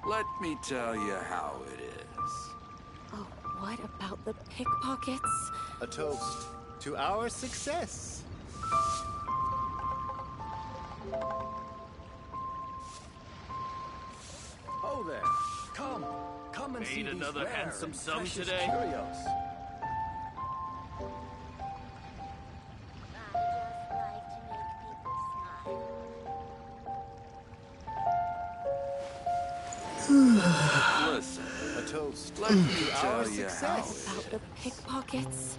Let me tell you how it is. Oh, what about the pickpockets? A toast to our success. Oh there. Come and see Made these another rare handsome and sum precious today? curios. Listen, A toast let me to our tell you how success. About the pickpockets?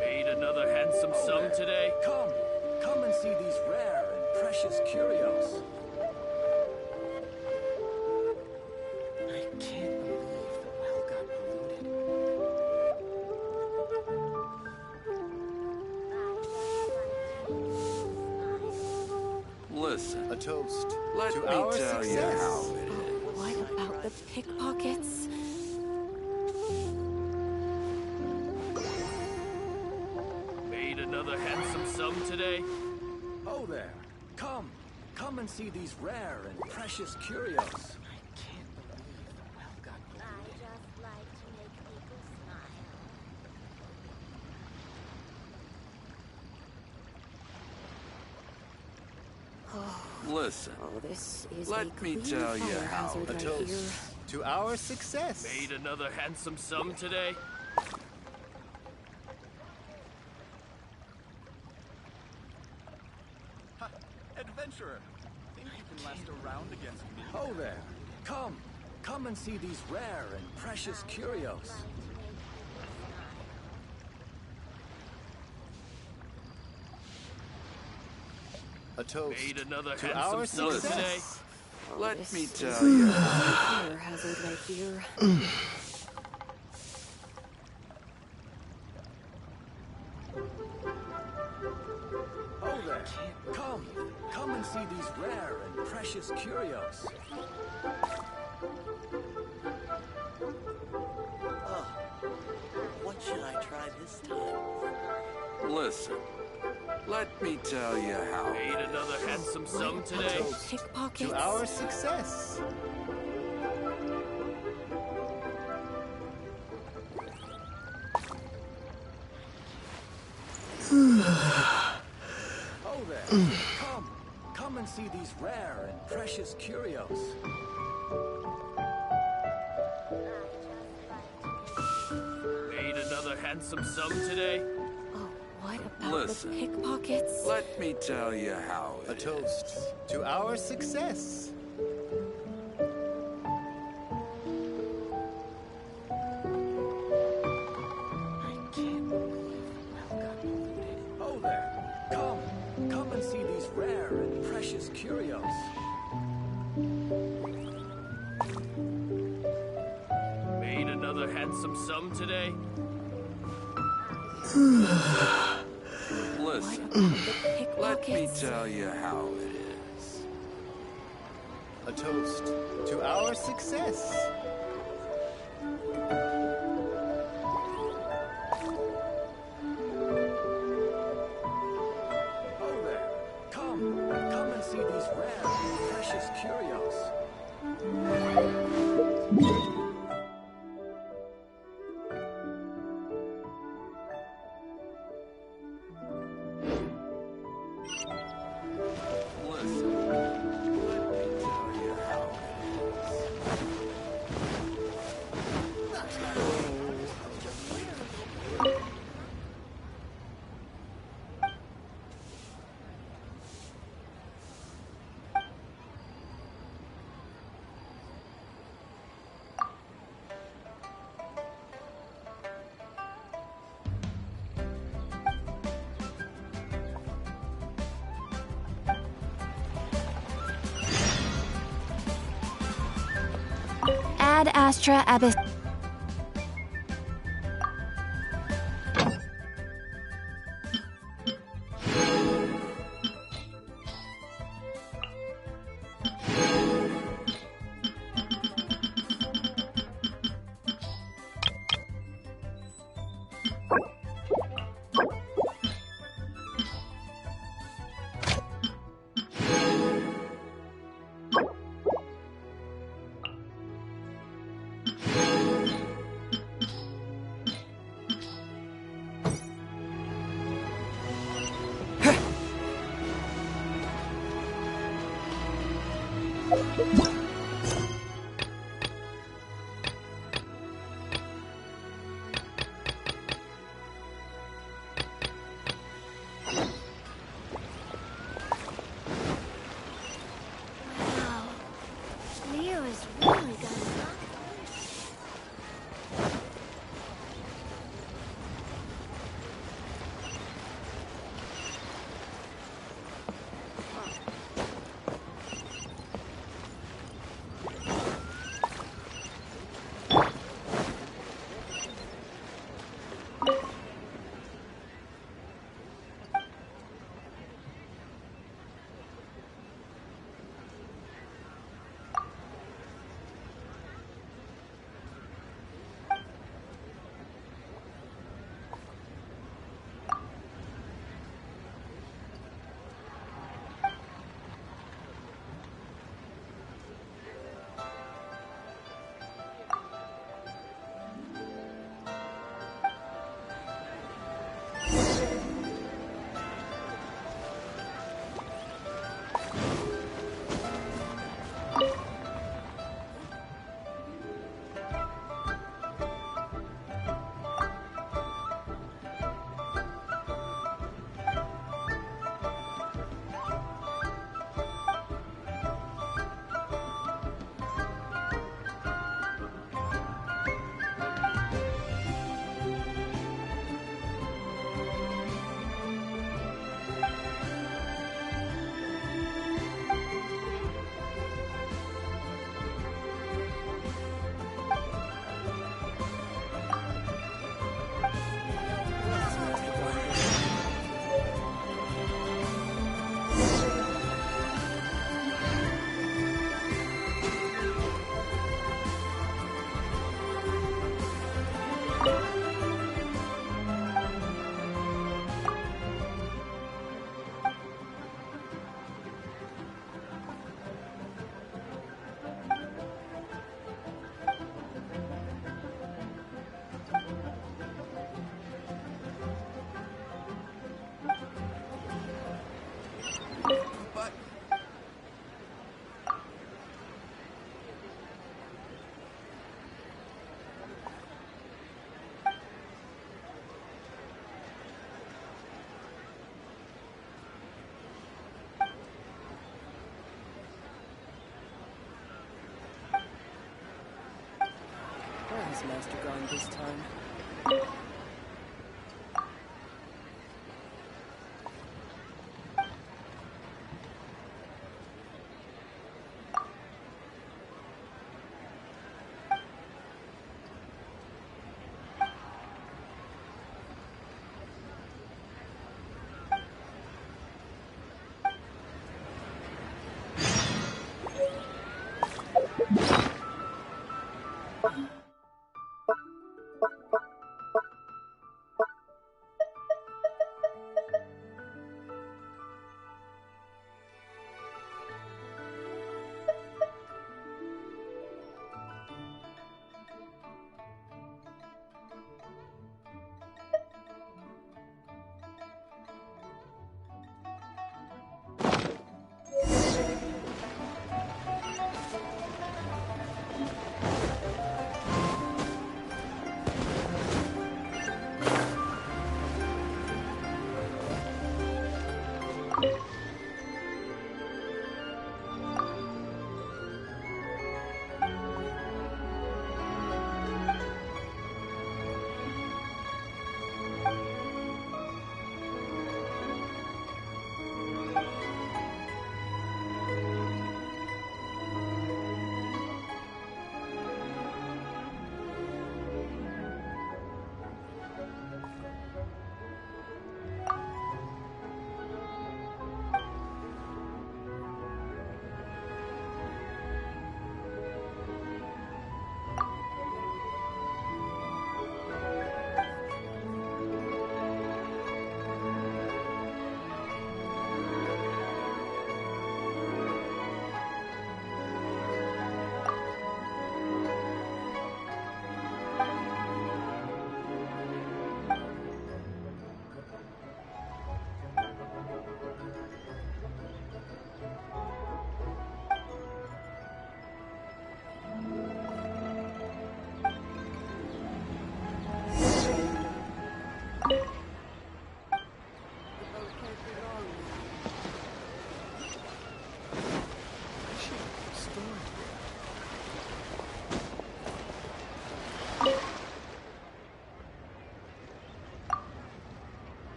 Made another handsome sum today? Come and see these rare and precious curios. I can't believe the well got polluted. Listen, A toast let to me our tell you success. how it is. What about the pickpockets? Made another handsome sum today? Oh there. Come and see these rare and precious curios. I can't believe the well got polluted. I just like to make people smile. Listen, Oh, this is let a me clear tell you fire how hazard A right toast here. to our success. Made another handsome sum today? Adventurer, think you can last a round against me? Oh there. Come and see these rare and precious curios. A toast Made another to handsome our sum today? success. Oh, let this me is tell you a how. fire hazard right here. Oh there. Come and see these rare and precious curios. What should I try this time? Listen, let me tell you how. Made another handsome sum What today? about the pickpockets? To our success. Oh there. Come and see these rare and precious curios. Made another handsome sum today? Oh, what about Listen. the pickpockets? Let me tell you how A it toast is. to our success. I can't believe the well got polluted. Oh there. Come and see these rare and precious curios. Made another handsome sum today? What Listen, about the let me pickpockets? tell you how it is. A toast to our success. Oh there. Come and see these rare and precious curios. Listen, let me tell you how it is. Ad Astra Abyss. Wow. Liyue is really gonna rock. But Where has Master gone this time?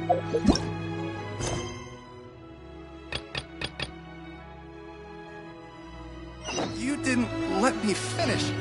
You didn't let me finish.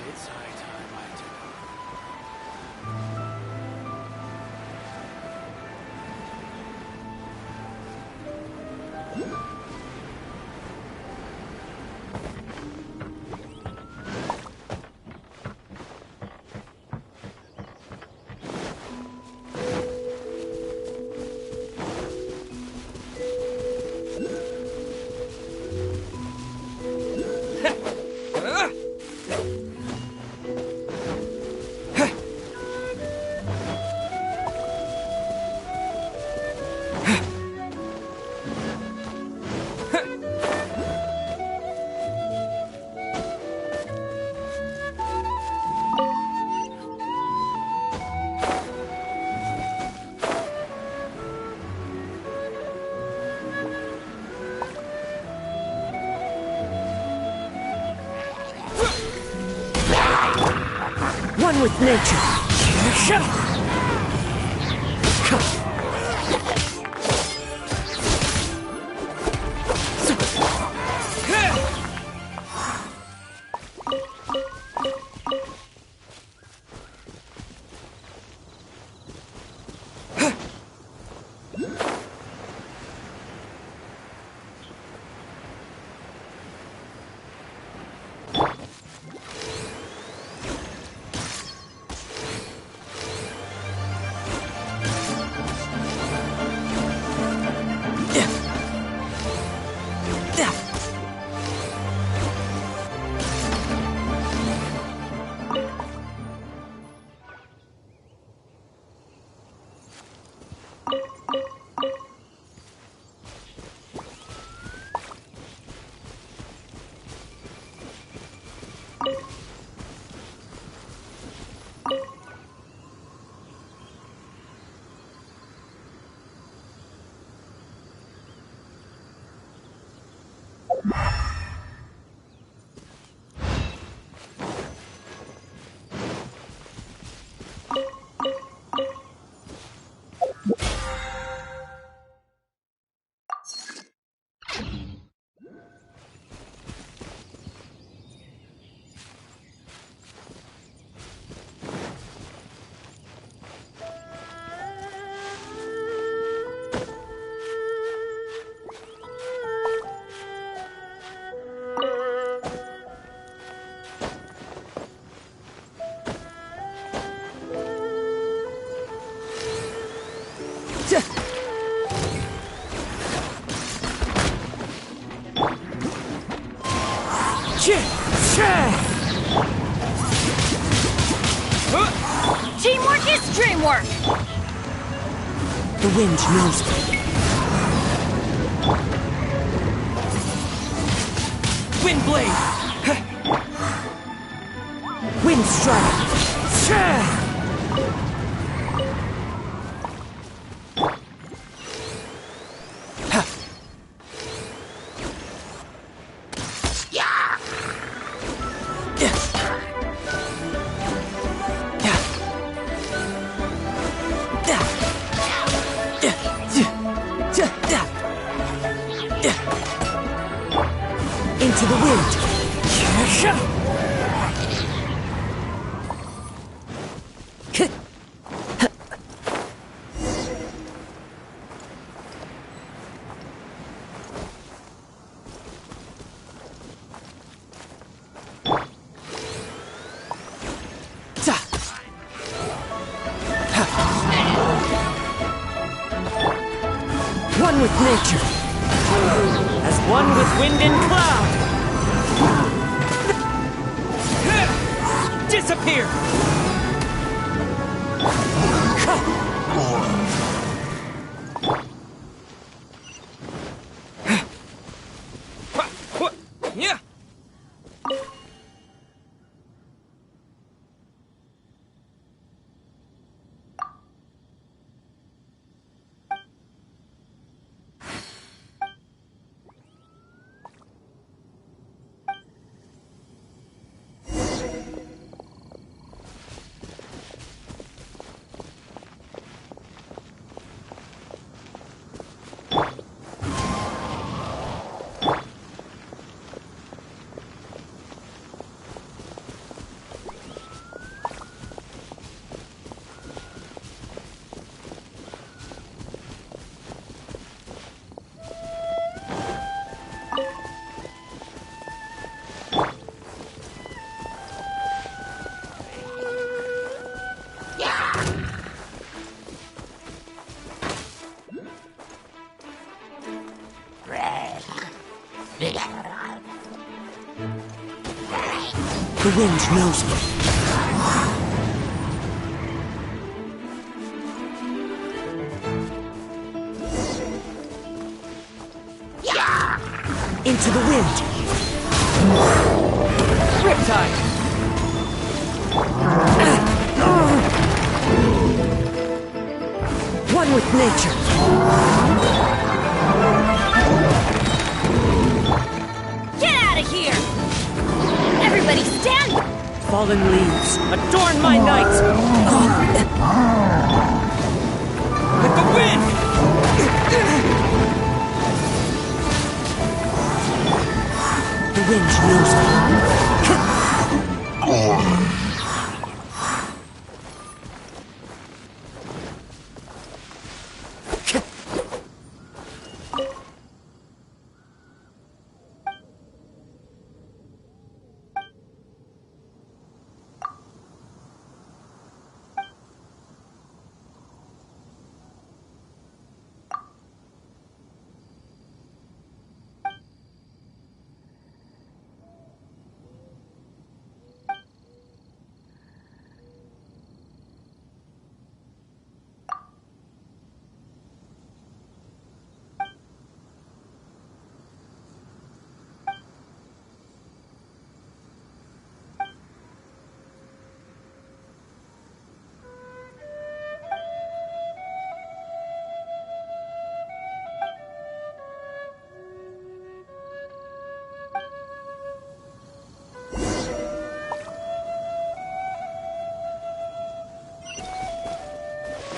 It's high time I took One with nature. work! The wind knows me. Wind blade! Wind strike! Into the wind! One with nature, as one with wind and cloud. Disappear! Yeah. The wind knows me. Into the wind. Riptide. One with nature. Get out of here! Everybody stand! Fallen leaves, adorn my night! With the wind! The wind knows me.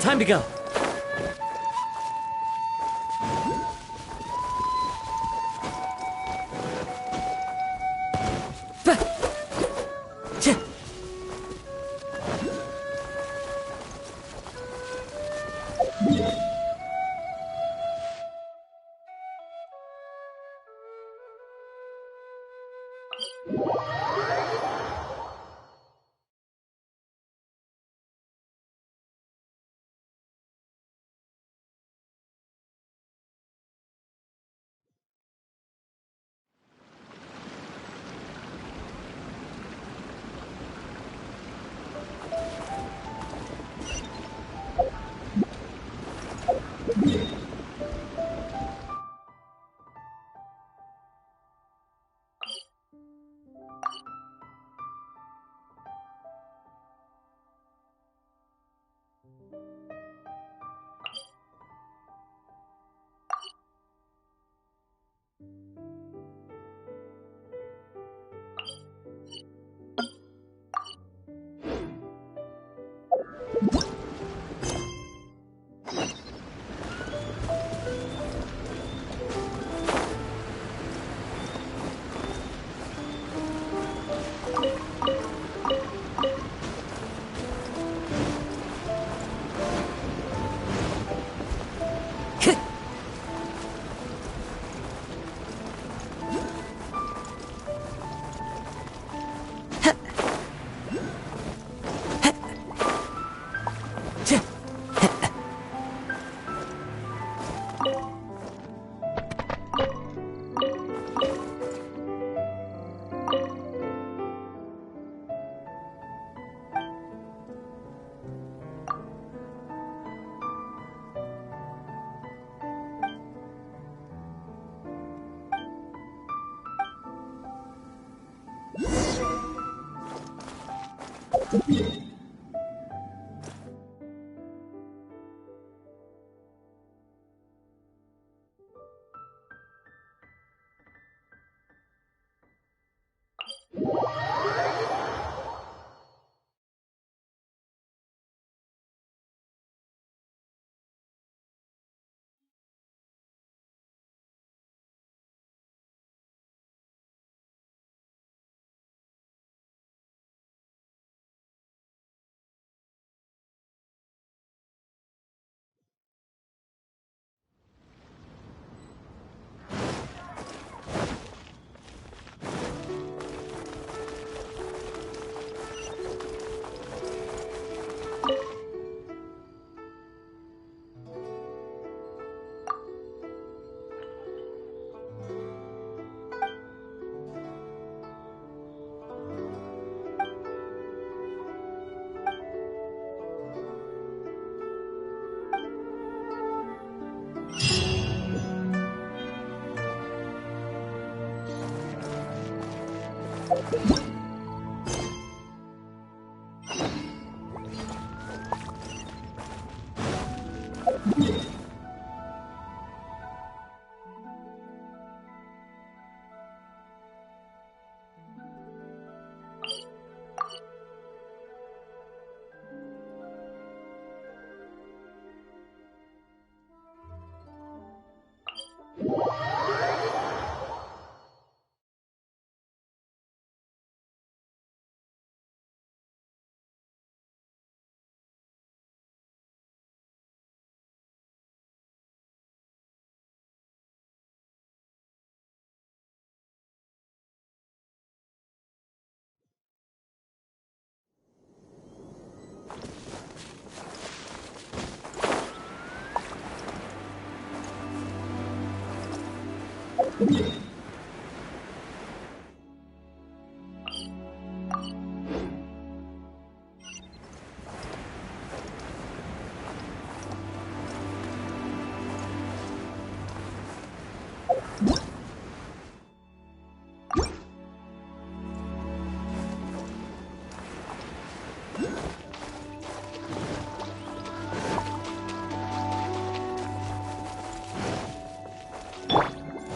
Time to go.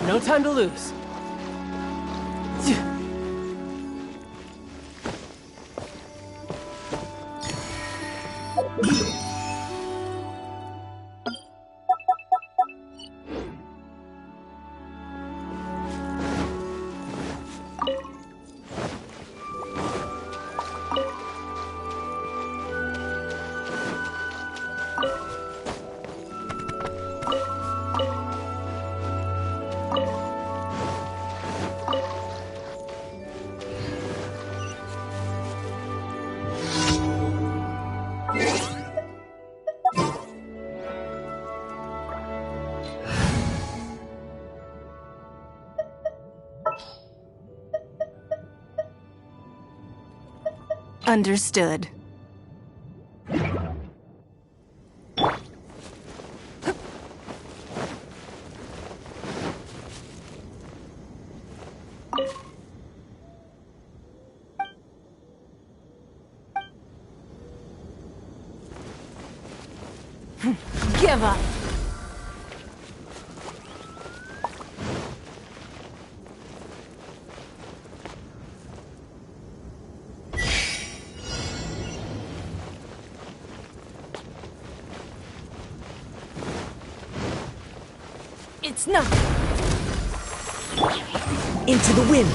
No time to lose. Understood. Give up. It's not. Into the wind.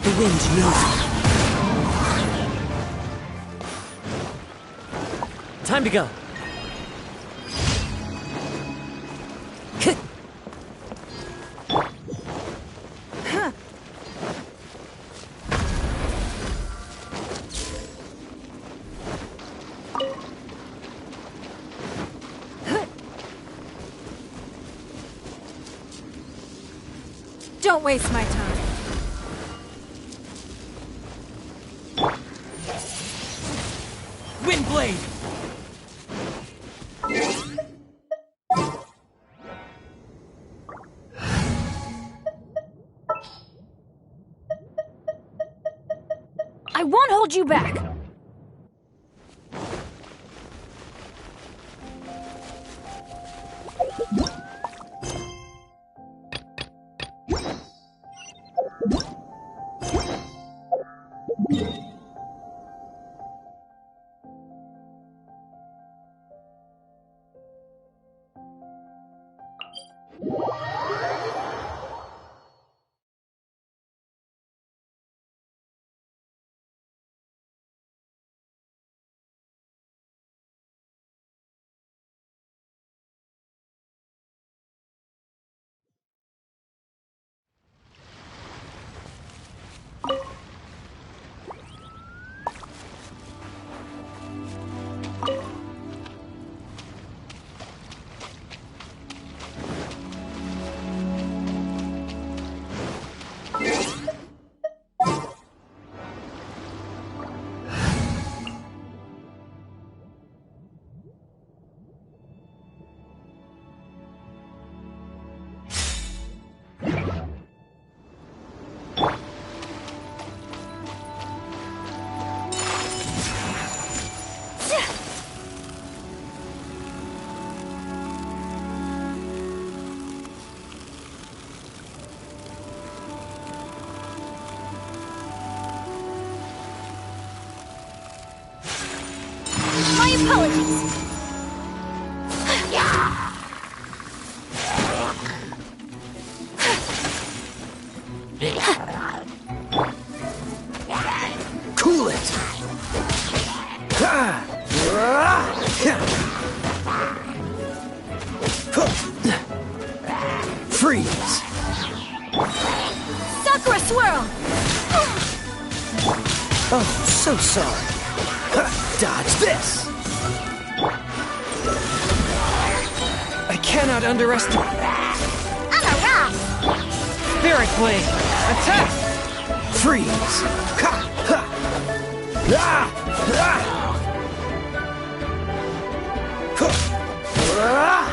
The wind knows me. Time to go. Don't waste my time. Windblade! I won't hold you back. My apologies. Cool it! Freeze! Sakura swirl. Oh, so sorry. Dodge this! I cannot underestimate... I'm a rock. Spirit Blade! Attack! Freeze! Ha! Ha! Ah! Ah! Huh. Ah!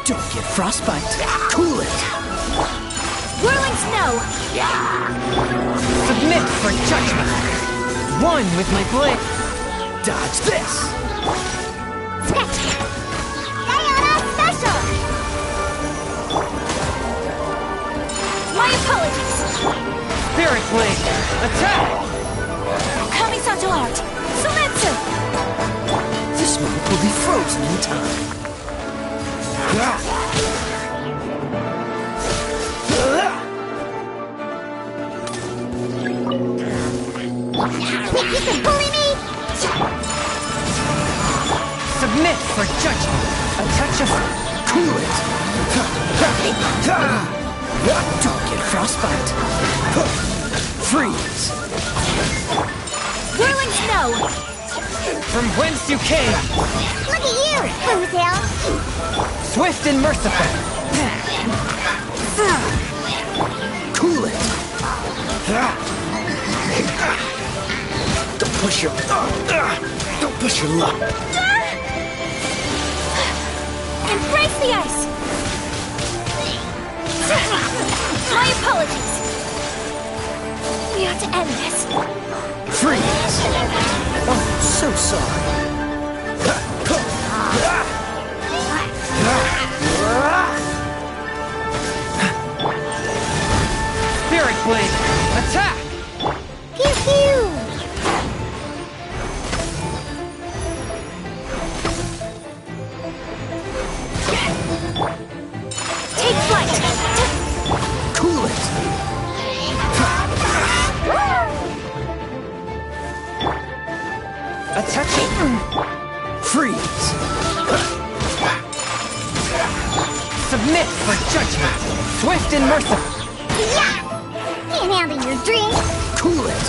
Don't get frostbite. Cool it! Whirling snow. Submit for judgment! One with my blade! Dodge this! Sketch. Diana special. My apologies. Spirit Blade! Attack! Kamisato art. Sumetsu. This moment will be frozen in time. Ah! Think you can bully me? Submit for judgment! A touch of... Cool it! Don't get frostbite. Freeze! Whirling snow. From whence you came! Look at you, Bootail. Swift and merciful! Cool it! Don't push your... Don't push your luck. Embrace the ice. My apologies. We ought to end this. Freeze! Oh, so sorry. Spirit Blade! Attack! Pew pew. Take flight. Cool it! A touch of... Freeze! Submit for judgment! Swift and merciful! Yeah! Can't handle your drink. Cool it!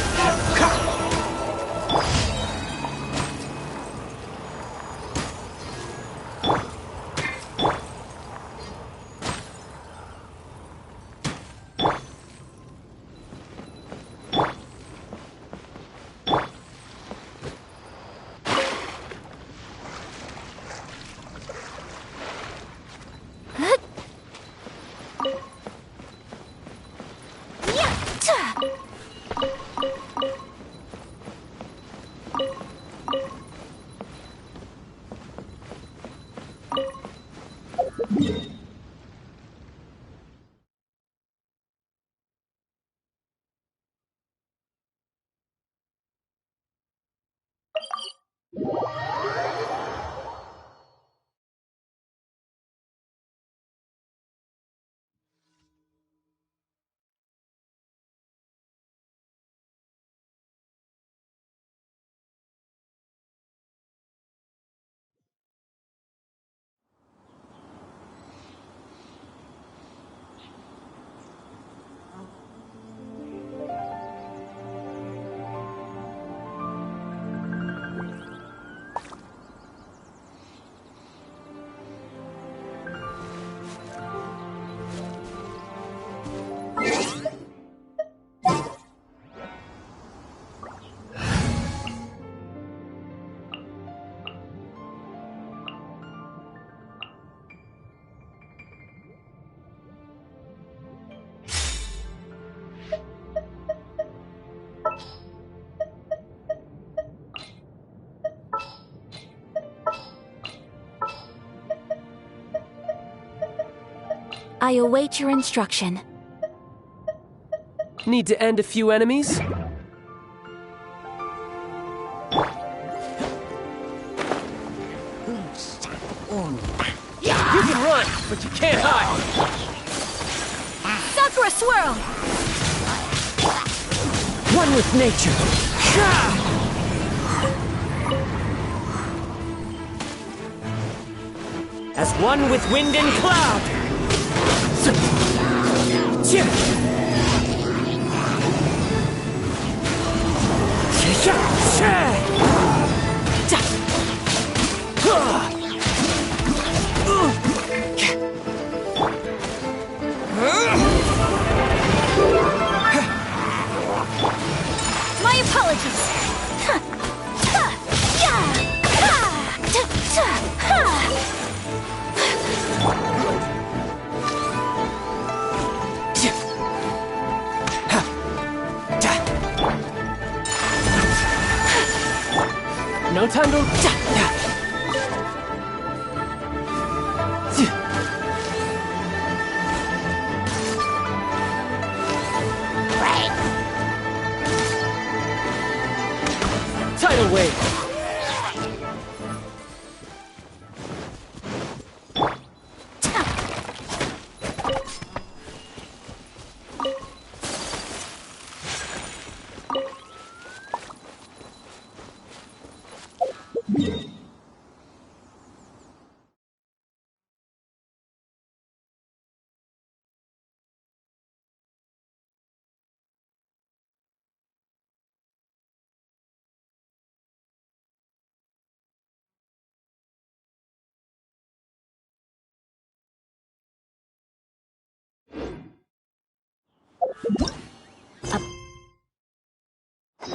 I await your instruction. Need to end a few enemies? You can run, but you can't hide! Sakura Swirl! One with nature! As one with wind and cloud! My apologies! No time to... Tidal wave!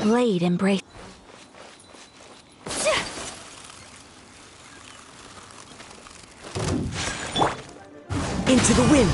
Blade embrace. Into the wind!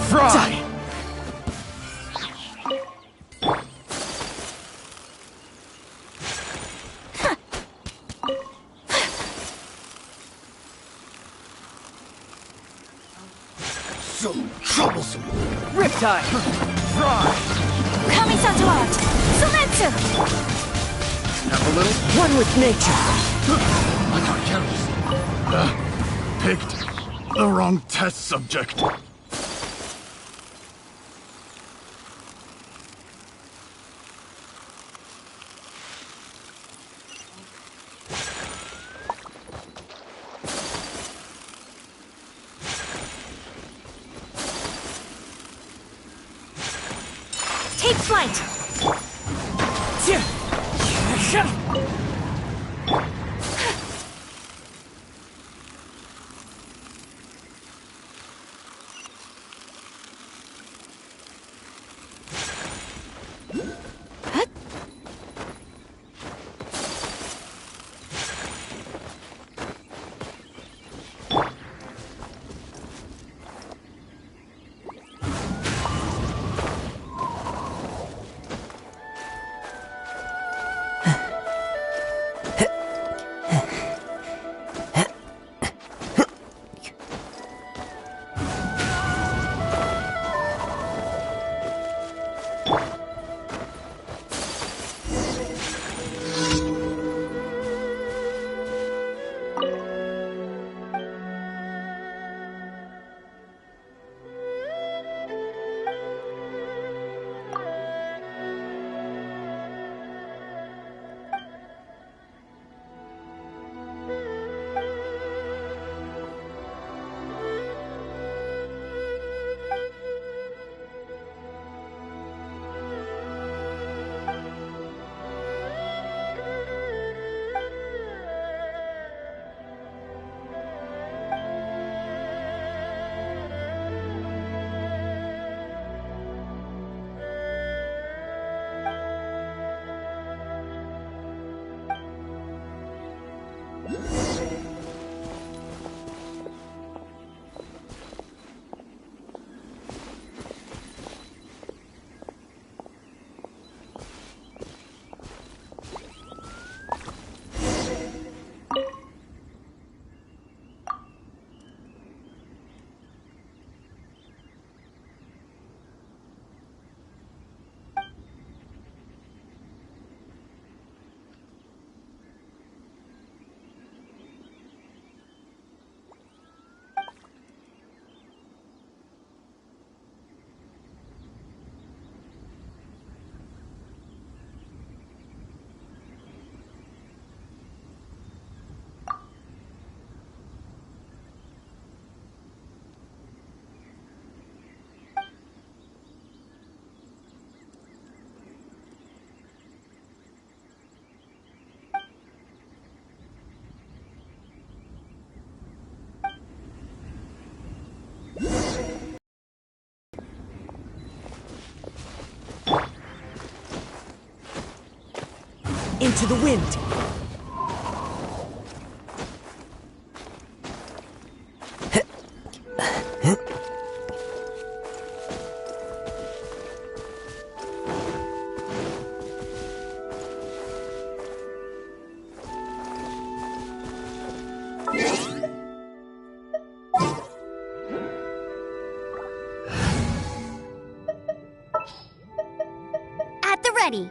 Fry! So troublesome! Riptide! Fry! Kamisato out! Sumetsu! Have a little? One with nature! I got careless. Picked the wrong test subject. Take flight! Into the wind! At the ready.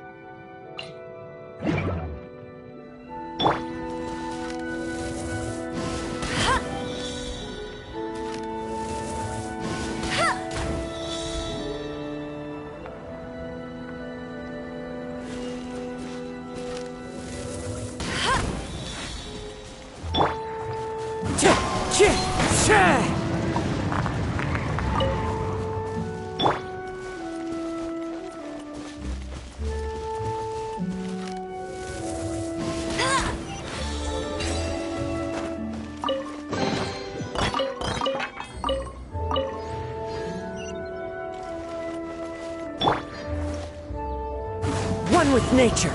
One with nature!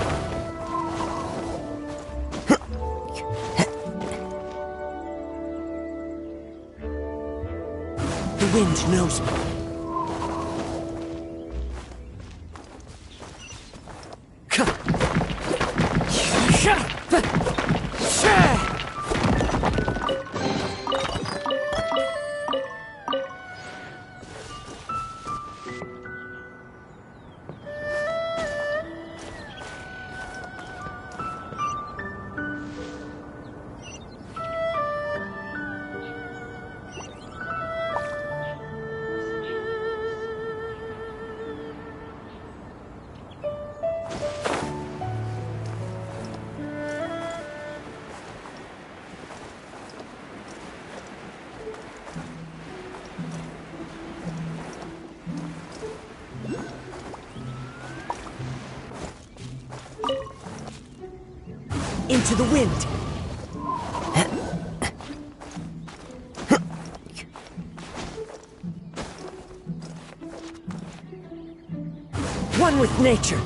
The wind knows me. Into the wind! One with nature!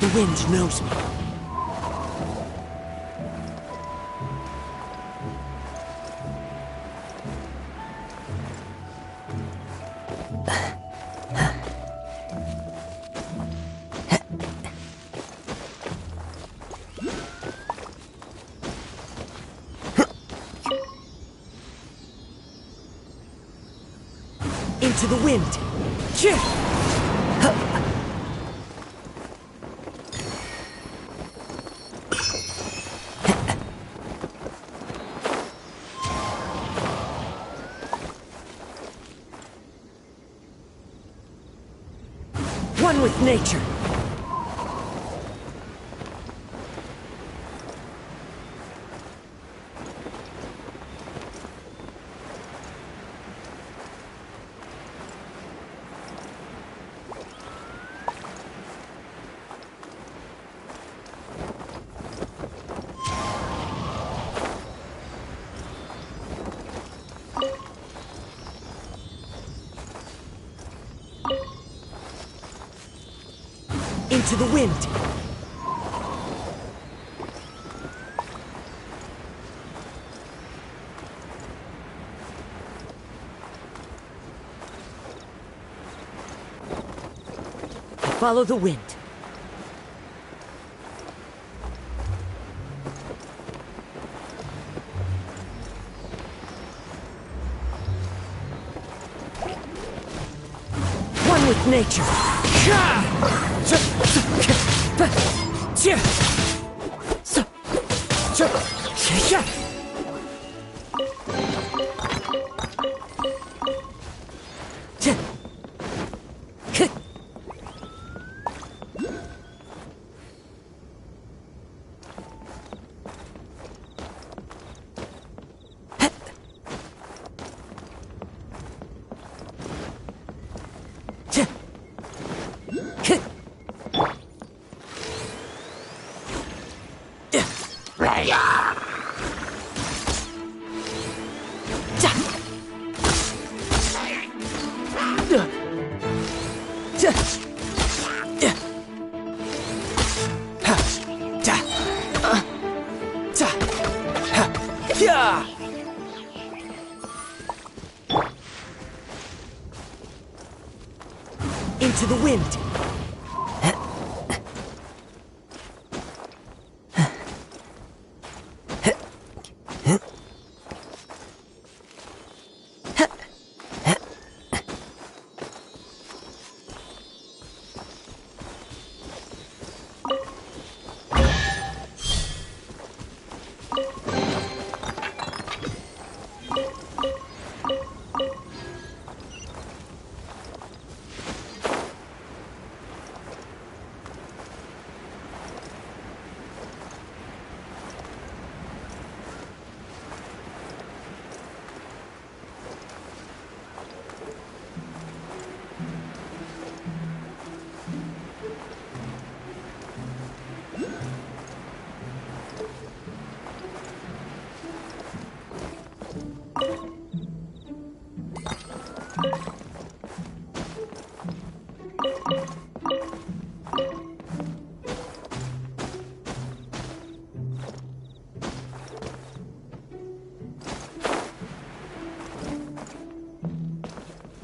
The wind knows me. Into the wind! One with nature! Into the wind! Follow the wind. One with nature. Into the wind.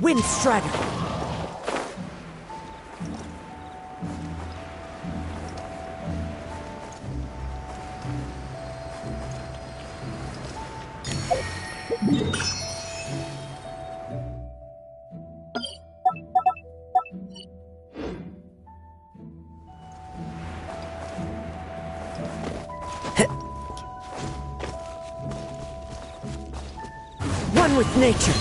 Wind Strider. One with nature.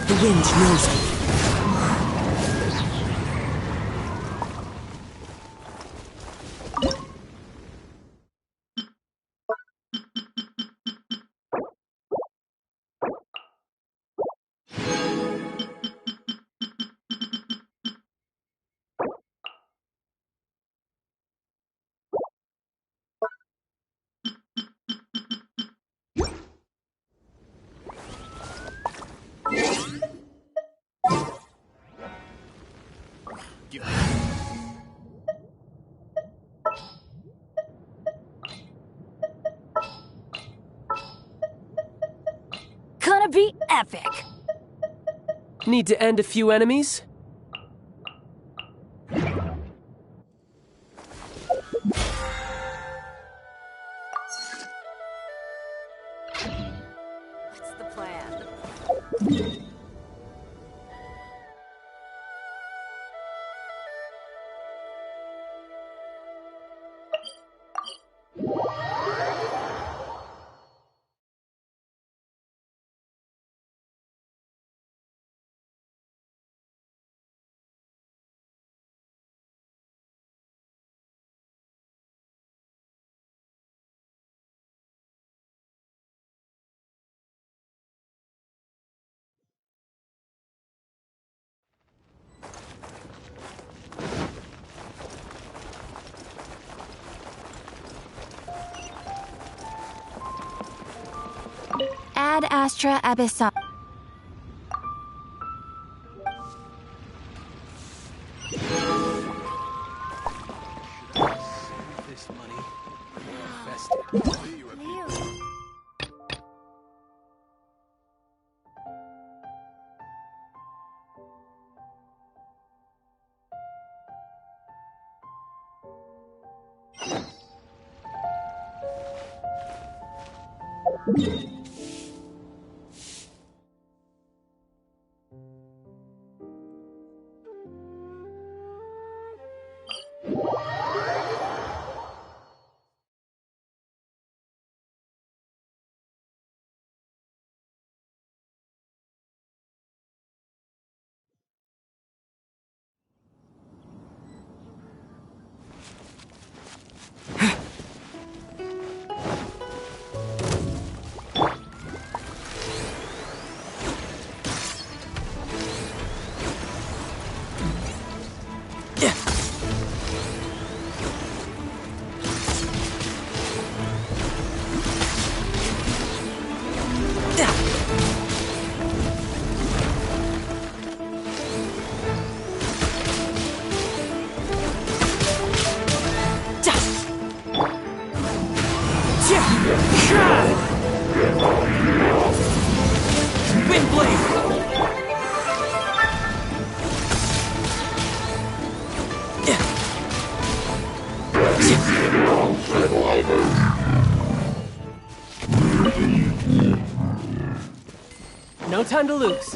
The wind knows me. Need to end a few enemies? What's the plan? Ad Astra Abyssal. Save this money or invest it. Liyue. No time to lose.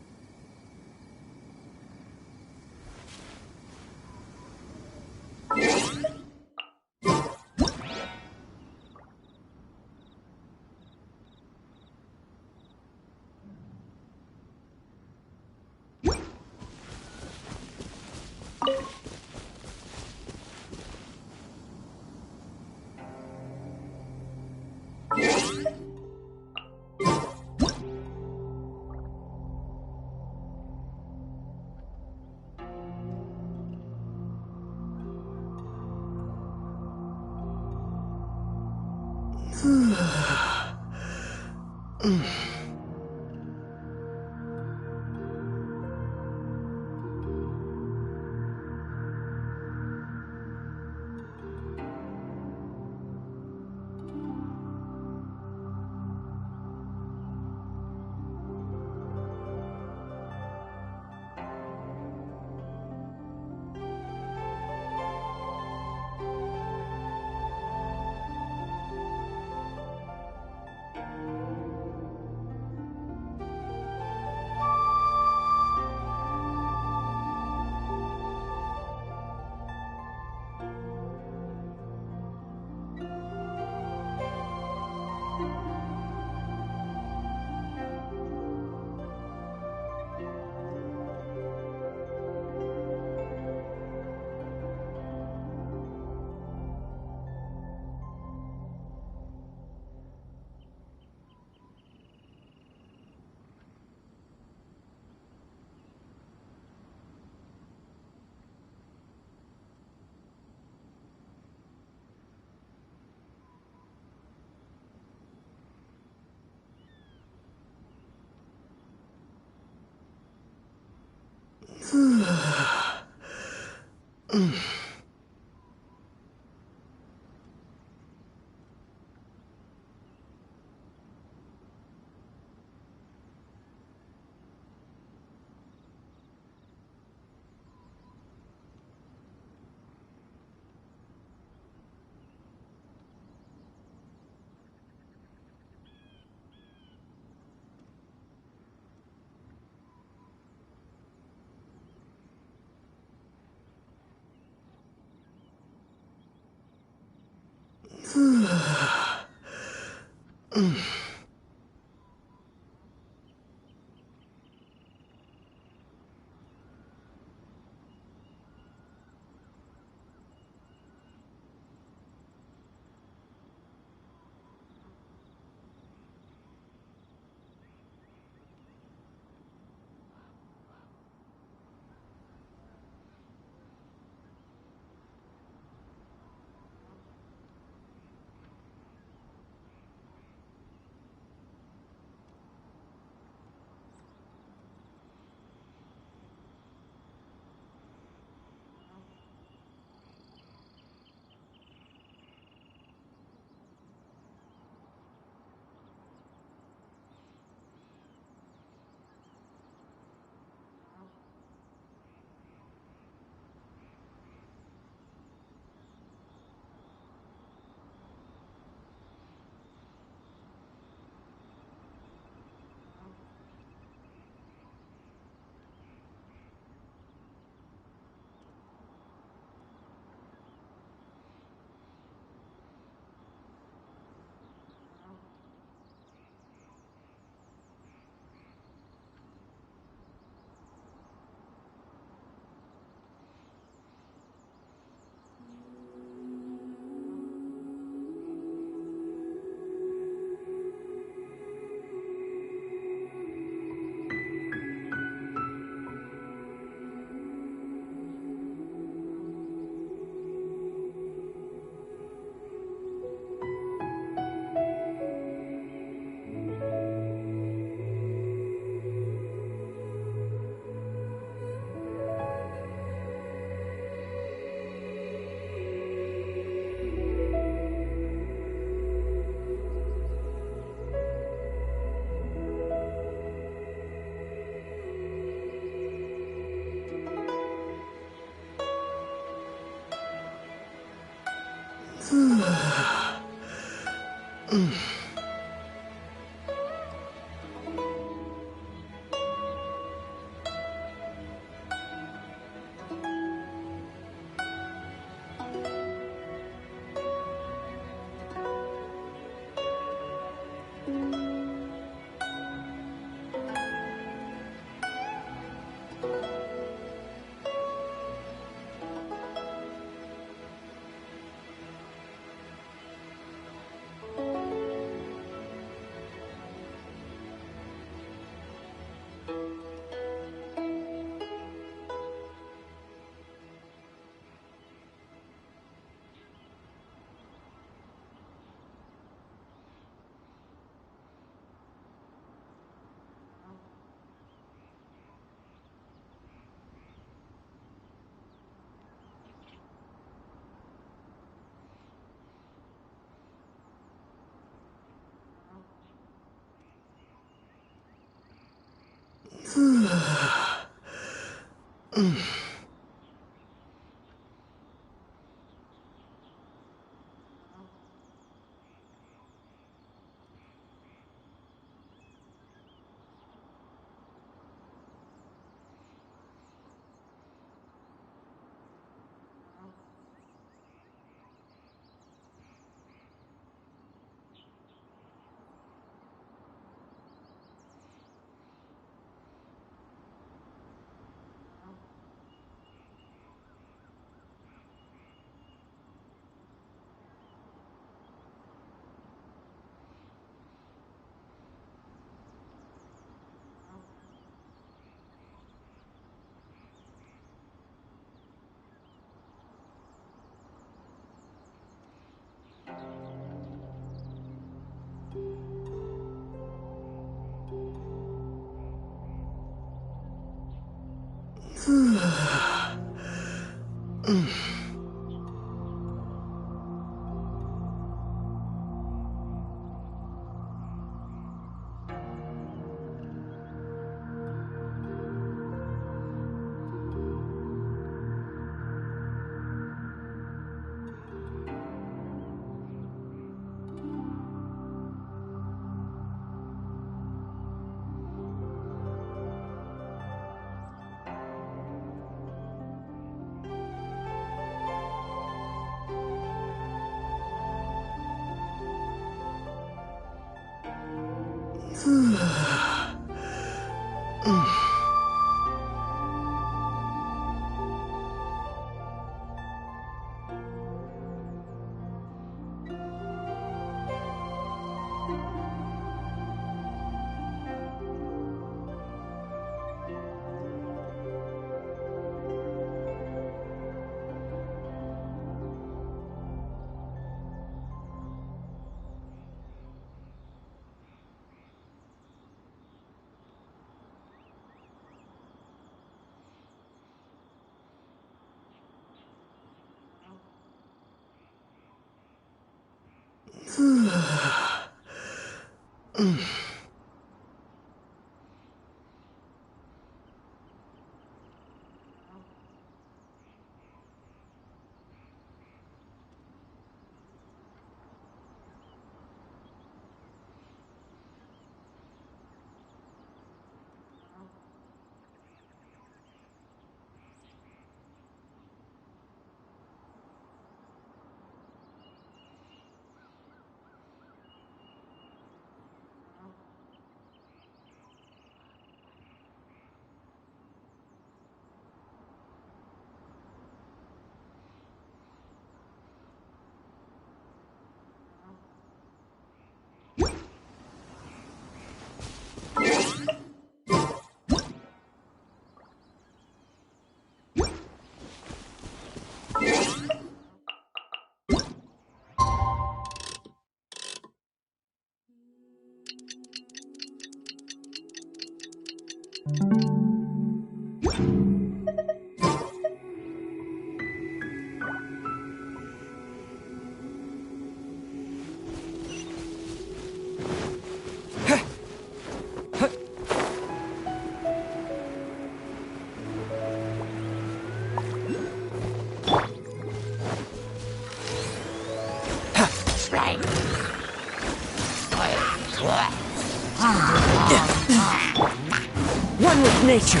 One with nature.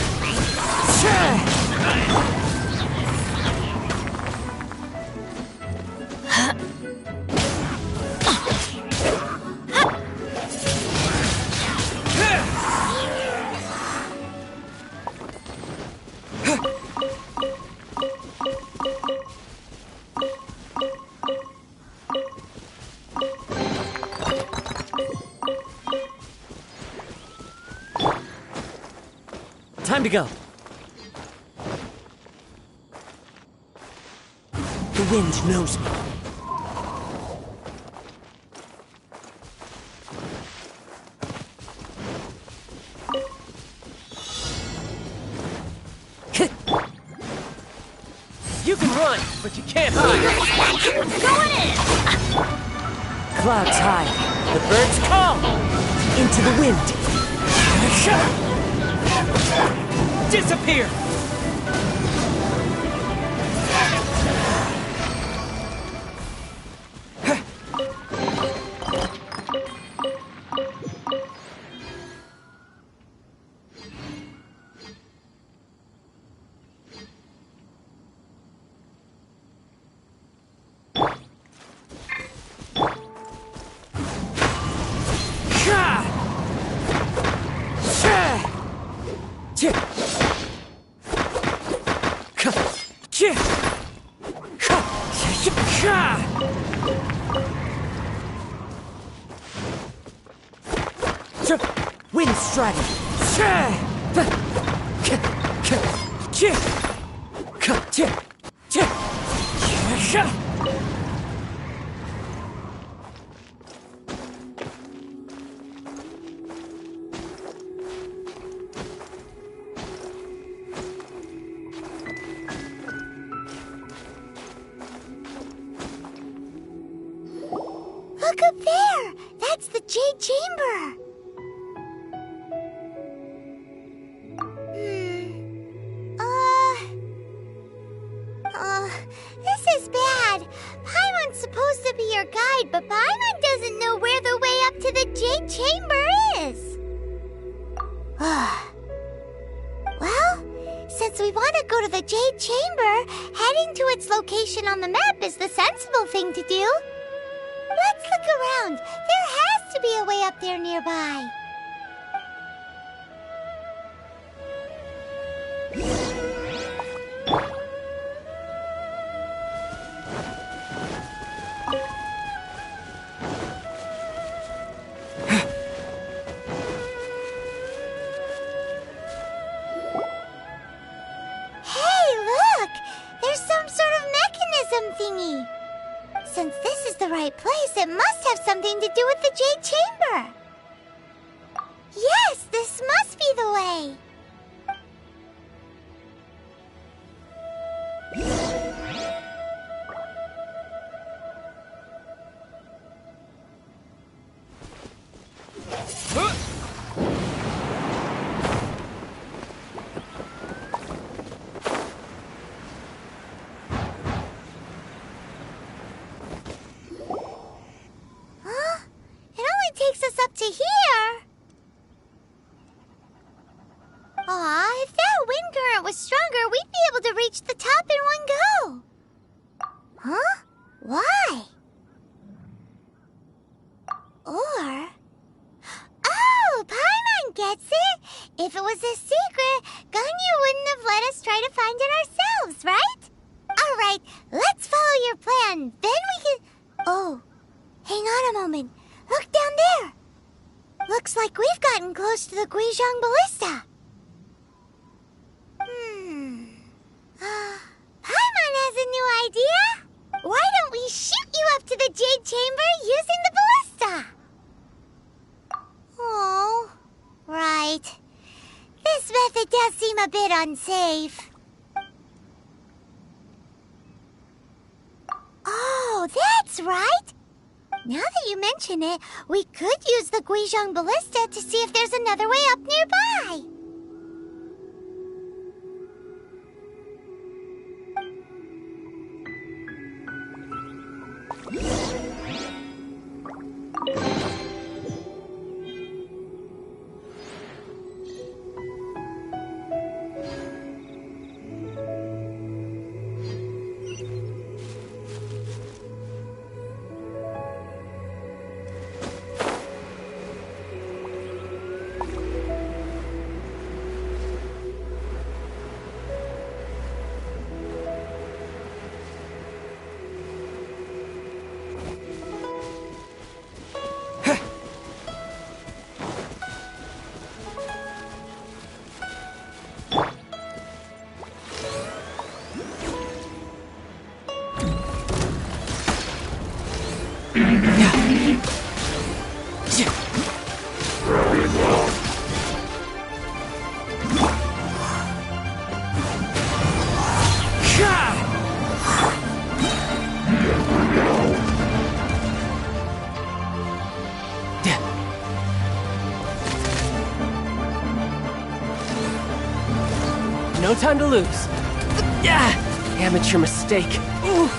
Time to go. The wind knows me. You can run, but you can't hide. Going in! Clouds high, the birds call. Into the wind. Disappear! Wind striding. up there! That's the Jade Chamber! This is bad. Paimon's supposed to be your guide, but Paimon doesn't know where the way up to the Jade Chamber is. Well, since we want to go to the Jade Chamber, heading to its location on the map is the sensible thing to do. Let's look around. There has to be a way up there nearby. Thingy. Since this is the right place, it must have something to do with the Jade Chamber. Yes, this must be the way. To here? Aw, if that wind current was stronger, we'd be able to reach the top in one go. Huh? Why? Or... Oh, Paimon gets it! If it was a secret, Ganyu wouldn't have let us try to find it ourselves, right? Alright, let's follow your plan, then we can... Oh, hang on a moment. Look down there! Looks like we've gotten close to the Guizhong Ballista. Paimon has a new idea. Why don't we shoot you up to the Jade Chamber using the ballista? Oh, right. This method does seem a bit unsafe. Oh, that's right. Now that you mention it, we could use the Guizhong Ballista to see if there's another way up nearby. No time to lose. Amateur mistake. Ooh.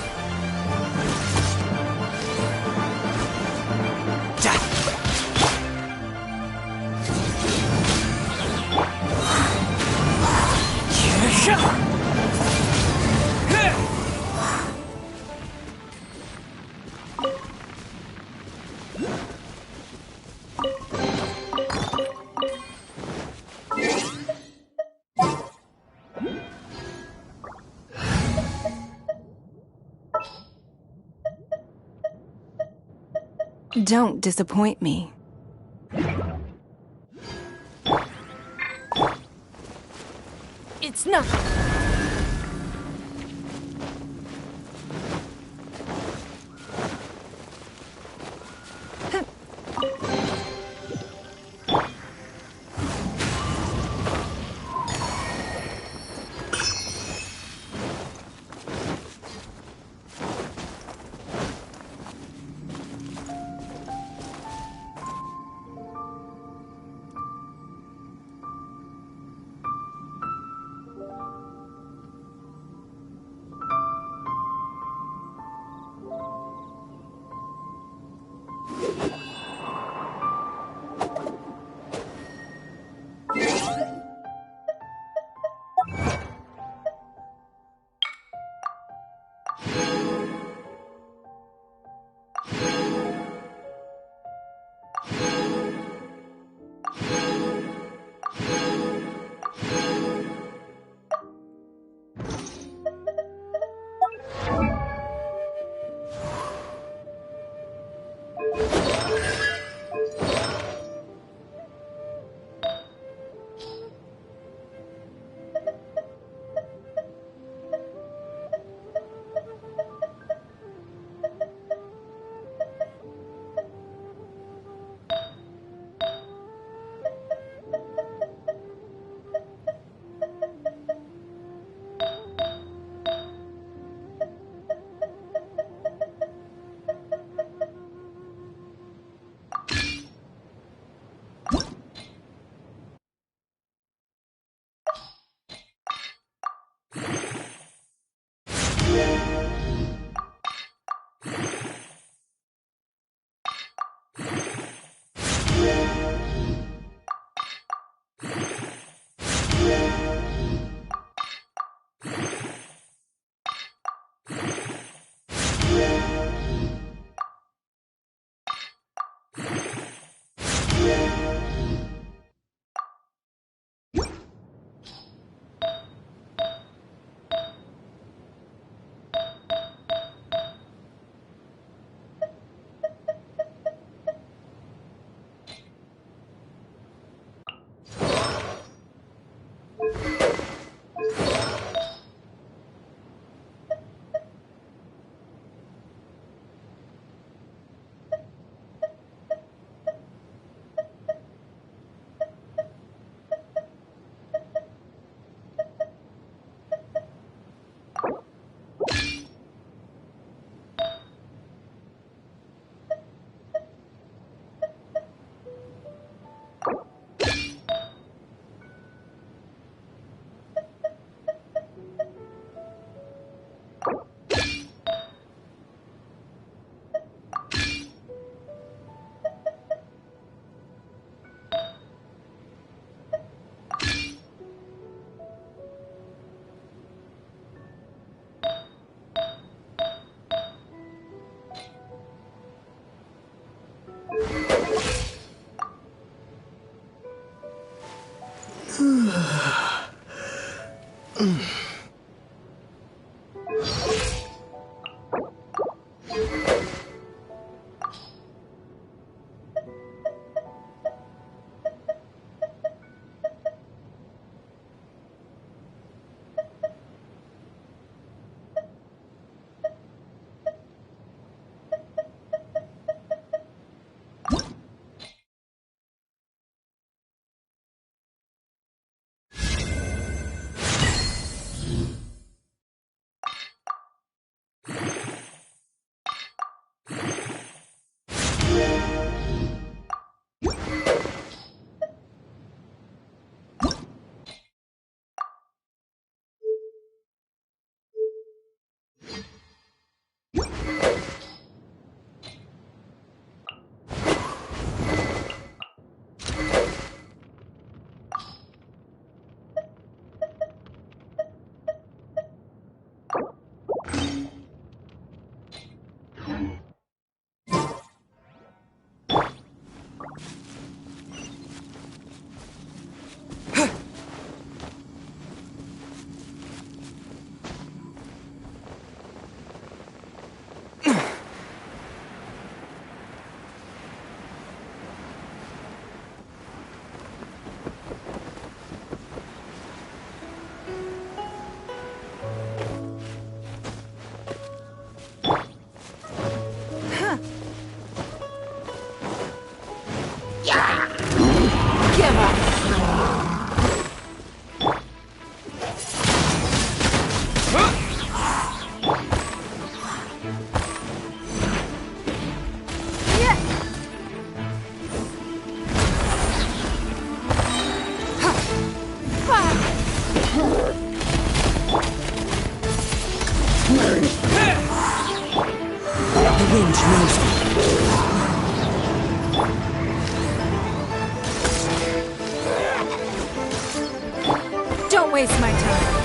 Don't disappoint me. It's not... waste my time.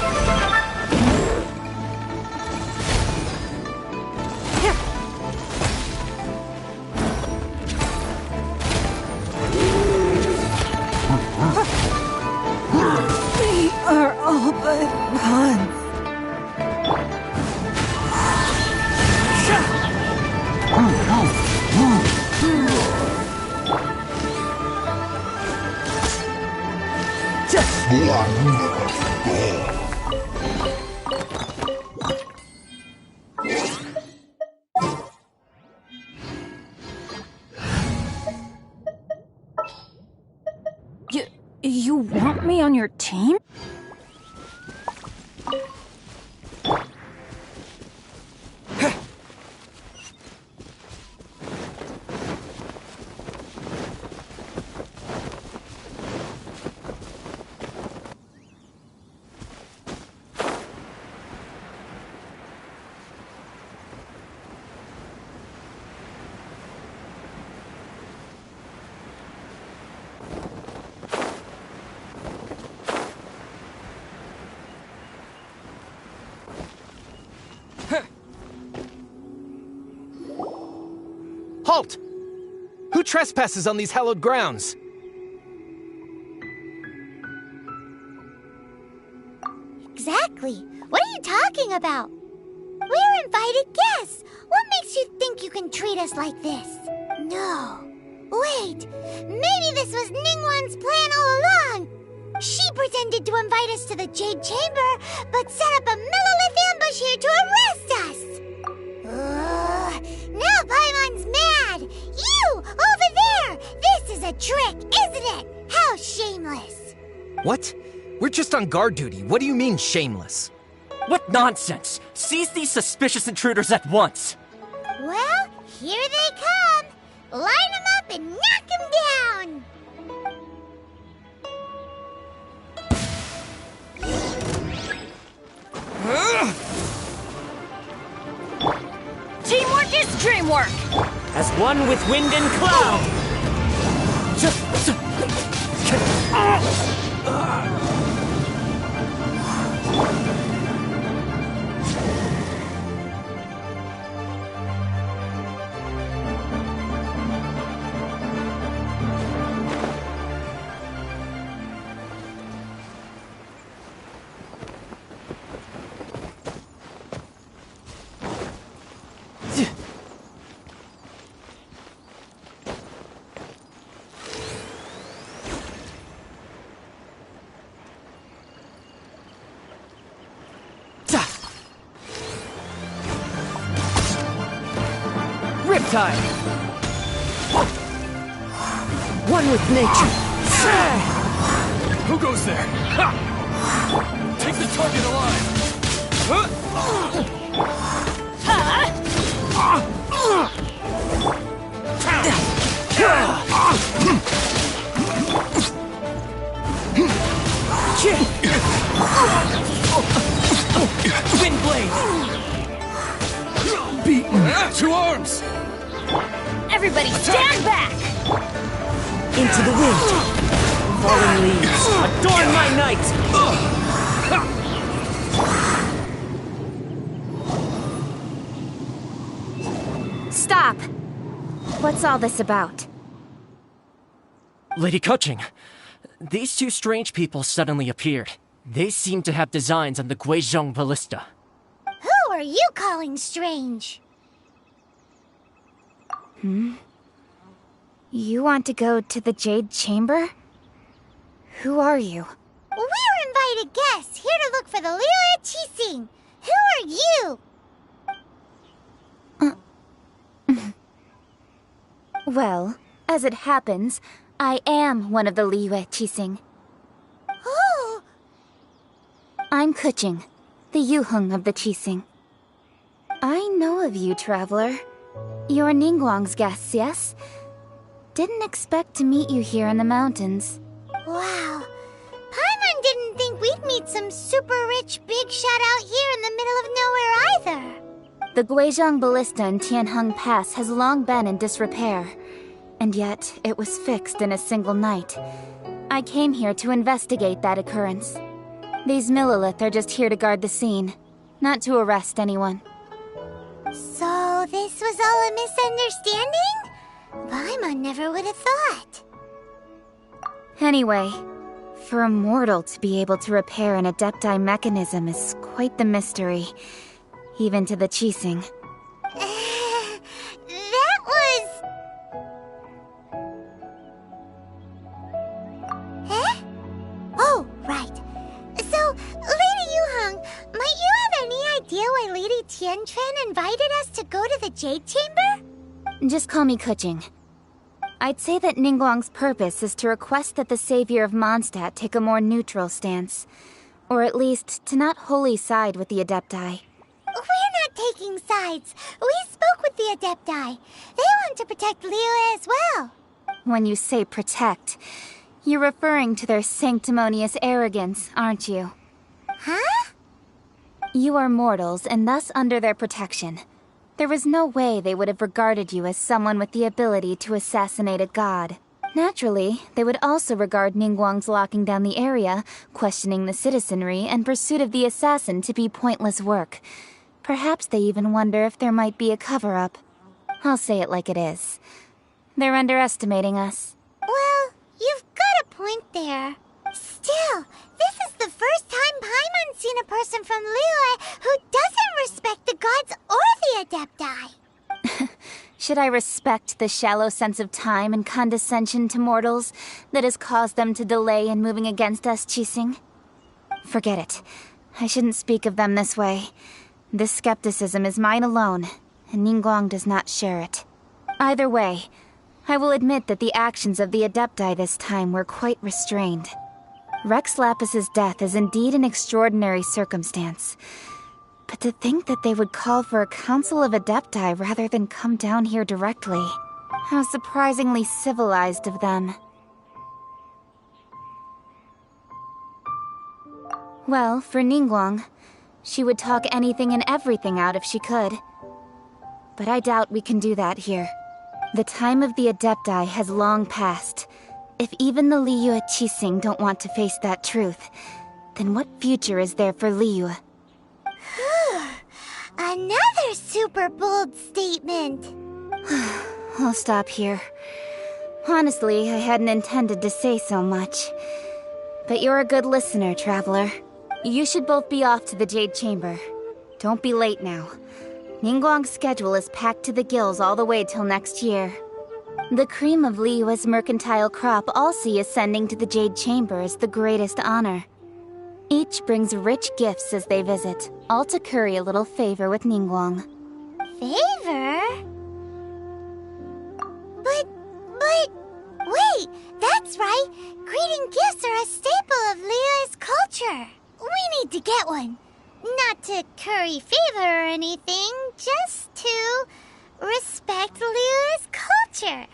They are all but gone. You want me on your team? Halt! Who trespasses on these hallowed grounds? Exactly. What are you talking about? We're invited guests. What makes you think you can treat us like this? No. Wait. Maybe this was Ningguang's plan all along. She pretended to invite us to the Jade Chamber, but set up a Millilith ambush here to arrest us. Now Paimon's mad! You! Over there! This is a trick, isn't it? How shameless! What? We're just on guard duty. What do you mean, shameless? What nonsense! Seize these suspicious intruders at once! Well, here they come! Line them up and knock them down! Teamwork is dreamwork! As one with wind and cloud! Riptide! One with nature! Who goes there? Ha! Take the target alive! Wind blade! Beaten! To arms! Everybody stand back! Into the wind! Falling leaves, adorn my night! Stop! What's all this about? Lady Coaching, these two strange people suddenly appeared. They seem to have designs on the Guizhong Ballista. Who are you calling strange? You want to go to the Jade Chamber? Who are you? We're invited guests, here to look for the Liyue Qixing. Who are you? Well, as it happens, I am one of the Liyue Qixing. Oh! I'm Kuching, the Yuheng of the Qixing. I know of you, traveler. You're Ningguang's guests, yes? Didn't expect to meet you here in the mountains. Wow. Paimon didn't think we'd meet some super rich big shot out here in the middle of nowhere either. The Guizhong Ballista in Tianheng Pass has long been in disrepair, and yet it was fixed in a single night. I came here to investigate that occurrence. These Millilith are just here to guard the scene, not to arrest anyone. So this was all a misunderstanding? Paimon never would have thought. Anyway, for a mortal to be able to repair an Adepti mechanism is quite the mystery, even to the Qixing. That was... Huh? Oh, right. So, Lady Yuheng, might you have any idea why Lady Tianquan invited us to go to the Jade Chamber? Just call me Kuching. I'd say that Ningguang's purpose is to request that the savior of Mondstadt take a more neutral stance. Or at least, to not wholly side with the Adepti. We're not taking sides. We spoke with the Adepti. They want to protect Liyue as well. When you say protect, you're referring to their sanctimonious arrogance, aren't you? Huh? You are mortals, and thus under their protection. There was no way they would have regarded you as someone with the ability to assassinate a god. Naturally, they would also regard Ningguang's locking down the area, questioning the citizenry, and pursuit of the assassin to be pointless work. Perhaps they even wonder if there might be a cover-up. I'll say it like it is. They're underestimating us. Well, you've got a point there. Still, this is the first time Paimon's seen a person from Liyue who doesn't respect the gods or the Adepti. Should I respect the shallow sense of time and condescension to mortals that has caused them to delay in moving against us, Qixing? Forget it. I shouldn't speak of them this way. This skepticism is mine alone, and Ningguang does not share it. Either way, I will admit that the actions of the Adepti this time were quite restrained. Rex Lapis's death is indeed an extraordinary circumstance. But to think that they would call for a council of Adepti rather than come down here directly. How surprisingly civilized of them. Well, for Ningguang, she would talk anything and everything out if she could. But I doubt we can do that here. The time of the Adepti has long passed. If even the Liyue Qixing don't want to face that truth, then what future is there for Liyue? Another super bold statement. I'll stop here. Honestly, I hadn't intended to say so much. But you're a good listener, Traveler. You should both be off to the Jade Chamber. Don't be late now. Ningguang's schedule is packed to the gills all the way till next year. The cream of Liyue's mercantile crop all see ascending to the Jade Chamber as the greatest honor. Each brings rich gifts as they visit, all to curry a little favor with Ningguang. Favor? But, wait, that's right. Greeting gifts are a staple of Liyue's culture. We need to get one. Not to curry favor or anything, just to respect Liyue's culture.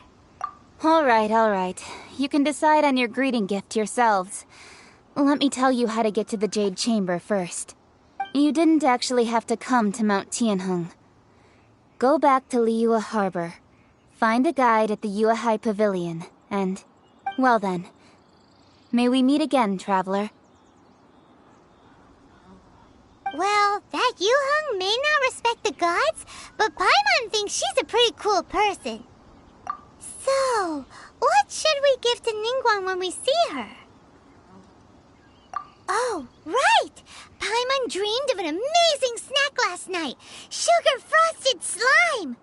All right. You can decide on your greeting gift yourselves. Let me tell you how to get to the Jade Chamber first. You didn't actually have to come to Mount Tianheng. Go back to Liyue Harbor. Find a guide at the Yuehai Pavilion, and... well then. May we meet again, Traveler. Well, that Yuheng may not respect the gods, but Paimon thinks she's a pretty cool person. So, what should we give to Ningguang when we see her? Oh, right! Paimon dreamed of an amazing snack last night! Sugar-frosted slime!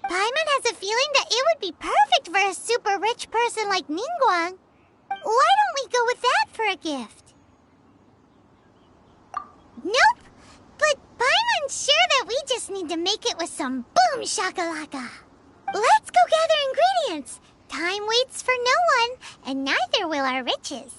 Paimon has a feeling that it would be perfect for a super rich person like Ningguang. Why don't we go with that for a gift? Nope! But Paimon's sure that we just need to make it with some boom shakalaka. Let's go gather ingredients! Time waits for no one, and neither will our riches.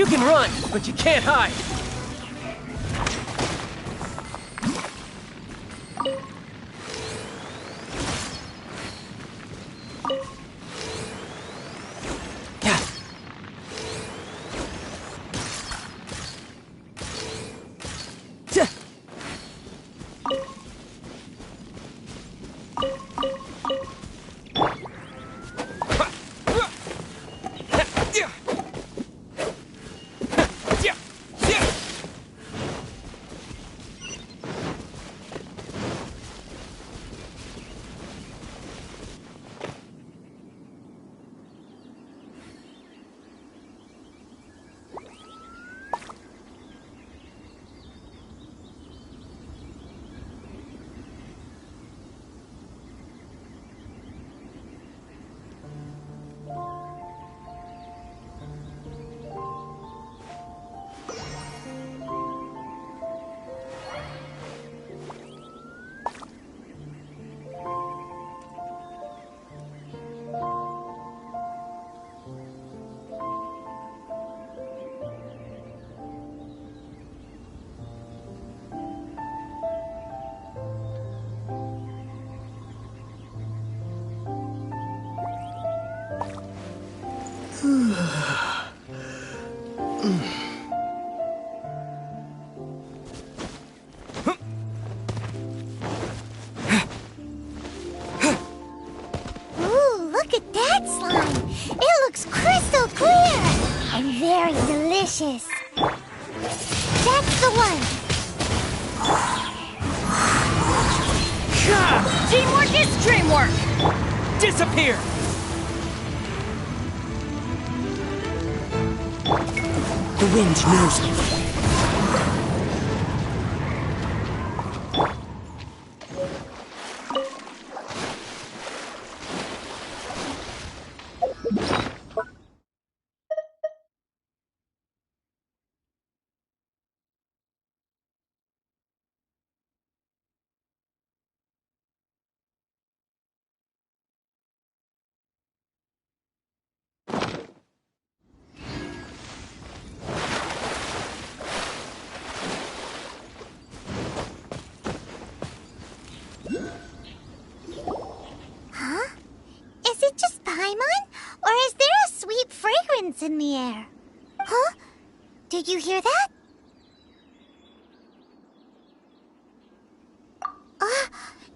can run, but you can't hide. Ooh, look at that slime. It looks crystal clear and very delicious. That's the one. Teamwork is dreamwork! Disappear! The wind knows me. Huh? Is it just Paimon? Or is there a sweet fragrance in the air? Huh? Did you hear that?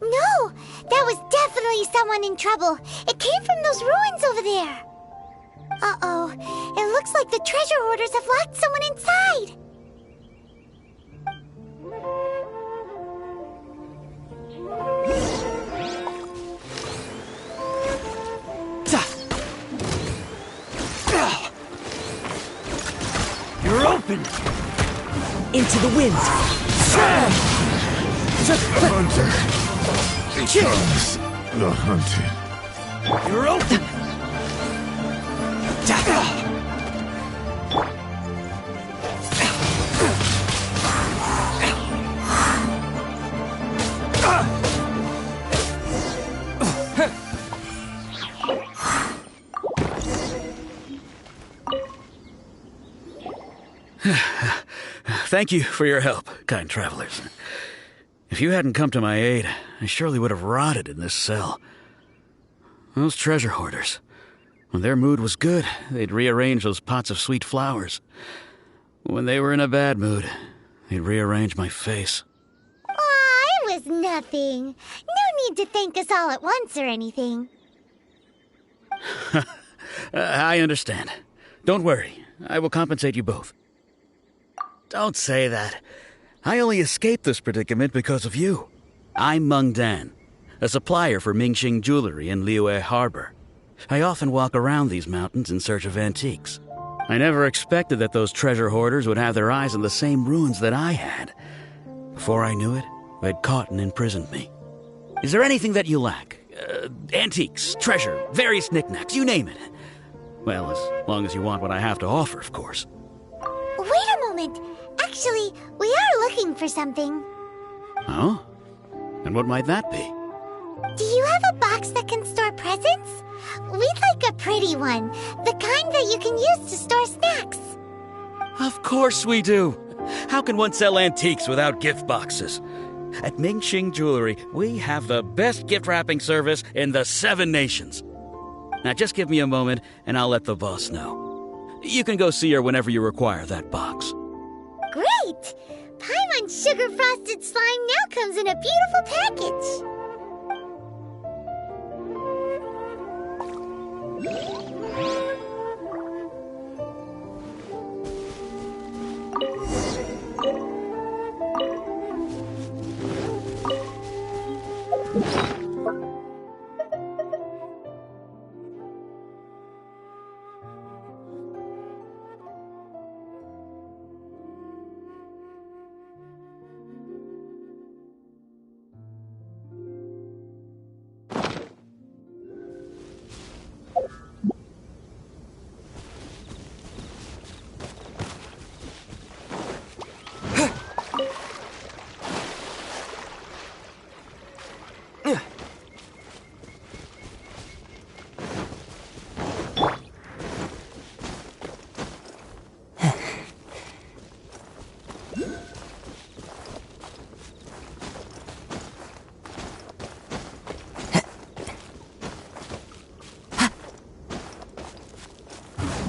No! That was definitely someone in trouble. It came from those ruins over there. Uh-oh. It looks like the treasure hoarders have locked someone inside. You're open! Into the wind! The hunter becomes the hunted. You're open! Thank you for your help, kind travelers. If you hadn't come to my aid, I surely would have rotted in this cell. Those treasure hoarders, when their mood was good, they'd rearrange those pots of sweet flowers. When they were in a bad mood, they'd rearrange my face. Aw, it was nothing. No need to thank us all at once or anything. I understand. Don't worry, I will compensate you both. Don't say that. I only escaped this predicament because of you. I'm Meng Dan, a supplier for Mingxing jewelry in Liyue Harbor. I often walk around these mountains in search of antiques. I never expected that those treasure hoarders would have their eyes on the same ruins that I had. Before I knew it, they'd caught and imprisoned me. Is there anything that you lack? Antiques, treasure, various knickknacks, you name it. Well, as long as you want what I have to offer, of course. Wait a moment. Actually, we are looking for something. Oh? And what might that be? Do you have a box that can store presents? We'd like a pretty one. The kind that you can use to store snacks. Of course we do. How can one sell antiques without gift boxes? At Mingxing Jewelry, we have the best gift wrapping service in the 7 nations. Now just give me a moment and I'll let the boss know. You can go see her whenever you require that box. Great! Paimon Sugar Frosted Slime now comes in a beautiful package.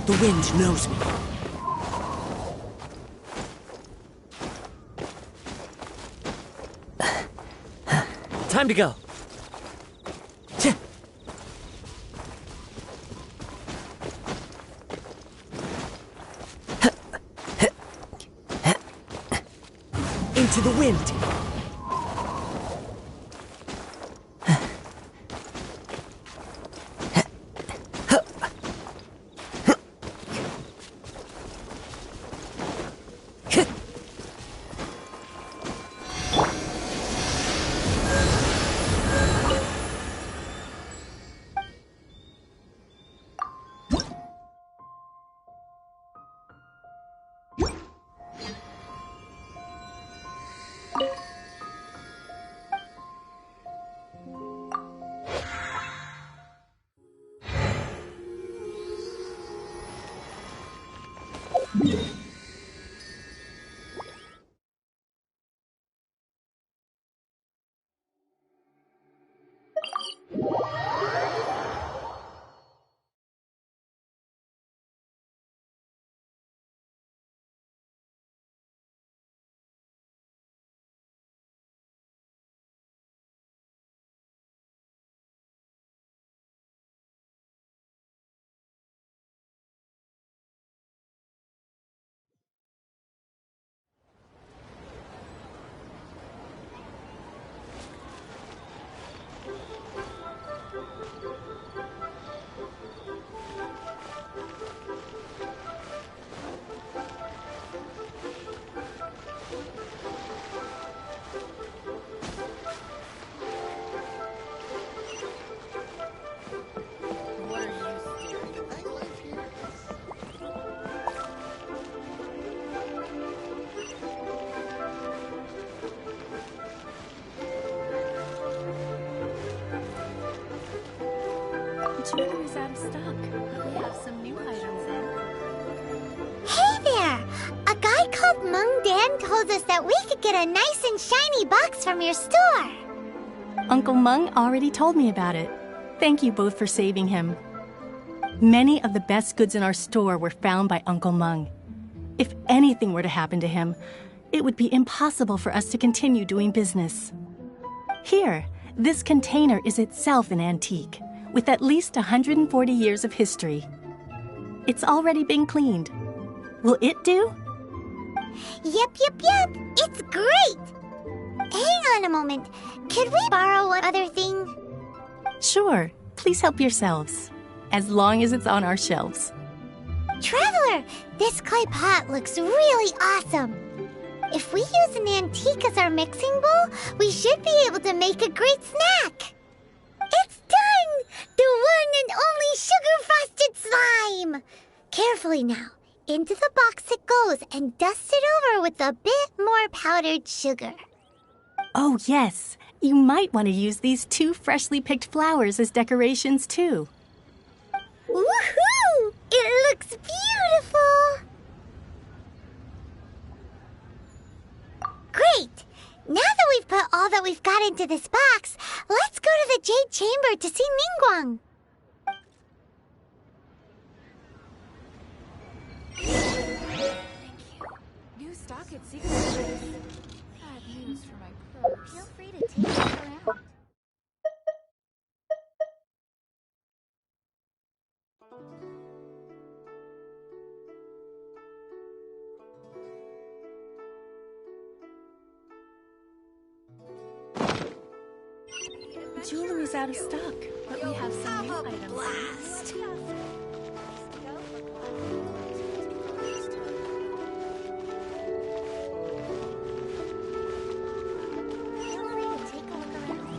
The wind knows me. Time to go. Into the wind. Jewelry's out of stock, but we have some new items in. Hey there! A guy called Mung Dan told us that we could get a nice and shiny box from your store. Uncle Mung already told me about it. Thank you both for saving him. Many of the best goods in our store were found by Uncle Mung. If anything were to happen to him, it would be impossible for us to continue doing business. Here, this container is itself an antique, with at least 140 years of history. It's already been cleaned. Will it do? Yep. It's great! Hang on a moment. Could we borrow one other thing? Sure. Please help yourselves. As long as it's on our shelves. Traveler, this clay pot looks really awesome. If we use an antique as our mixing bowl, we should be able to make a great snack. It's done! The one and only sugar-frosted slime! Carefully now. Into the box it goes and dust it over with a bit more powdered sugar. Oh, yes. You might want to use these 2 freshly picked flowers as decorations, too. Woohoo! It looks beautiful! we've put all that we've got into this box, let's go to the Jade Chamber to see Ningguang. New stock at Secret Place. Bad news for my purse. Feel free to take it around. Jewelry's out of stock, but we have some new items. Blast. Feel free to take a look around.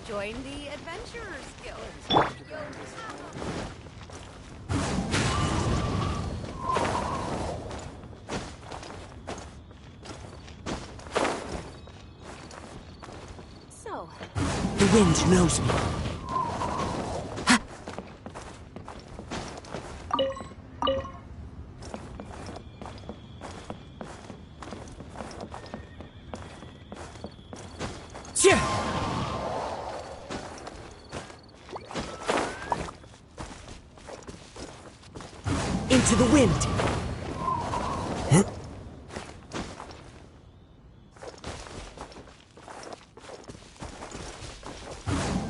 Join the Adventurers Guild. So, The wind knows me. Into the wind.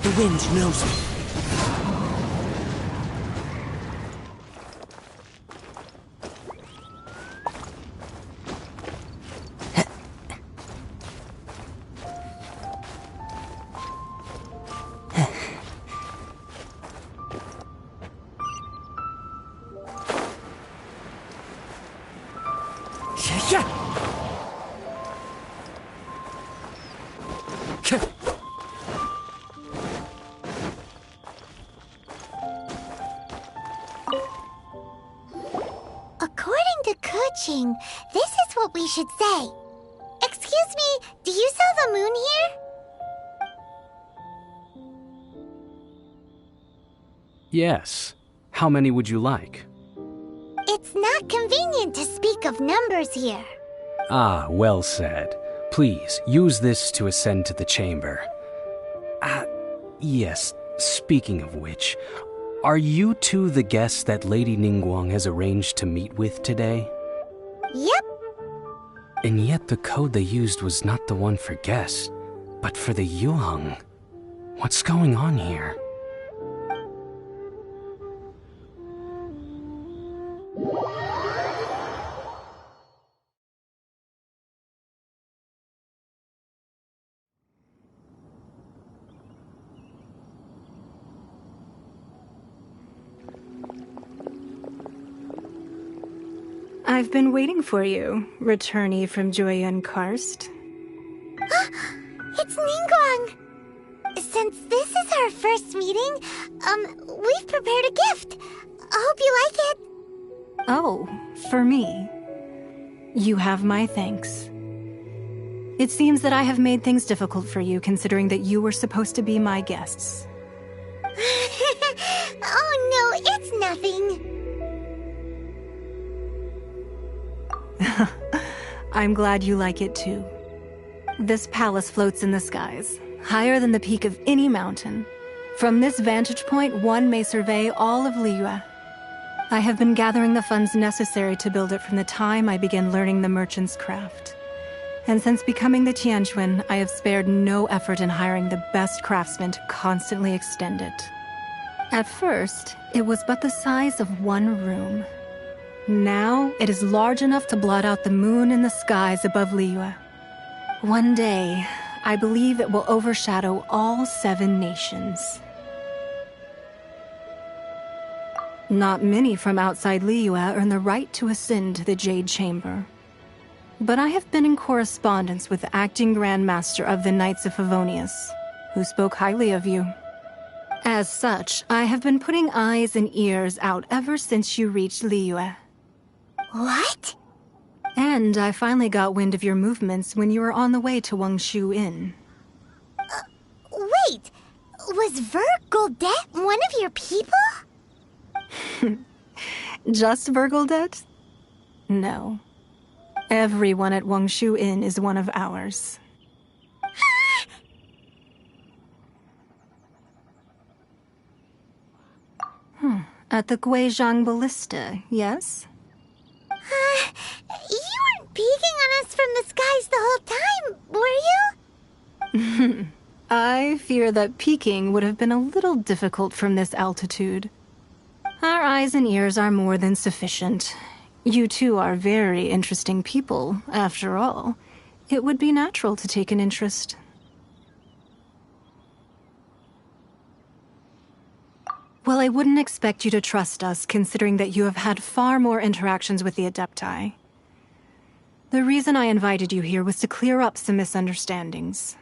The wind knows me. According to Kuching, this is what we should say. Excuse me, do you sell the moon here? Yes. How many would you like? It's not convenient to speak of numbers here. Ah, well said. Please, use this to ascend to the chamber. Yes, speaking of which, are you two the guests that Lady Ningguang has arranged to meet with today? Yep. And yet the code they used was not the one for guests, but for the Yuheng. What's going on here? I've been waiting for you, returnee from Joyun Karst. It's Ningguang! Since this is our first meeting, we've prepared a gift. I hope you like it. Oh, for me. You have my thanks. It seems that I have made things difficult for you, considering that you were supposed to be my guests. Oh no, it's nothing. I'm glad you like it too. This palace floats in the skies, higher than the peak of any mountain. From this vantage point, one may survey all of Liyue. I have been gathering the funds necessary to build it from the time I began learning the merchant's craft. And since becoming the Tianjuan, I have spared no effort in hiring the best craftsmen to constantly extend it. At first, it was but the size of one room. Now, it is large enough to blot out the moon in the skies above Liyue. One day, I believe it will overshadow all 7 nations. Not many from outside Liyue earn the right to ascend to the Jade Chamber. But I have been in correspondence with the acting Grand Master of the Knights of Favonius, who spoke highly of you. As such, I have been putting eyes and ears out ever since you reached Liyue. What? And I finally got wind of your movements when you were on the way to Wangshu Inn. Wait! Was Vergoldet one of your people? Just Vergoldet? No. Everyone at Wangshu Inn is one of ours. At the Guizhang Ballista, yes? You weren't peeking on us from the skies the whole time, were you? I fear that peeking would have been a little difficult from this altitude. Our eyes and ears are more than sufficient. You two are very interesting people, after all. It would be natural to take an interest. Well, I wouldn't expect you to trust us, considering that you have had far more interactions with the Adepti. The reason I invited you here was to clear up some misunderstandings.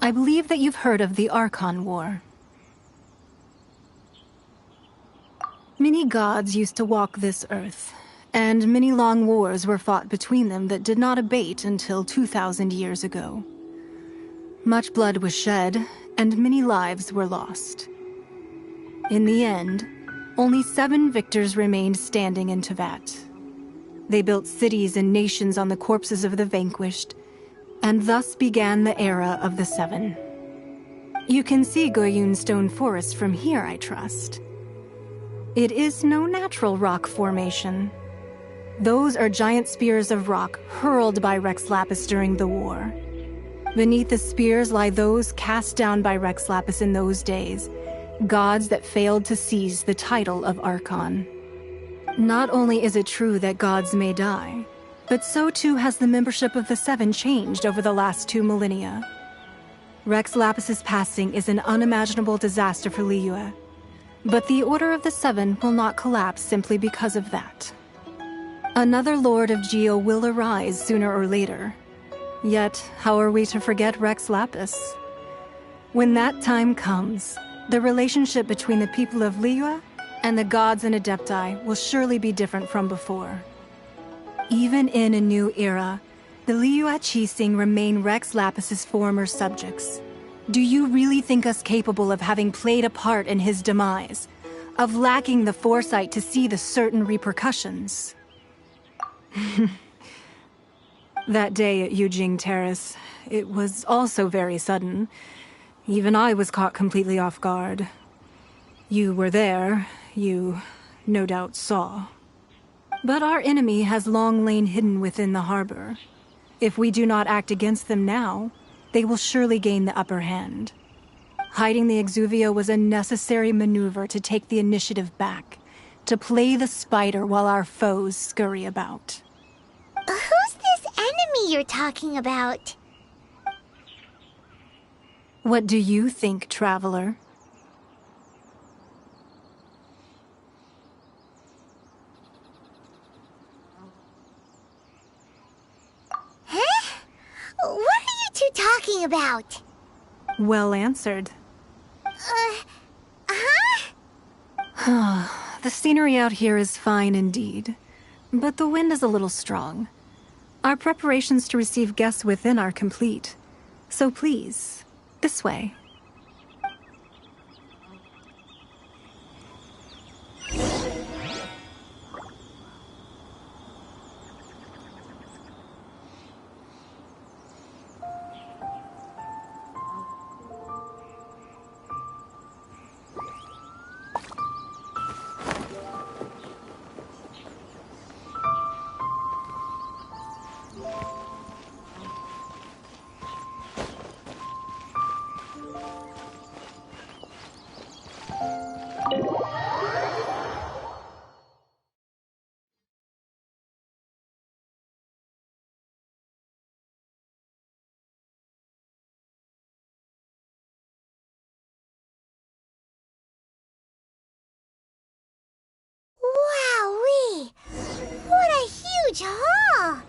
I believe that you've heard of the Archon War. Many gods used to walk this earth, and many long wars were fought between them that did not abate until 2,000 years ago. Much blood was shed, and many lives were lost. In the end, only 7 victors remained standing in Tevat. They built cities and nations on the corpses of the vanquished, and thus began the era of the 7. You can see Goyun Stone Forest from here, I trust. It is no natural rock formation. Those are giant spears of rock hurled by Rex Lapis during the war. Beneath the spears lie those cast down by Rex Lapis in those days, gods that failed to seize the title of Archon. Not only is it true that gods may die, but so too has the membership of the 7 changed over the last 2 millennia. Rex Lapis's passing is an unimaginable disaster for Liyue, but the Order of the 7 will not collapse simply because of that. Another Lord of Geo will arise sooner or later. Yet, how are we to forget Rex Lapis? When that time comes, the relationship between the people of Liyue and the gods and Adepti will surely be different from before. Even in a new era, the Liyue Qixing remain Rex Lapis's former subjects. Do you really think us capable of having played a part in his demise? Of lacking the foresight to see the certain repercussions? That day at Yujing Terrace, it was also very sudden. Even I was caught completely off guard. You were there, you no doubt saw. But our enemy has long lain hidden within the harbor. If we do not act against them now, they will surely gain the upper hand. Hiding the Exuvio was a necessary maneuver to take the initiative back, to play the spider while our foes scurry about. Who's this enemy you're talking about? What do you think, traveler? Huh? What are you two talking about? Well answered. The scenery out here is fine indeed, but the wind is a little strong. Our preparations to receive guests within are complete, so please, this way. Wowee! What a huge hall!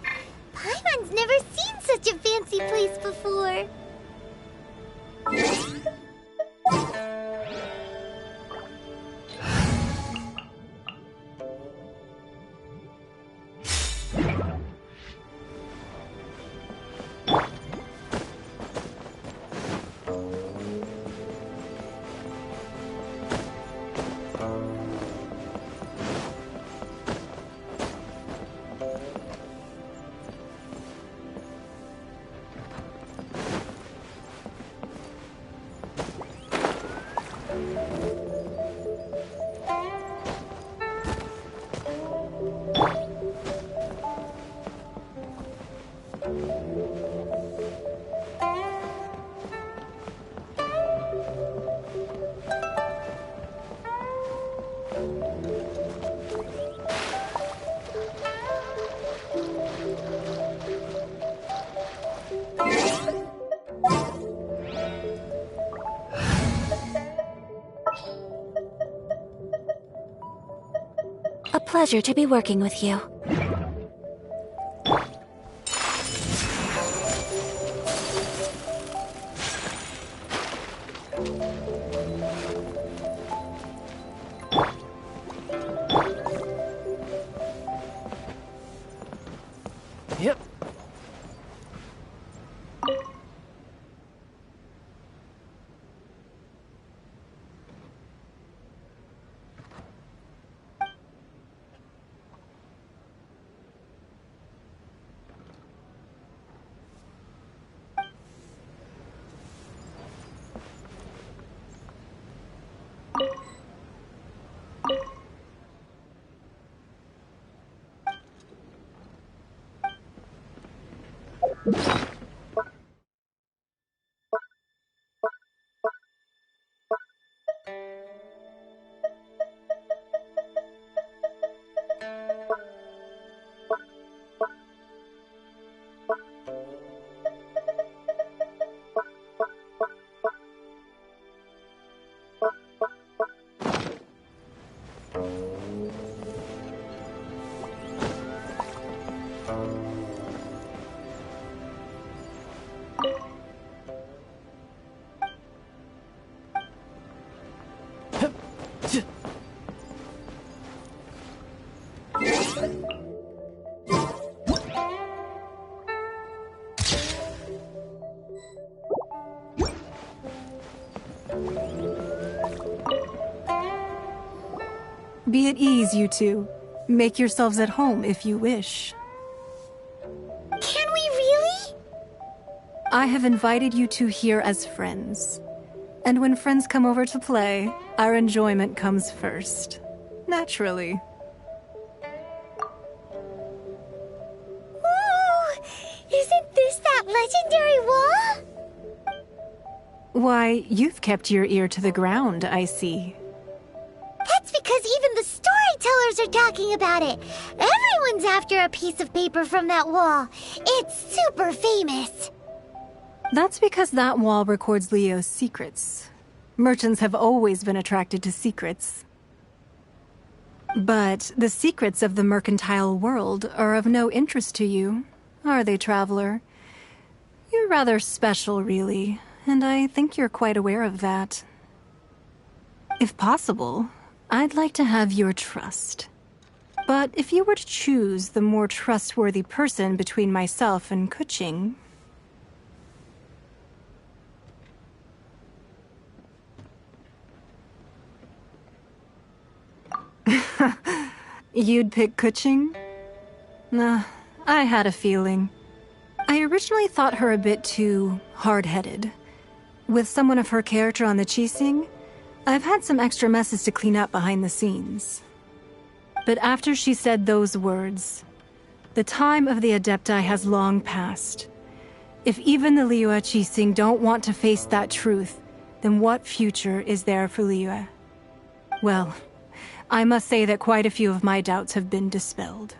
Paimon's never seen such a fancy place before. A pleasure to be working with you. Be at ease, you two. Make yourselves at home if you wish. Can we really? I have invited you two here as friends. And when friends come over to play, our enjoyment comes first. Naturally. Ooh! Isn't this that legendary wall? Why, you've kept your ear to the ground, I see. That's because even the storytellers are talking about it. Everyone's after a piece of paper from that wall. It's super famous. That's because that wall records Liyue's secrets. Merchants have always been attracted to secrets. But the secrets of the mercantile world are of no interest to you, are they, traveler? You're rather special, really, and I think you're quite aware of that. If possible, I'd like to have your trust. But if you were to choose the more trustworthy person between myself and Keqing... You'd pick Keqing? Nah, I had a feeling. I originally thought her a bit too hard-headed. With someone of her character on the Qixing, I've had some extra messes to clean up behind the scenes. But after she said those words, the time of the Adepti has long passed. If even the Liyue Qixing don't want to face that truth, then what future is there for Liyue? Well, I must say that quite a few of my doubts have been dispelled.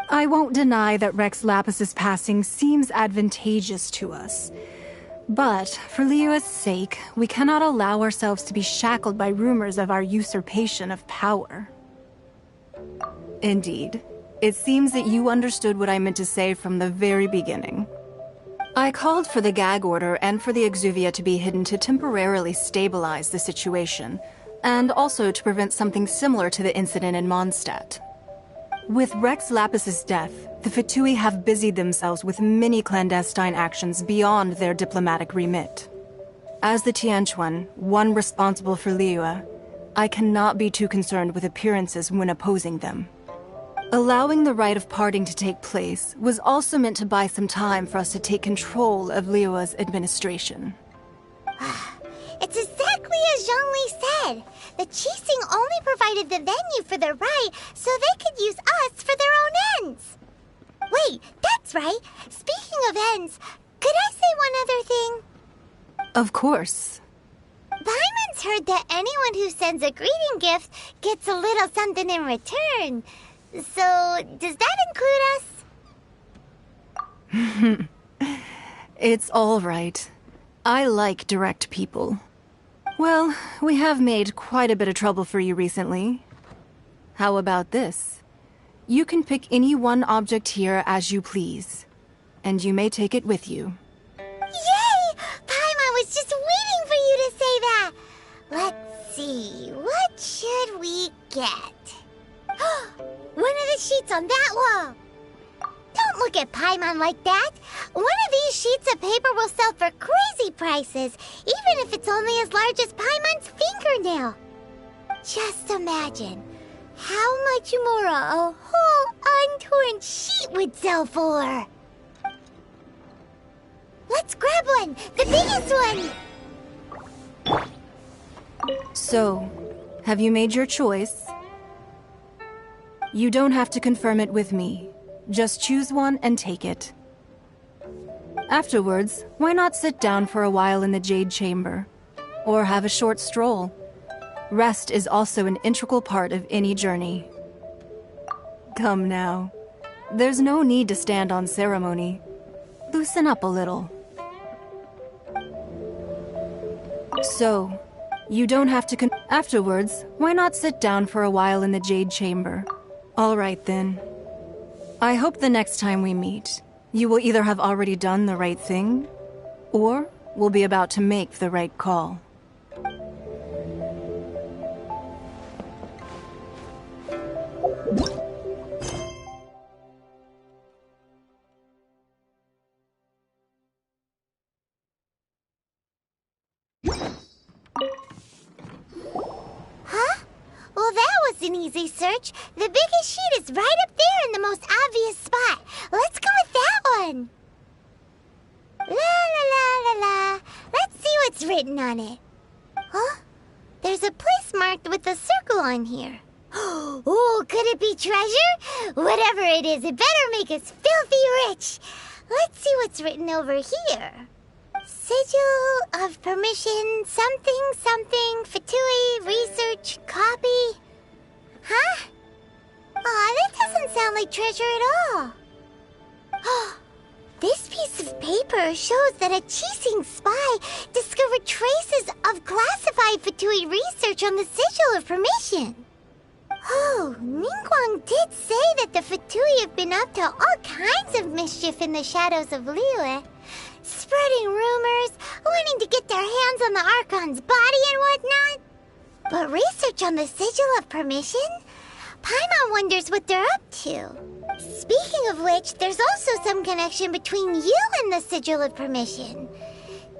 I won't deny that Rex Lapis's passing seems advantageous to us. But, for Liyue's sake, we cannot allow ourselves to be shackled by rumors of our usurpation of power. Indeed. It seems that you understood what I meant to say from the very beginning. I called for the gag order and for the Exuvia to be hidden to temporarily stabilize the situation, and also to prevent something similar to the incident in Mondstadt. With Rex Lapis's death, the Fatui have busied themselves with many clandestine actions beyond their diplomatic remit. As the Tianquan, one responsible for Liyue, I cannot be too concerned with appearances when opposing them. Allowing the rite of parting to take place was also meant to buy some time for us to take control of Liyue's administration. It's exactly as Zhongli said. The Qixing only provided the venue for the rite so they could use us for their own ends. Wait, that's right. Speaking of ends, could I say one other thing? Of course. Paimon's heard that anyone who sends a greeting gift gets a little something in return. So, does that include us? It's all right. I like direct people. Well, we have made quite a bit of trouble for you recently. How about this? You can pick any one object here as you please, and you may take it with you. Yay! Paimon was just waiting for you to say that! Let's see, what should we get? One of the sheets on that wall! Don't look at Paimon like that! One of these sheets of paper will sell for crazy prices, even if it's only as large as Paimon's fingernail. Just imagine how much more a whole untorn sheet would sell for. Let's grab one! The biggest one! So, have you made your choice? You don't have to confirm it with me. Just choose one and take it. Afterwards, why not sit down for a while in the Jade Chamber? Or have a short stroll? Rest is also an integral part of any journey. Come now. There's no need to stand on ceremony. Loosen up a little. So, you don't have to afterwards, why not sit down for a while in the Jade Chamber? All right then. I hope the next time we meet, you will either have already done the right thing, or will be about to make the right call. Huh? Well, that was an easy search. The biggest sheet is right up there in the most obvious spot. Let's go with that one. La la la la la. Let's see what's written on it. Huh? There's a place marked with a circle on here. Oh, could it be treasure? Whatever it is, it better make us filthy rich. Let's see what's written over here. Sigil of permission, something, something, Fatui, research, copy. Huh? Aw, that doesn't sound like treasure at all. This piece of paper shows that a Qixing spy discovered traces of classified Fatui research on the Sigil of Permission. Oh, Ningguang did say that the Fatui have been up to all kinds of mischief in the shadows of Liyue. Spreading rumors, wanting to get their hands on the Archon's body and whatnot. But research on the Sigil of Permission? Paimon wonders what they're up to. Speaking of which, there's also some connection between you and the Sigil of Permission.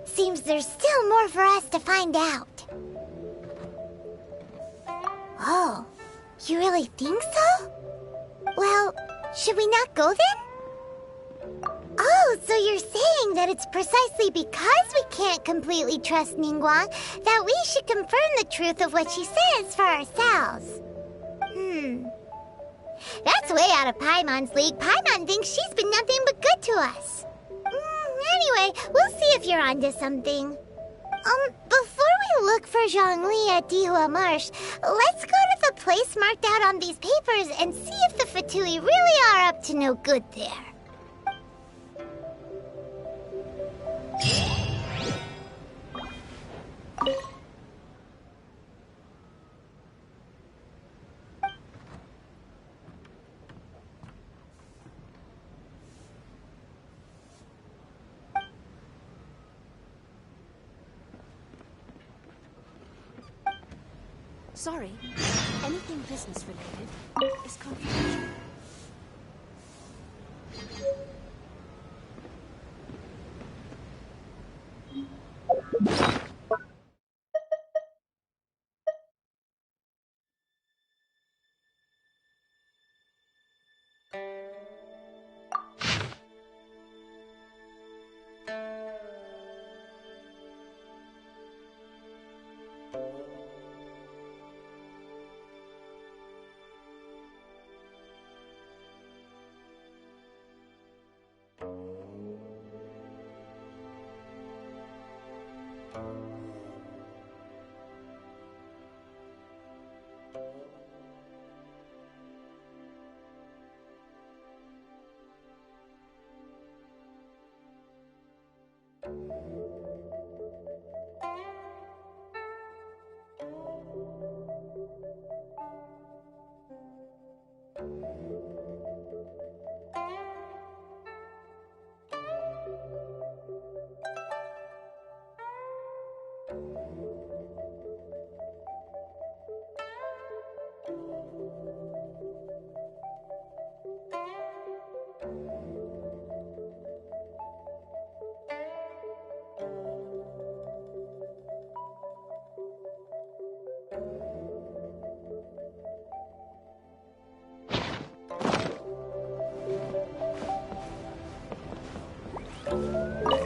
Seems there's still more for us to find out. Oh, you really think so? Well, should we not go then? Oh, so you're saying that it's precisely because we can't completely trust Ningguang that we should confirm the truth of what she says for ourselves. That's way out of Paimon's league. Paimon thinks she's been nothing but good to us. Anyway, we'll see if you're onto something. Before we look for Zhongli at Dihua Marsh, let's go to the place marked out on these papers and see if the Fatui really are up to no good there. Sorry, anything business related is confidential.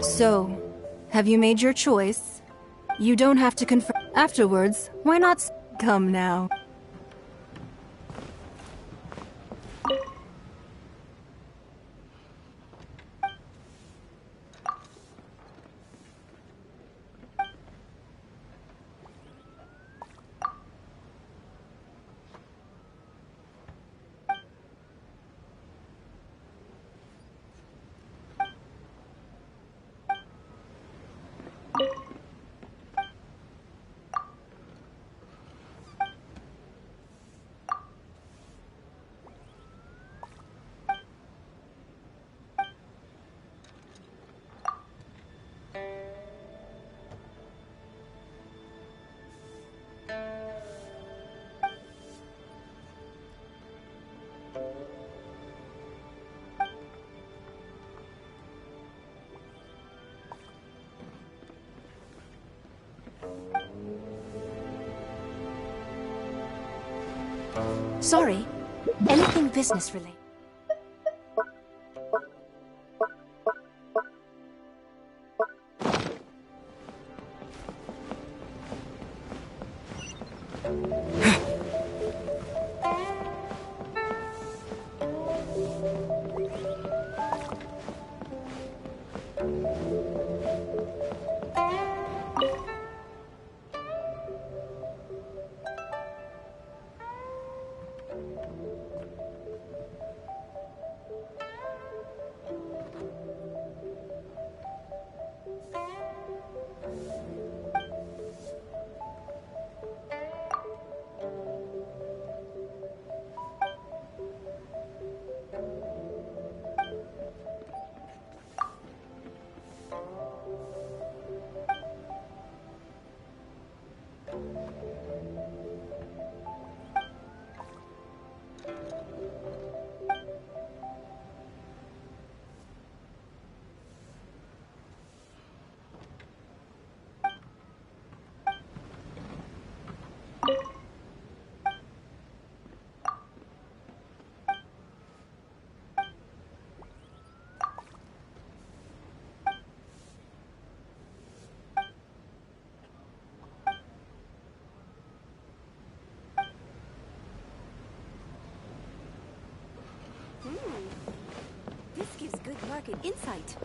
So, have you made your choice? You don't have to confirm afterwards. Why not come now? Sorry. Anything business related. This gives good market insight.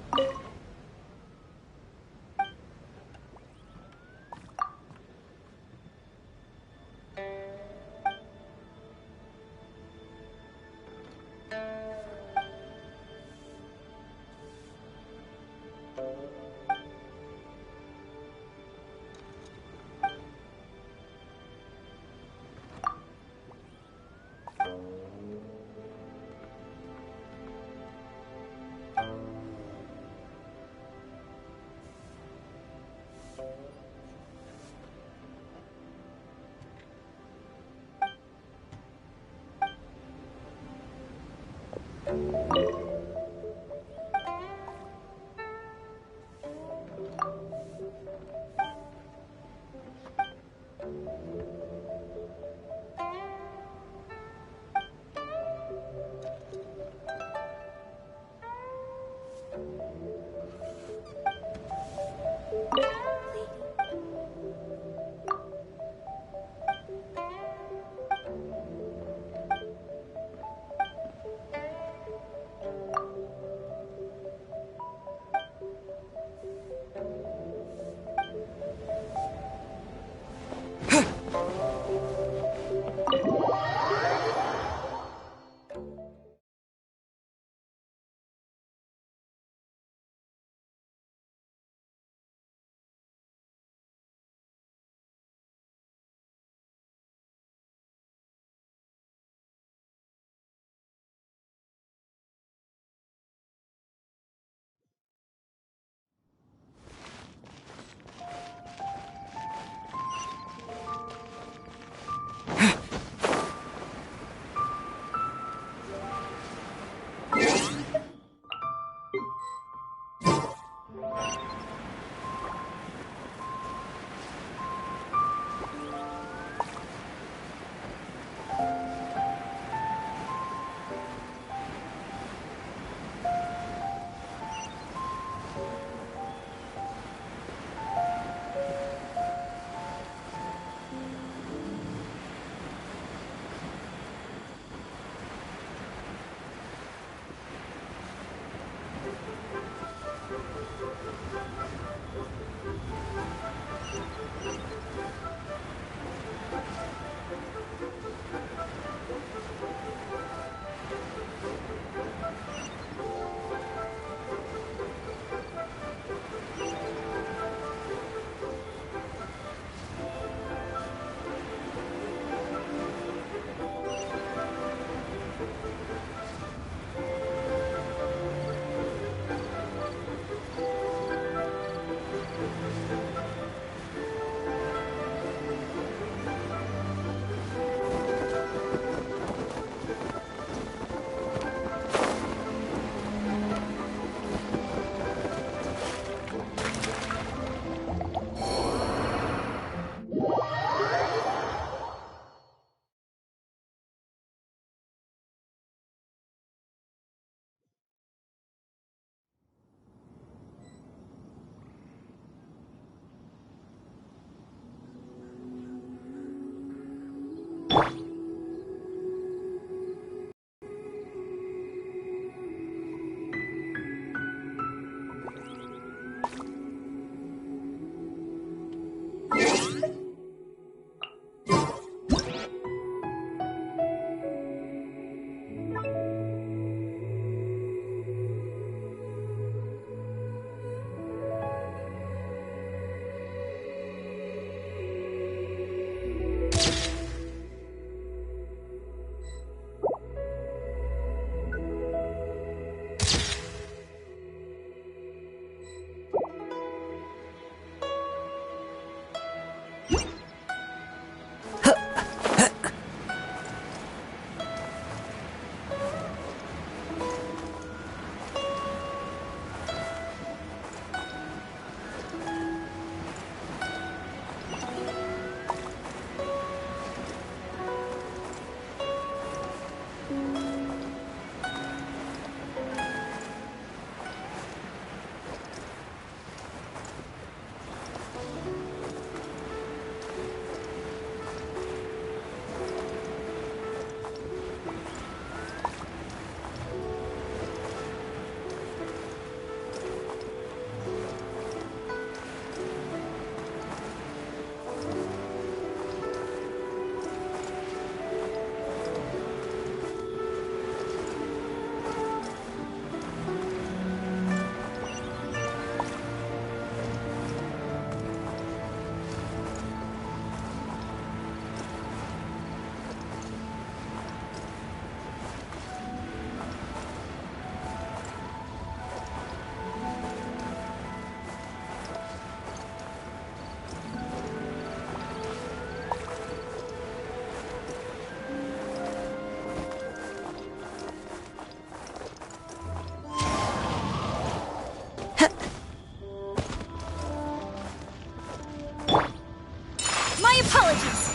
Apologies.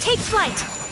Take flight!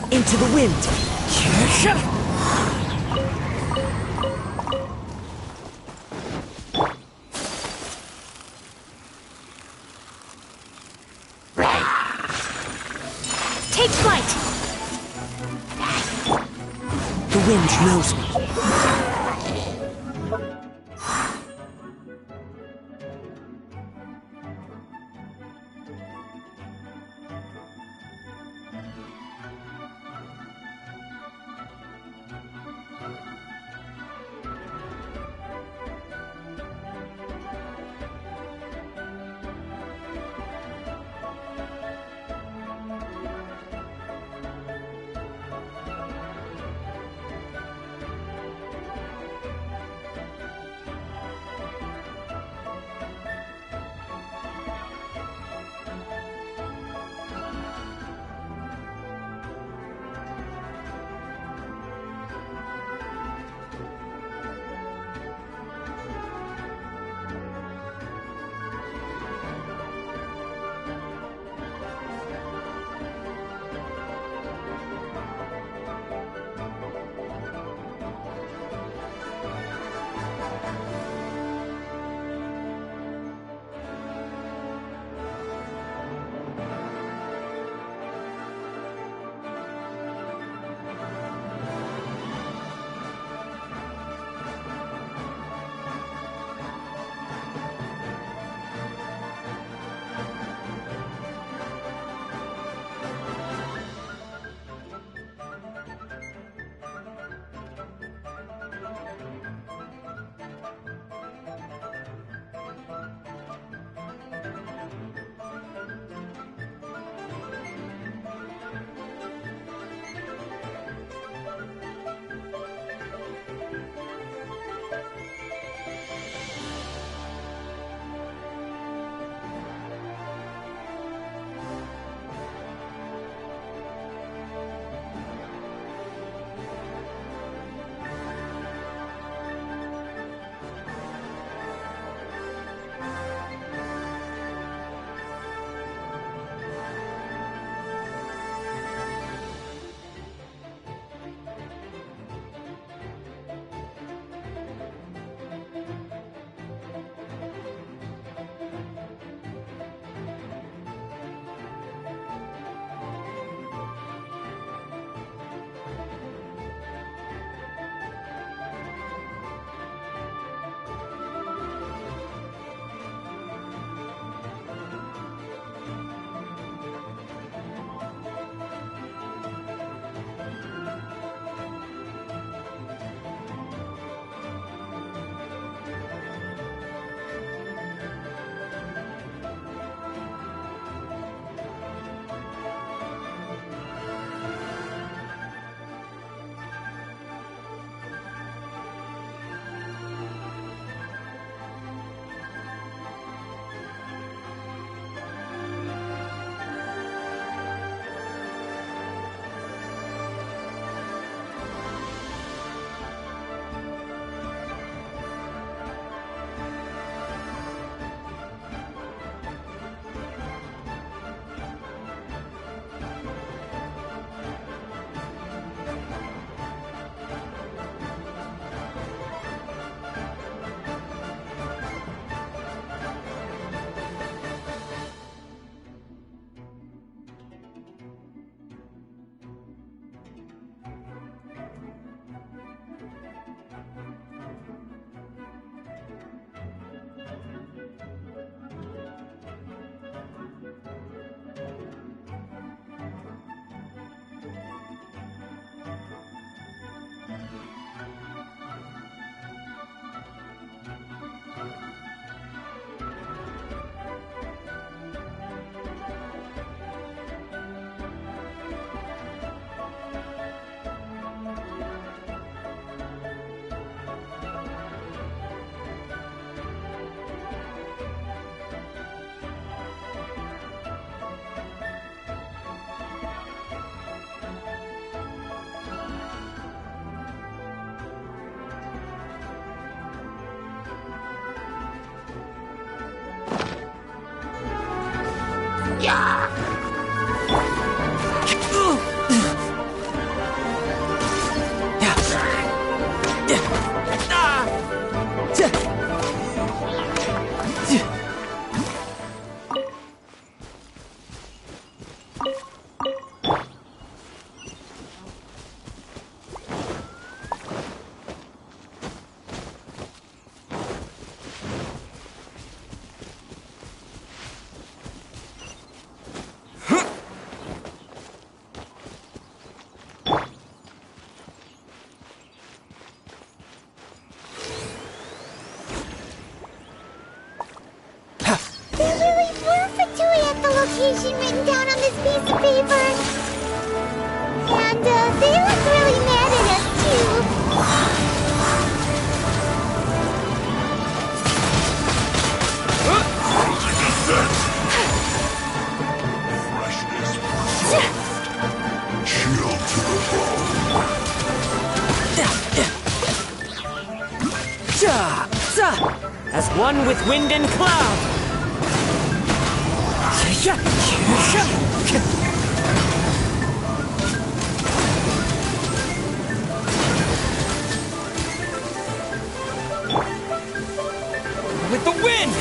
Into the wind! Take flight! The wind knows me. Location written down on this piece of paper. And they look really mad at us too. Freshness preserved. Chill to the bone. As one with wind and cloud. With the wind!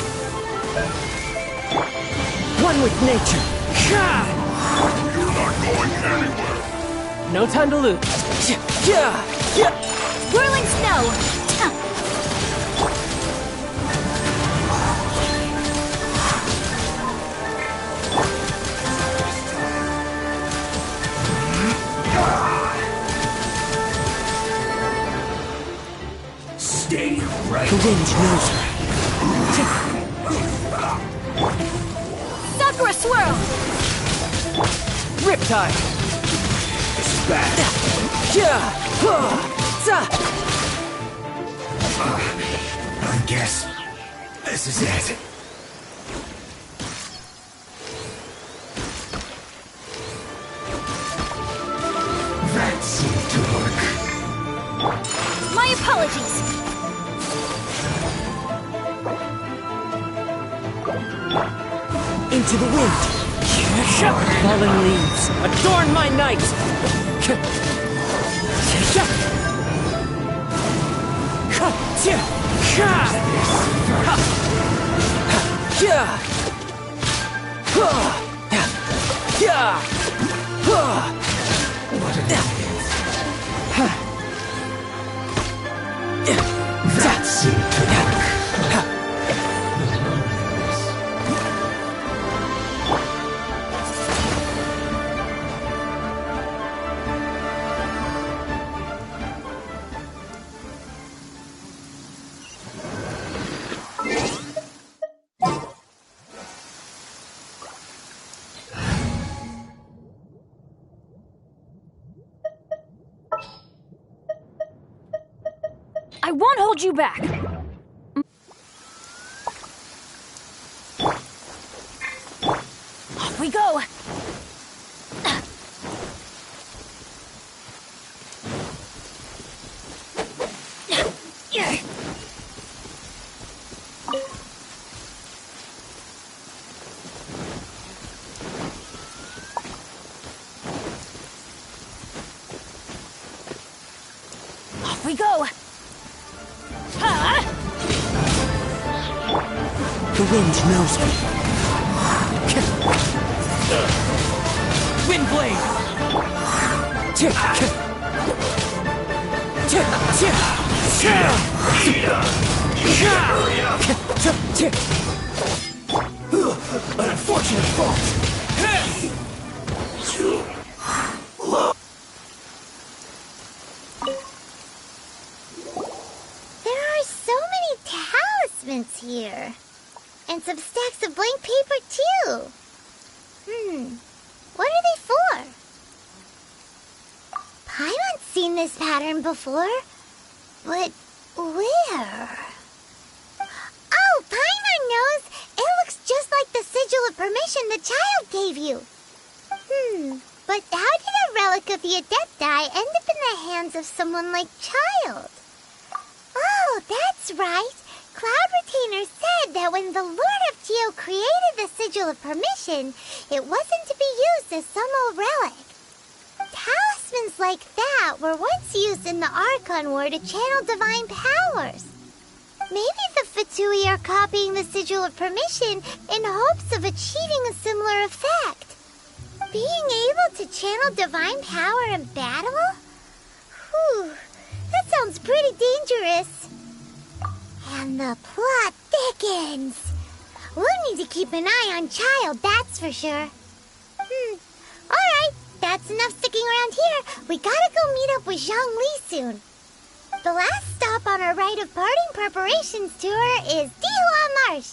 One with nature. You're not going anywhere. No time to lose. Whirling snow! Stay right. The wind knows me. Sakura swirl! Riptide! This is bad. I guess this is it. That seemed to work. My apologies! Into the wind. Fallen leaves, adorn my night! That seemed to work. I won't hold you back! Off we go! Off we go! The wind knows me. Windblade! An unfortunate fault. There are so many talismans here. And some stacks of blank paper, too. What are they for? Paimon's seen this pattern before. But where? Oh, Paimon knows! It looks just like the sigil of permission the child gave you. But how did a relic of the Adepti end up in the hands of someone like Child? Oh, that's right. Cloud Retainer said that when the Lord of Geo created the Sigil of Permission, it wasn't to be used as some old relic. Talismans like that were once used in the Archon War to channel divine powers. Maybe the Fatui are copying the Sigil of Permission in hopes of achieving a similar effect. Being able to channel divine power in battle? Whew, that sounds pretty dangerous. And the plot thickens. We'll need to keep an eye on Child, that's for sure. Alright, that's enough sticking around here. We gotta go meet up with Zhongli soon. The last stop on our rite of parting preparations tour is Dihua Marsh.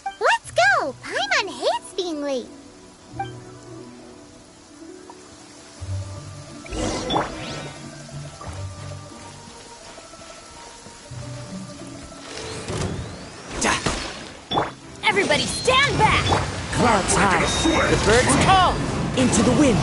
Let's go! Paimon hates being late. Everybody stand back! Clouds high, the birds call, into the wind.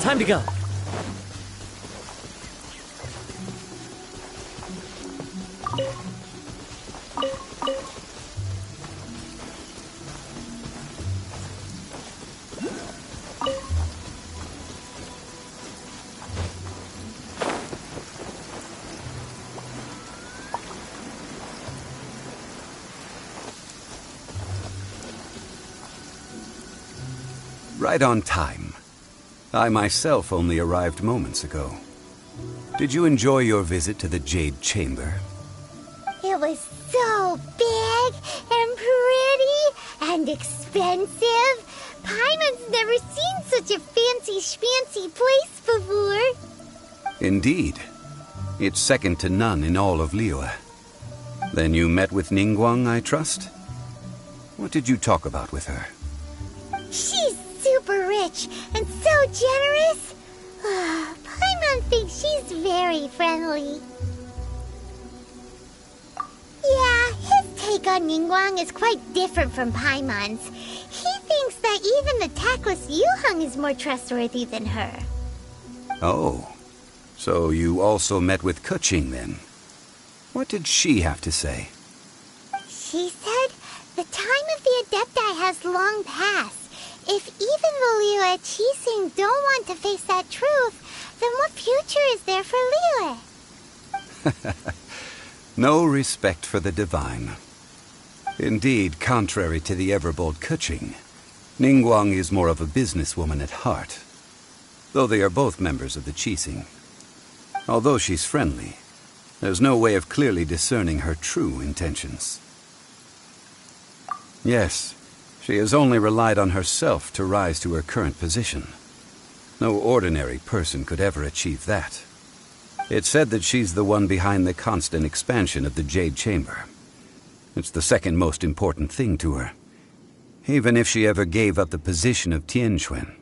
Time to go. Right on time. I myself only arrived moments ago. Did you enjoy your visit to the Jade Chamber? It was so big and pretty and expensive. Paimon's never seen such a fancy schmancy place before. Indeed. It's second to none in all of Liyue. Then you met with Ningguang, I trust? What did you talk about with her? She's super rich and so generous. Paimon thinks she's very friendly. Yeah, his take on Ningguang is quite different from Paimon's. He thinks that even the tactless Yuheng is more trustworthy than her. Oh, so you also met with Keqing then? What did she have to say? She said the time of the Adepti has long passed. If even the Liyue Qixing don't want to face that truth, then what future is there for Liyue? No respect for the divine. Indeed, contrary to the ever-bold Keqing, Ningguang is more of a businesswoman at heart, though they are both members of the Qixing. Although she's friendly, there's no way of clearly discerning her true intentions. Yes, she has only relied on herself to rise to her current position. No ordinary person could ever achieve that. It's said that she's the one behind the constant expansion of the Jade Chamber. It's the second most important thing to her. Even if she ever gave up the position of Tianquan,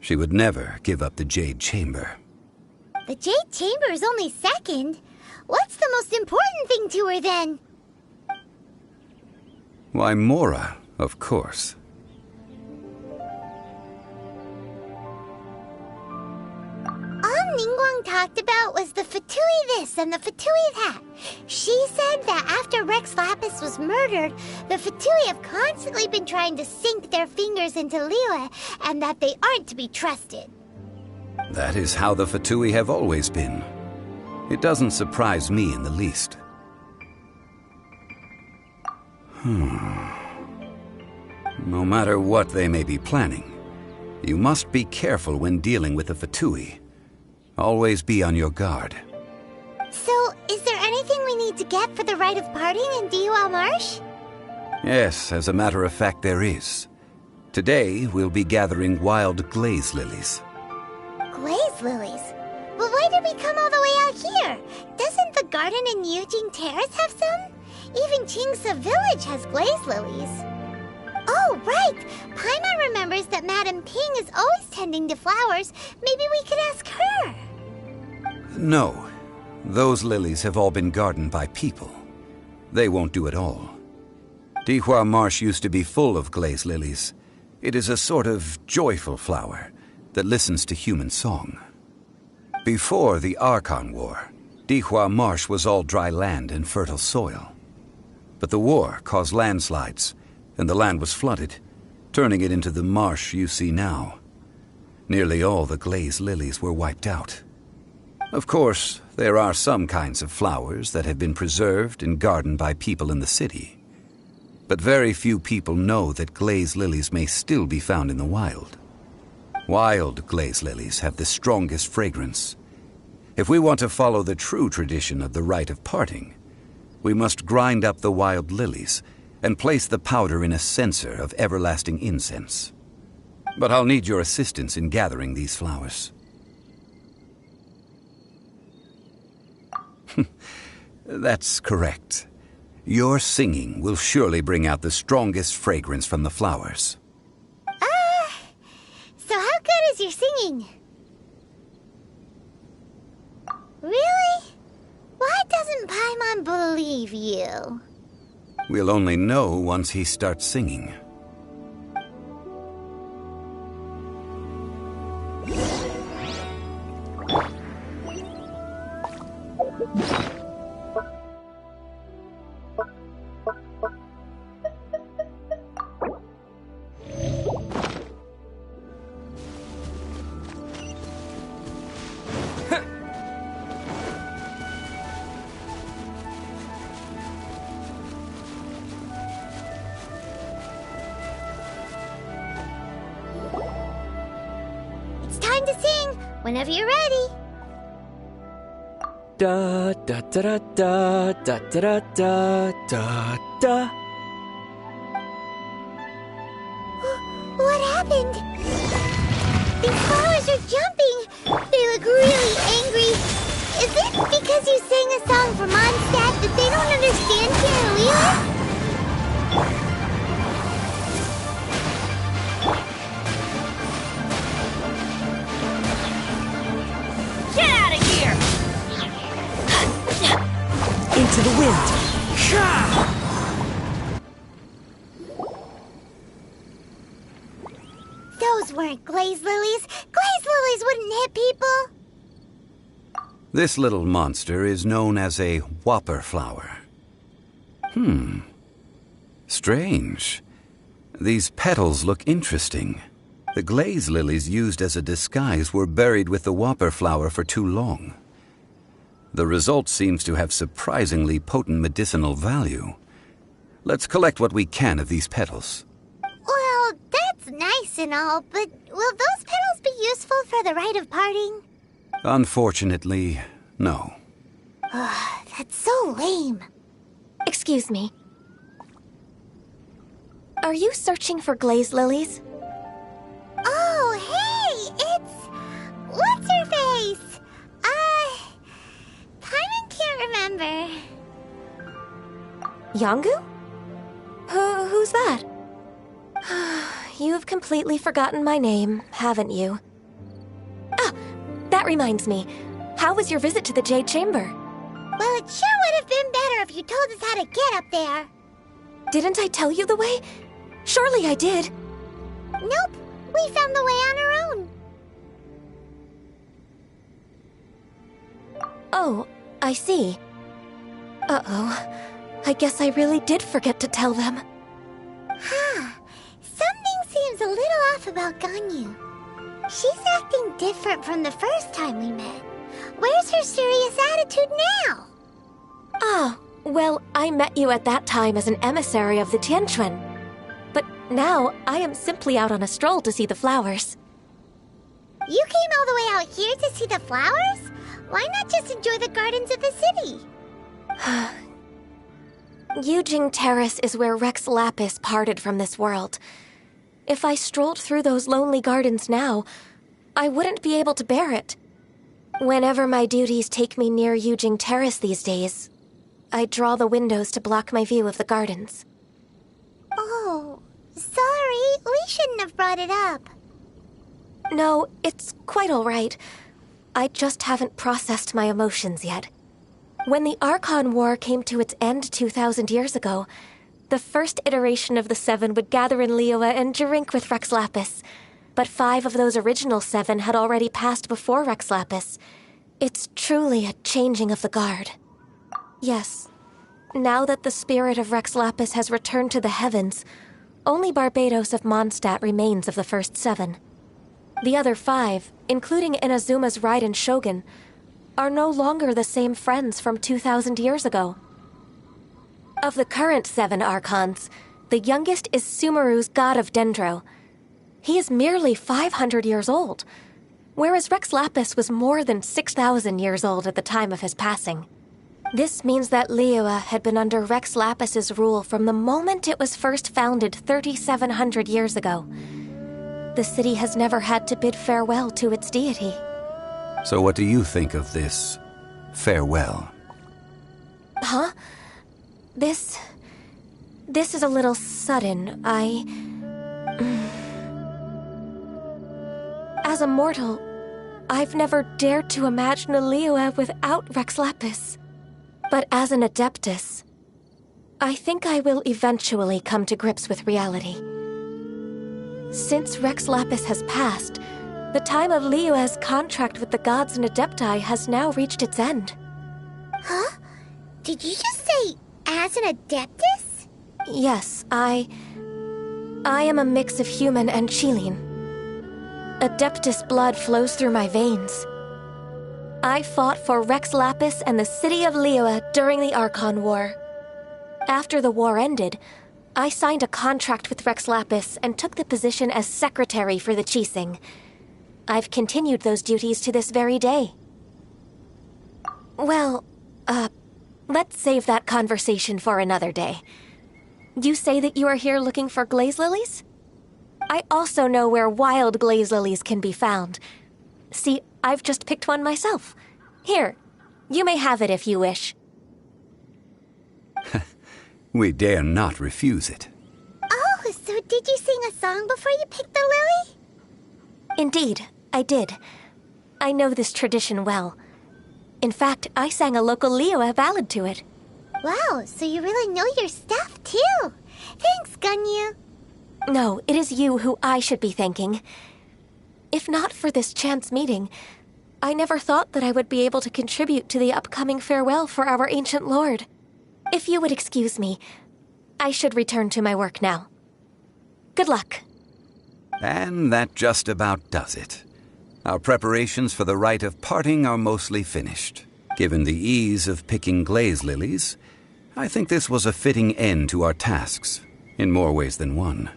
she would never give up the Jade Chamber. The Jade Chamber is only second. What's the most important thing to her then? Why, Mora, of course. All Ningguang talked about was the Fatui this and the Fatui that. She said that after Rex Lapis was murdered, the Fatui have constantly been trying to sink their fingers into Liyue, and that they aren't to be trusted. That is how the Fatui have always been. It doesn't surprise me in the least. No matter what they may be planning, you must be careful when dealing with the Fatui. Always be on your guard. So, is there anything we need to get for the rite of parting in Liyue Marsh? Yes, as a matter of fact, there is. Today, we'll be gathering wild glaze lilies. Glaze lilies? But why did we come all the way out here? Doesn't the garden in Yujing Terrace have some? Even Qingse Village has glaze lilies. Oh, right! Paimon remembers that Madame Ping is always tending to flowers. Maybe we could ask her. No. Those lilies have all been gardened by people. They won't do it all. Liyue Marsh used to be full of glaze lilies. It is a sort of joyful flower that listens to human song. Before the Archon War, Liyue Marsh was all dry land and fertile soil. But the war caused landslides, and the land was flooded, turning it into the marsh you see now. Nearly all the glaze lilies were wiped out. Of course, there are some kinds of flowers that have been preserved and gardened by people in the city. But very few people know that glaze lilies may still be found in the wild. Wild glaze lilies have the strongest fragrance. If we want to follow the true tradition of the rite of parting, we must grind up the wild lilies and place the powder in a censer of everlasting incense. But I'll need your assistance in gathering these flowers. That's correct. Your singing will surely bring out the strongest fragrance from the flowers. So how good is your singing? Really? Why doesn't Paimon believe you? We'll only know once he starts singing. Time to sing, whenever you're ready. Da da da da da da da da da. What happened? These flowers are jumping. They look really angry. Is it because you sang a song for Mondstadt that they don't understand here in Liyue? Into the wind. Those weren't glaze lilies. Glaze lilies wouldn't hit people. This little monster is known as a whopper flower. Strange. These petals look interesting. The glaze lilies used as a disguise were buried with the whopper flower for too long. The result seems to have surprisingly potent medicinal value. Let's collect what we can of these petals. Well, that's nice and all, but will those petals be useful for the rite of parting? Unfortunately, no. That's so lame. Excuse me. Are you searching for glaze lilies? Oh, hey! It's... What's-her-face? Paimon can't remember. Yongu? Who's that? You've completely forgotten my name, haven't you? Ah, that reminds me. How was your visit to the Jade Chamber? Well, it sure would have been better if you told us how to get up there. Didn't I tell you the way? Surely I did. Nope, we found the way on our own. Oh, I see. Uh-oh. I guess I really did forget to tell them. Something seems a little off about Ganyu. She's acting different from the first time we met. Where's her serious attitude now? Ah, well, I met you at that time as an emissary of the Tianquan. But now, I am simply out on a stroll to see the flowers. You came all the way out here to see the flowers? Why not just enjoy the gardens of the city? Yujing Terrace is where Rex Lapis parted from this world. If I strolled through those lonely gardens now, I wouldn't be able to bear it. Whenever my duties take me near Yujing Terrace these days, I draw the windows to block my view of the gardens. Oh, sorry. We shouldn't have brought it up. No, it's quite all right. I just haven't processed my emotions yet. When the Archon War came to its end 2,000 years ago, the first iteration of the Seven would gather in Liyue and drink with Rex Lapis. But 5 of those original 7 had already passed before Rex Lapis. It's truly a changing of the guard. Yes, now that the spirit of Rex Lapis has returned to the heavens, only Barbados of Mondstadt remains of the first 7. The other 5, including Inazuma's Raiden Shogun, are no longer the same friends from 2,000 years ago. Of the current 7 Archons, the youngest is Sumeru's God of Dendro. He is merely 500 years old, whereas Rex Lapis was more than 6,000 years old at the time of his passing. This means that Liyue had been under Rex Lapis's rule from the moment it was first founded 3,700 years ago. The city has never had to bid farewell to its deity. So what do you think of this farewell? Huh? This is a little sudden. As a mortal, I've never dared to imagine a Liyue without Rex Lapis. But as an Adeptus, I think I will eventually come to grips with reality. Since Rex Lapis has passed, the time of Liyue's contract with the gods and Adepti has now reached its end. Huh? Did you just say, as an Adeptus? Yes, I am a mix of human and Chilean. Adeptus blood flows through my veins. I fought for Rex Lapis and the city of Liyue during the Archon War. After the war ended, I signed a contract with Rex Lapis and took the position as secretary for the Qixing. I've continued those duties to this very day. Well, let's save that conversation for another day. You say that you are here looking for glaze lilies? I also know where wild glaze lilies can be found. See, I've just picked one myself. Here, you may have it if you wish. We dare not refuse it. Oh, so did you sing a song before you picked the lily? Indeed, I did. I know this tradition well. In fact, I sang a local Liyue ballad to it. Wow, so you really know your stuff, too. Thanks, Gunyu. No, it is you who I should be thanking. If not for this chance meeting, I never thought that I would be able to contribute to the upcoming farewell for our ancient lord. If you would excuse me, I should return to my work now. Good luck. And that just about does it. Our preparations for the rite of parting are mostly finished. Given the ease of picking glaze lilies, I think this was a fitting end to our tasks, in more ways than one.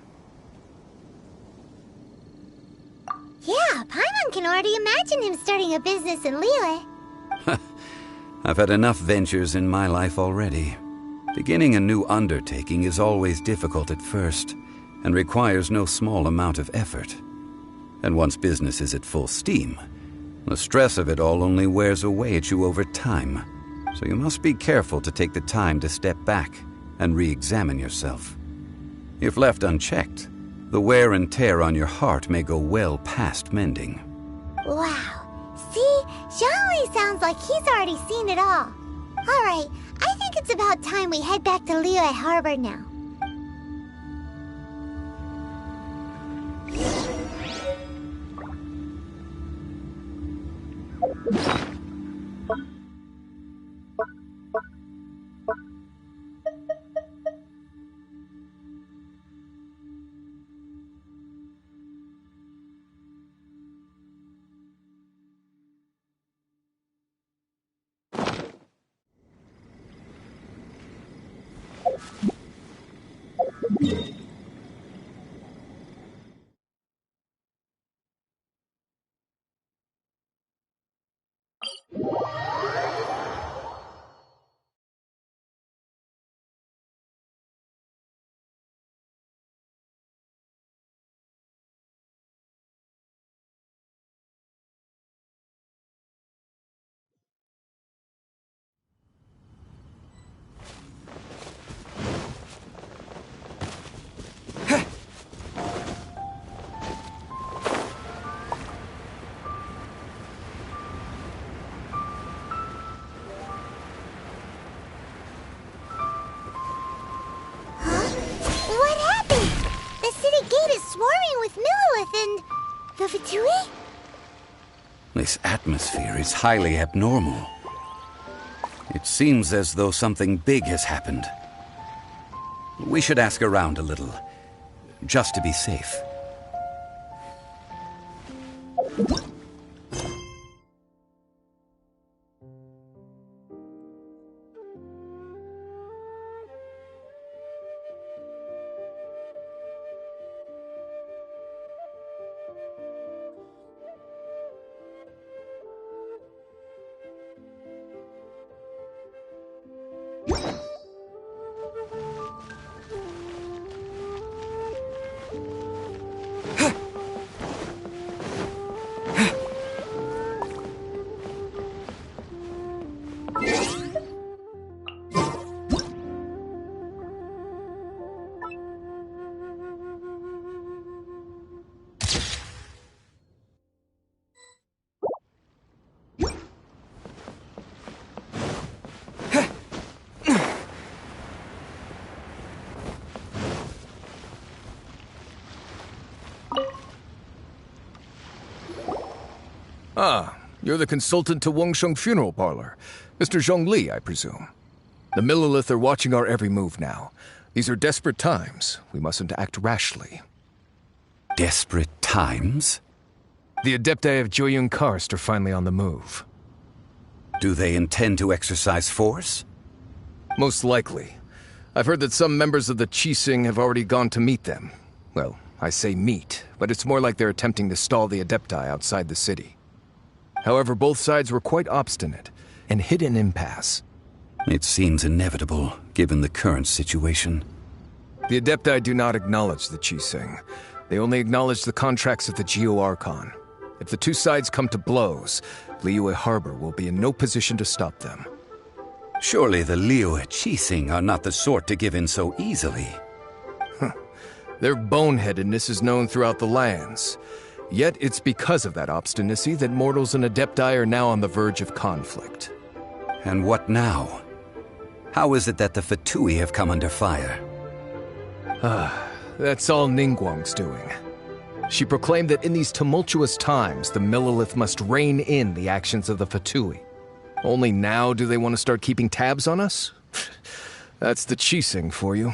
Yeah, Paimon can already imagine him starting a business in Liyue. I've had enough ventures in my life already. Beginning a new undertaking is always difficult at first, and requires no small amount of effort. And once business is at full steam, the stress of it all only wears away at you over time. So you must be careful to take the time to step back and re-examine yourself. If left unchecked, the wear and tear on your heart may go well past mending. Wow. See? Zhongli sounds like he's already seen it all. Alright, I think it's about time we head back to Liyue Harbor now. What happened? The city gate is swarming with Millilith and... the Fatui? This atmosphere is highly abnormal. It seems as though something big has happened. We should ask around a little, just to be safe. Ah, you're the consultant to Wangsheng Funeral Parlor. Mr. Zhongli, I presume. The Millilith are watching our every move now. These are desperate times. We mustn't act rashly. Desperate times? The Adepti of Joyun Karst are finally on the move. Do they intend to exercise force? Most likely. I've heard that some members of the Qixing have already gone to meet them. Well, I say meet, but it's more like they're attempting to stall the Adepti outside the city. However, both sides were quite obstinate and hit an impasse. It seems inevitable, given the current situation. The Adepti do not acknowledge the Qixing. They only acknowledge the contracts of the Geo-Archon. If the two sides come to blows, Liyue Harbor will be in no position to stop them. Surely the Liyue Qixing are not the sort to give in so easily. Their boneheadedness is known throughout the lands. Yet it's because of that obstinacy that mortals and Adepti are now on the verge of conflict. And what now? How is it that the Fatui have come under fire? That's all Ningguang's doing. She proclaimed that in these tumultuous times, the Millilith must rein in the actions of the Fatui. Only now do they want to start keeping tabs on us? That's the Qixing for you.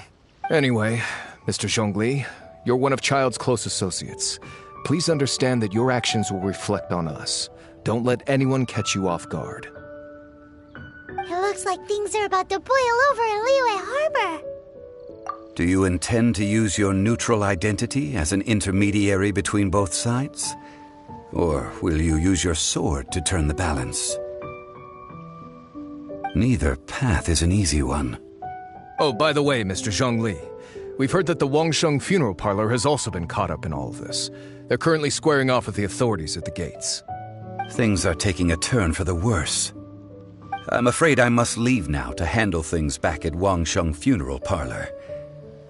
Anyway, Mr. Zhongli, you're one of Child's close associates. Please understand that your actions will reflect on us. Don't let anyone catch you off guard. It looks like things are about to boil over in Liyue Harbor. Do you intend to use your neutral identity as an intermediary between both sides? Or will you use your sword to turn the balance? Neither path is an easy one. Oh, by the way, Mr. Zhongli, we've heard that the Wangsheng Funeral Parlor has also been caught up in all of this. They're currently squaring off with the authorities at the gates. Things are taking a turn for the worse. I'm afraid I must leave now to handle things back at Wangsheng Funeral Parlor.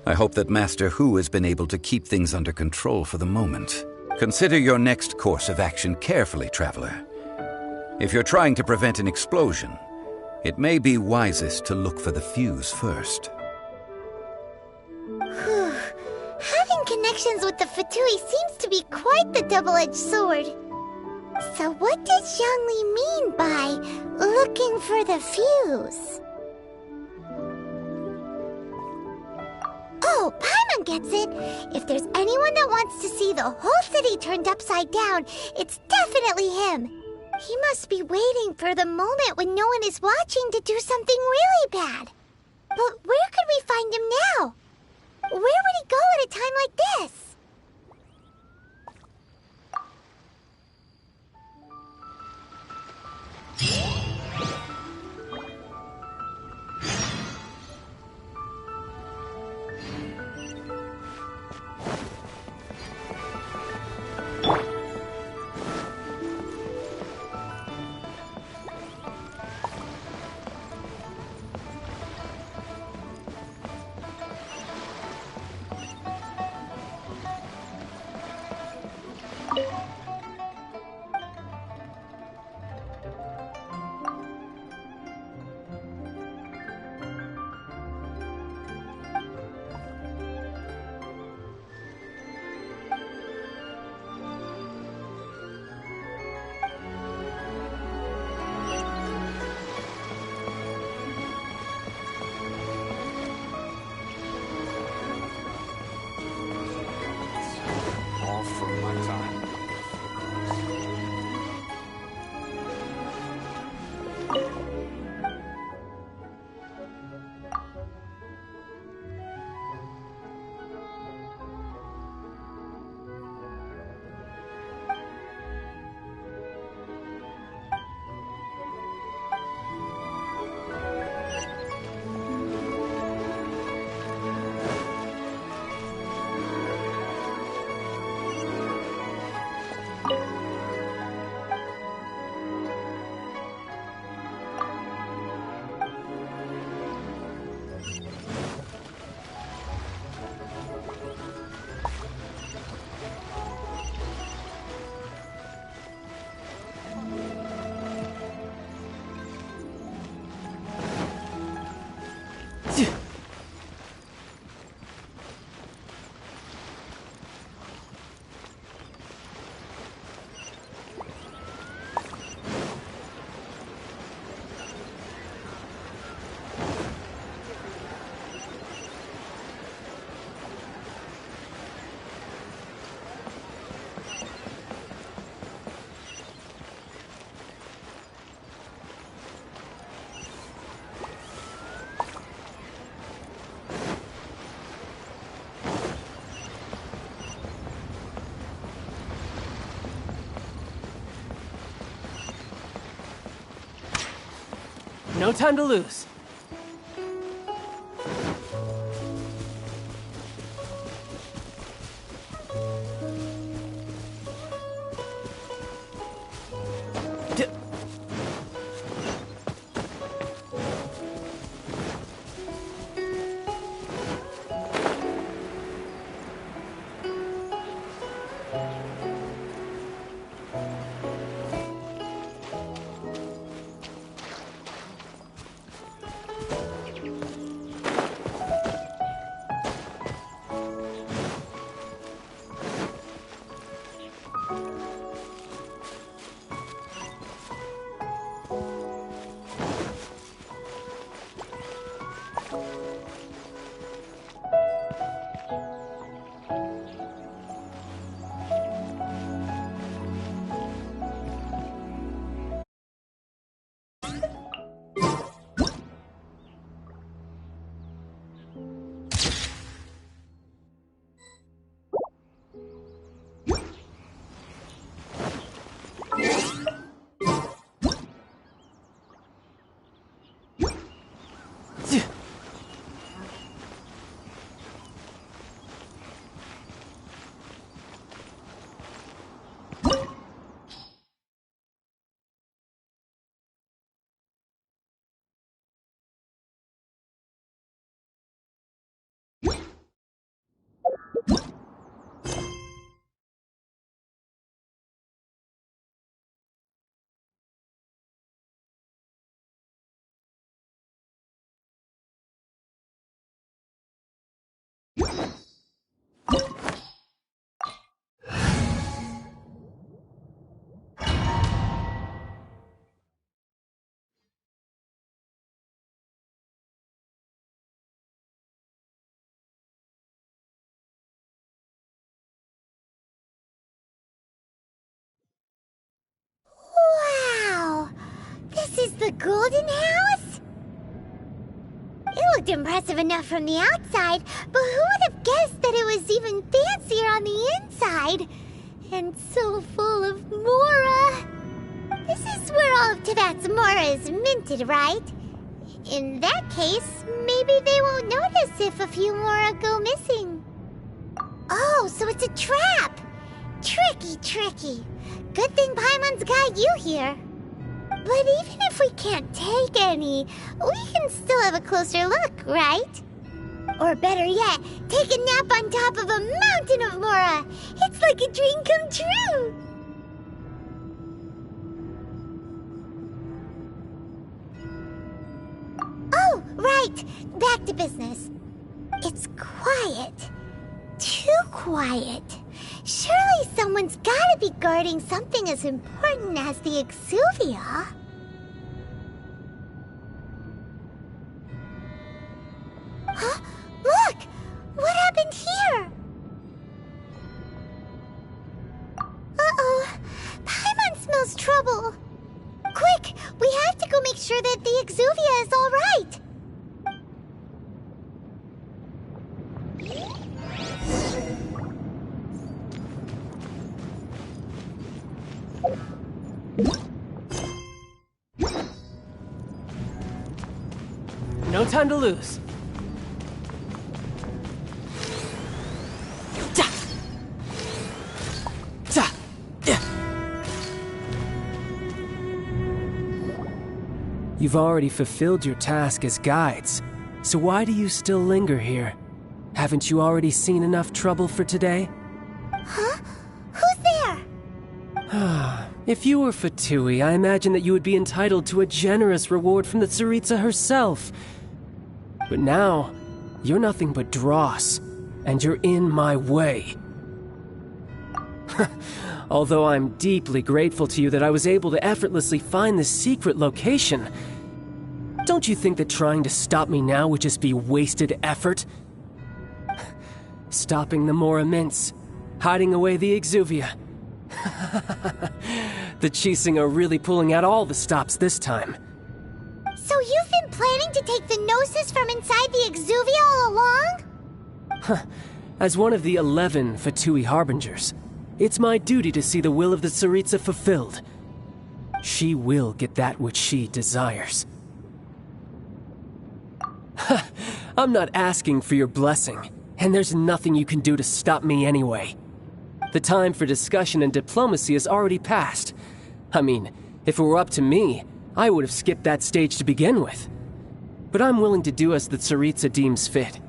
I hope that Master Hu has been able to keep things under control for the moment. Consider your next course of action carefully, Traveler. If you're trying to prevent an explosion, it may be wisest to look for the fuse first. Having connections with the Fatui seems to be quite the double-edged sword. So what does Zhongli mean by looking for the fuse? Oh, Paimon gets it. If there's anyone that wants to see the whole city turned upside down, it's definitely him. He must be waiting for the moment when no one is watching to do something really bad. But where could we find him now? Where from my time. No time to lose. Wow! This is the Golden House? It looked impressive enough from the outside, but who would have guessed that it was even fancier on the inside? And so full of Mora! This is where all of Tibet's Mora is minted, right? In that case, maybe they won't notice if a few Mora go missing. Oh, so it's a trap! Tricky, tricky. Good thing Paimon's got you here. But even if we can't take any, we can still have a closer look, right? Or better yet, take a nap on top of a mountain of Mora. It's like a dream come true. Oh, right. Back to business. It's quiet. Too quiet. Surely someone's gotta be guarding something as important as the Exuvia. Huh? Look! What happened here? No time to lose. You've already fulfilled your task as guides, so why do you still linger here? Haven't you already seen enough trouble for today? Huh? Who's there? If you were Fatui, I imagine that you would be entitled to a generous reward from the Tsaritsa herself. But now, you're nothing but dross, and you're in my way. Although I'm deeply grateful to you that I was able to effortlessly find this secret location, don't you think that trying to stop me now would just be wasted effort? Stopping the Mora Mints, hiding away the Exuvia. The Chising are really pulling out all the stops this time. So you've been planning to take the Gnosis from inside the Exuvia all along? As one of the 11 Fatui Harbingers, it's my duty to see the will of the Tsaritsa fulfilled. She will get that which she desires. I'm not asking for your blessing, and there's nothing you can do to stop me anyway. The time for discussion and diplomacy has already passed. I mean, if it were up to me, I would have skipped that stage to begin with. But I'm willing to do as the Tsaritsa deems fit.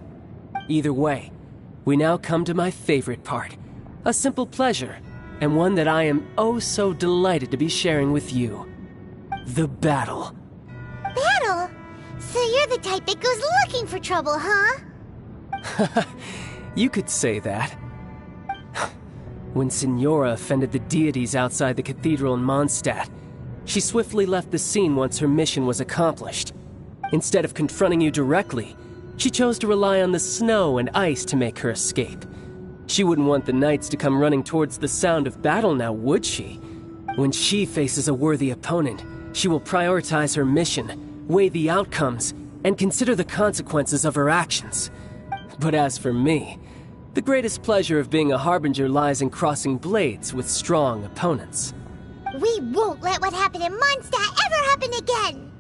Either way, we now come to my favorite part. A simple pleasure, and one that I am oh so delighted to be sharing with you. The battle. Battle? So you're the type that goes looking for trouble, huh? You could say that. When Signora offended the deities outside the cathedral in Mondstadt, she swiftly left the scene once her mission was accomplished. Instead of confronting you directly, she chose to rely on the snow and ice to make her escape. She wouldn't want the knights to come running towards the sound of battle now, would she? When she faces a worthy opponent, she will prioritize her mission, weigh the outcomes, and consider the consequences of her actions. But as for me, the greatest pleasure of being a Harbinger lies in crossing blades with strong opponents. We won't let what happened in Mondstadt ever happen again!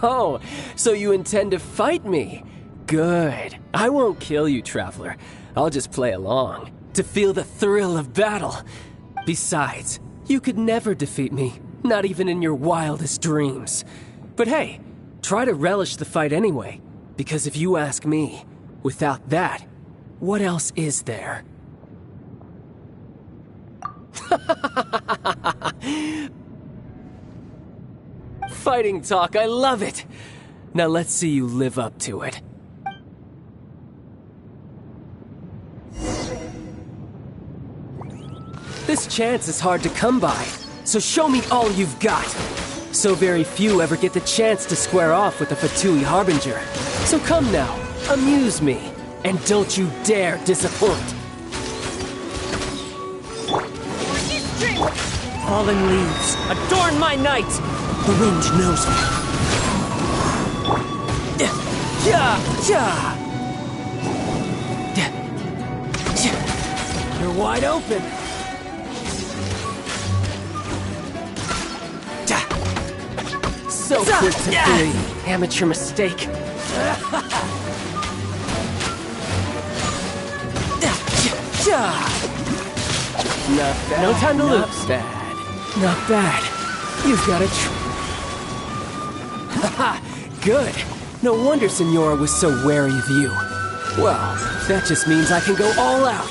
Oh, so you intend to fight me? Good. I won't kill you, Traveler. I'll just play along, to feel the thrill of battle. Besides, you could never defeat me, not even in your wildest dreams. But hey, try to relish the fight anyway, because if you ask me, without that, what else is there? Fighting talk, I love it! Now let's see you live up to it. This chance is hard to come by, so show me all you've got. So very few ever get the chance to square off with a Fatui Harbinger. So come now, amuse me, and don't you dare disappoint. Fallen leaves, adorn my night! The wind knows me. You're wide open. So quick to flee. Amateur mistake. Not bad. No time to lose. Not bad. Not bad. You've got a Haha, good. No wonder Signora was so wary of you. Well, that just means I can go all out.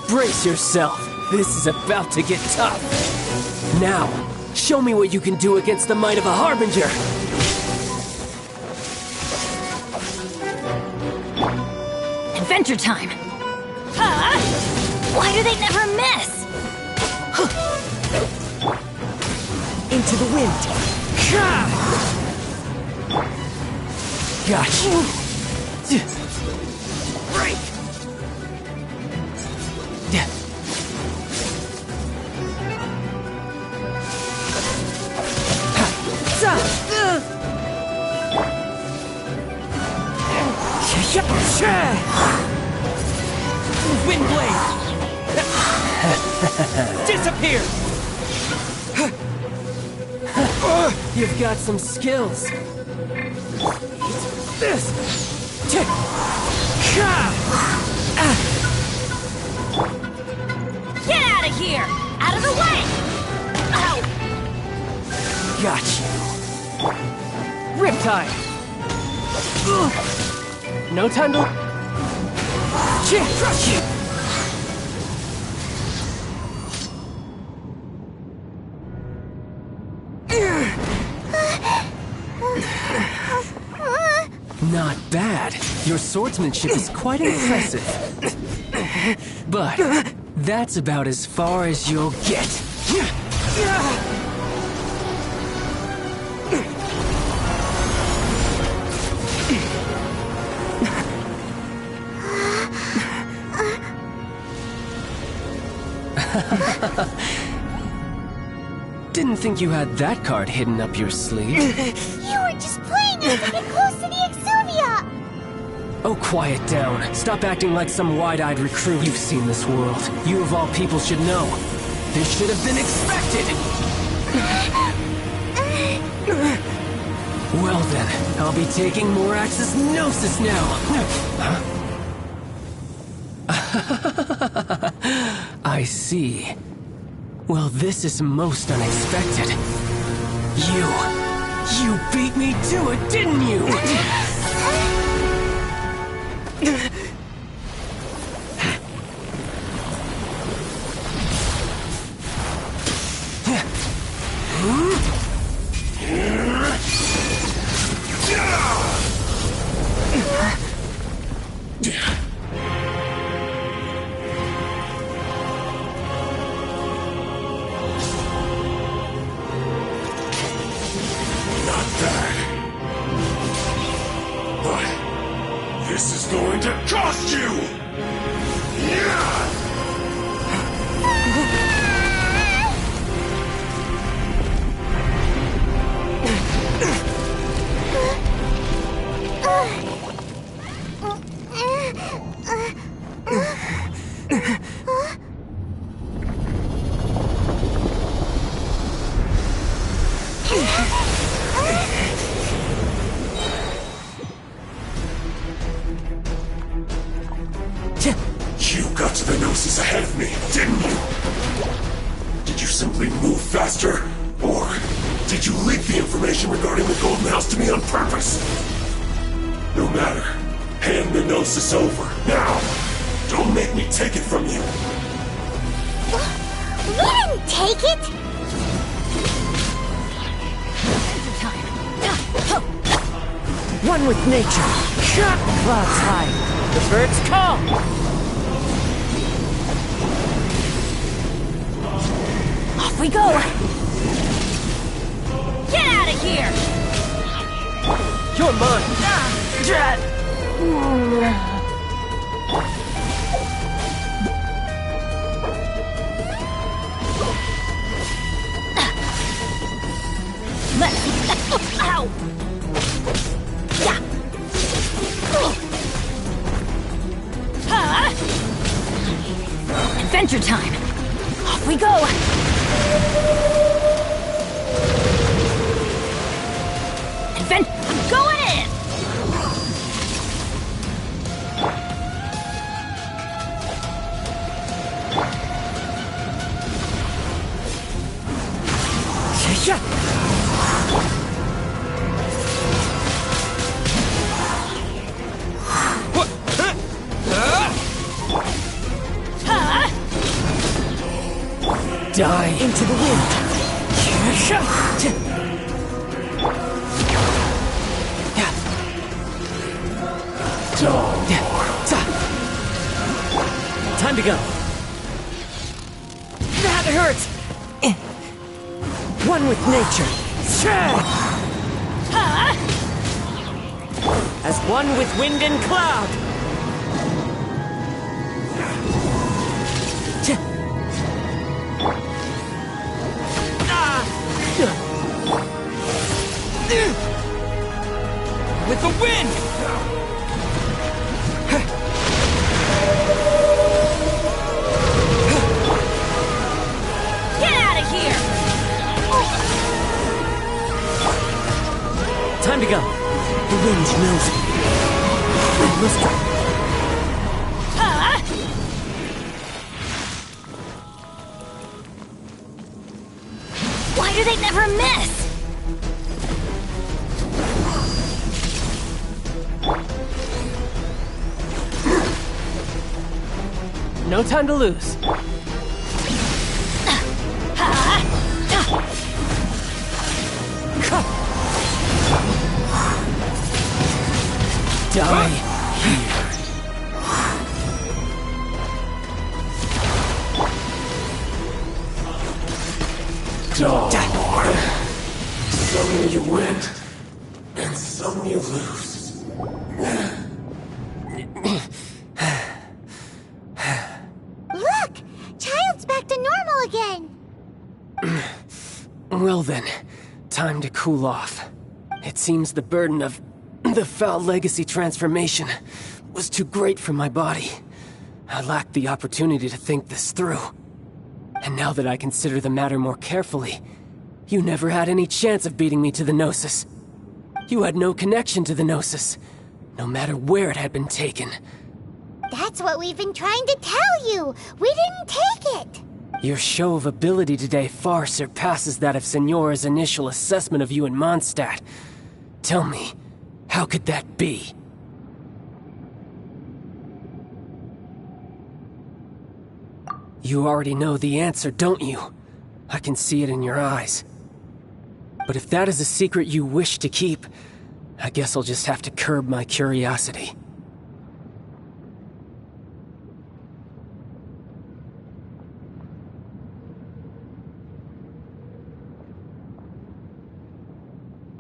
Brace yourself. This is about to get tough. Now, show me what you can do against the might of a Harbinger. Adventure time. Why do they never miss? Into the wind. Gotcha. Break. Wind blade. Disappear. You've got some skills. This. Get out of here! Out of the way! Ow! Got you. Riptide. No time to. Crush you. Not bad. Your swordsmanship is quite impressive. But that's about as far as you'll get. Didn't think you had that card hidden up your sleeve. You were just playing us to get close to the Exuvia! Oh, quiet down. Stop acting like some wide-eyed recruit. You've seen this world. You of all people should know. This should have been expected! Well then, I'll be taking Morax's Gnosis now! I see. Well, this is most unexpected. You beat me to it, didn't you? This is going to cost you! You got to the Gnosis ahead of me, didn't you? Did you simply move faster? Or did you leak the information regarding the Golden House to me on purpose? No matter. Hand the Gnosis over, now! Don't make me take it from you! We didn't take it! One with nature. Clouds high. The birds call. Off we go! Get out of here! You're mine! Ow! Yeah! Adventure time! Off we go! I'm going in! Die into the wind. Time to go. That hurts. One with nature. As one with wind and cloud. With the wind! Get out of here! never miss! No time to lose. Die here. Some you win, and some you lose. Look! Child's back to normal again! Well then, time to cool off. It seems the burden of the foul legacy transformation was too great for my body. I lacked the opportunity to think this through. And now that I consider the matter more carefully, you never had any chance of beating me to the Gnosis. You had no connection to the Gnosis, no matter where it had been taken. That's what we've been trying to tell you! We didn't take it! Your show of ability today far surpasses that of Signora's initial assessment of you in Mondstadt. Tell me, how could that be? You already know the answer, don't you? I can see it in your eyes. But if that is a secret you wish to keep, I guess I'll just have to curb my curiosity.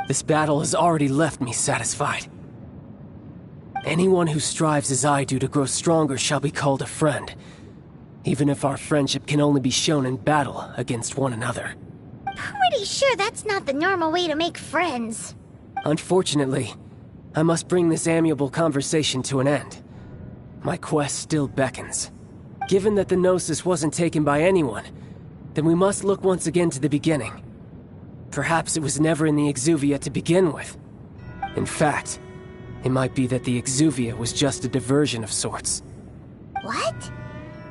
This battle has already left me satisfied. Anyone who strives as I do to grow stronger shall be called a friend, even if our friendship can only be shown in battle against one another. Pretty sure that's not the normal way to make friends. Unfortunately, I must bring this amiable conversation to an end. My quest still beckons. Given that the Gnosis wasn't taken by anyone, then we must look once again to the beginning. Perhaps it was never in the Exuvia to begin with. In fact, it might be that the Exuvia was just a diversion of sorts. What?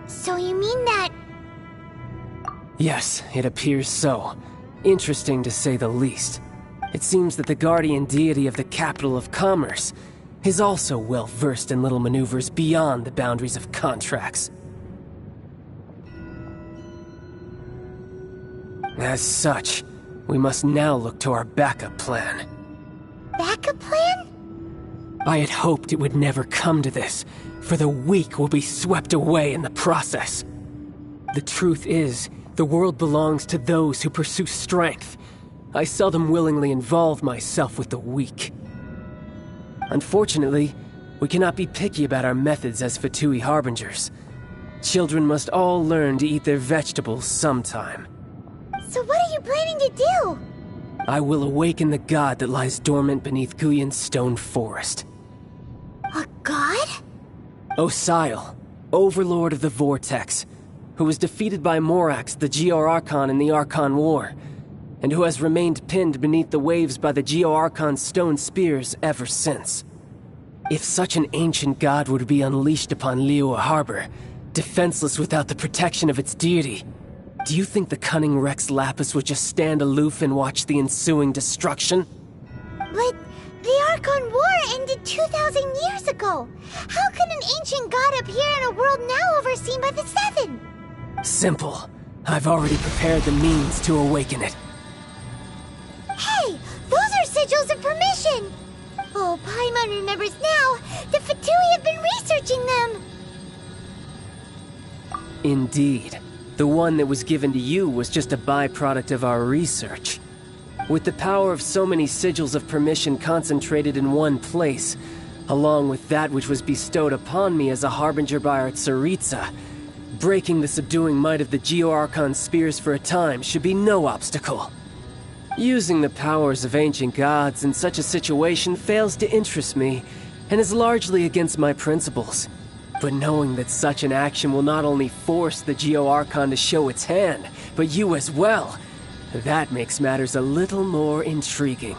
So you mean that... Yes, it appears so. Interesting to say the least. It seems that the guardian deity of the capital of commerce is also well versed in little maneuvers beyond the boundaries of contracts. As such, we must now look to our backup plan. Backup plan? I had hoped it would never come to this, for the weak will be swept away in the process. The truth is, the world belongs to those who pursue strength. I seldom willingly involve myself with the weak. Unfortunately, we cannot be picky about our methods as Fatui Harbingers. Children must all learn to eat their vegetables sometime. So what are you planning to do? I will awaken the god that lies dormant beneath Guyon's stone forest. A god? Osial, overlord of the Vortex, who was defeated by Morax, the Geo-Archon in the Archon War, and who has remained pinned beneath the waves by the Geo-Archon's stone spears ever since. If such an ancient god were to be unleashed upon Liyue Harbor, defenseless without the protection of its deity, do you think the cunning Rex Lapis would just stand aloof and watch the ensuing destruction? But the Archon War ended 2,000 years ago. How can an ancient god appear in a world now overseen by the Seven? Simple. I've already prepared the means to awaken it. Hey! Those are sigils of permission! Oh, Paimon remembers now. The Fatui have been researching them! Indeed. The one that was given to you was just a byproduct of our research. With the power of so many sigils of permission concentrated in one place, along with that which was bestowed upon me as a harbinger by our Tsaritsa, breaking the subduing might of the Geo-Archon spears for a time should be no obstacle. Using the powers of ancient gods in such a situation fails to interest me, and is largely against my principles. But knowing that such an action will not only force the Geo-Archon to show its hand, but you as well, that makes matters a little more intriguing.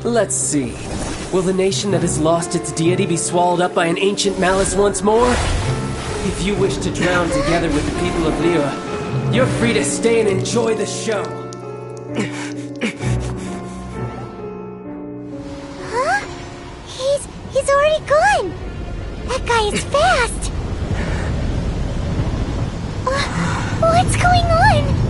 Let's see. Will the nation that has lost its deity be swallowed up by an ancient malice once more? If you wish to drown together with the people of Liyue, you're free to stay and enjoy the show. Huh? He's already gone! That guy is fast! What's going on?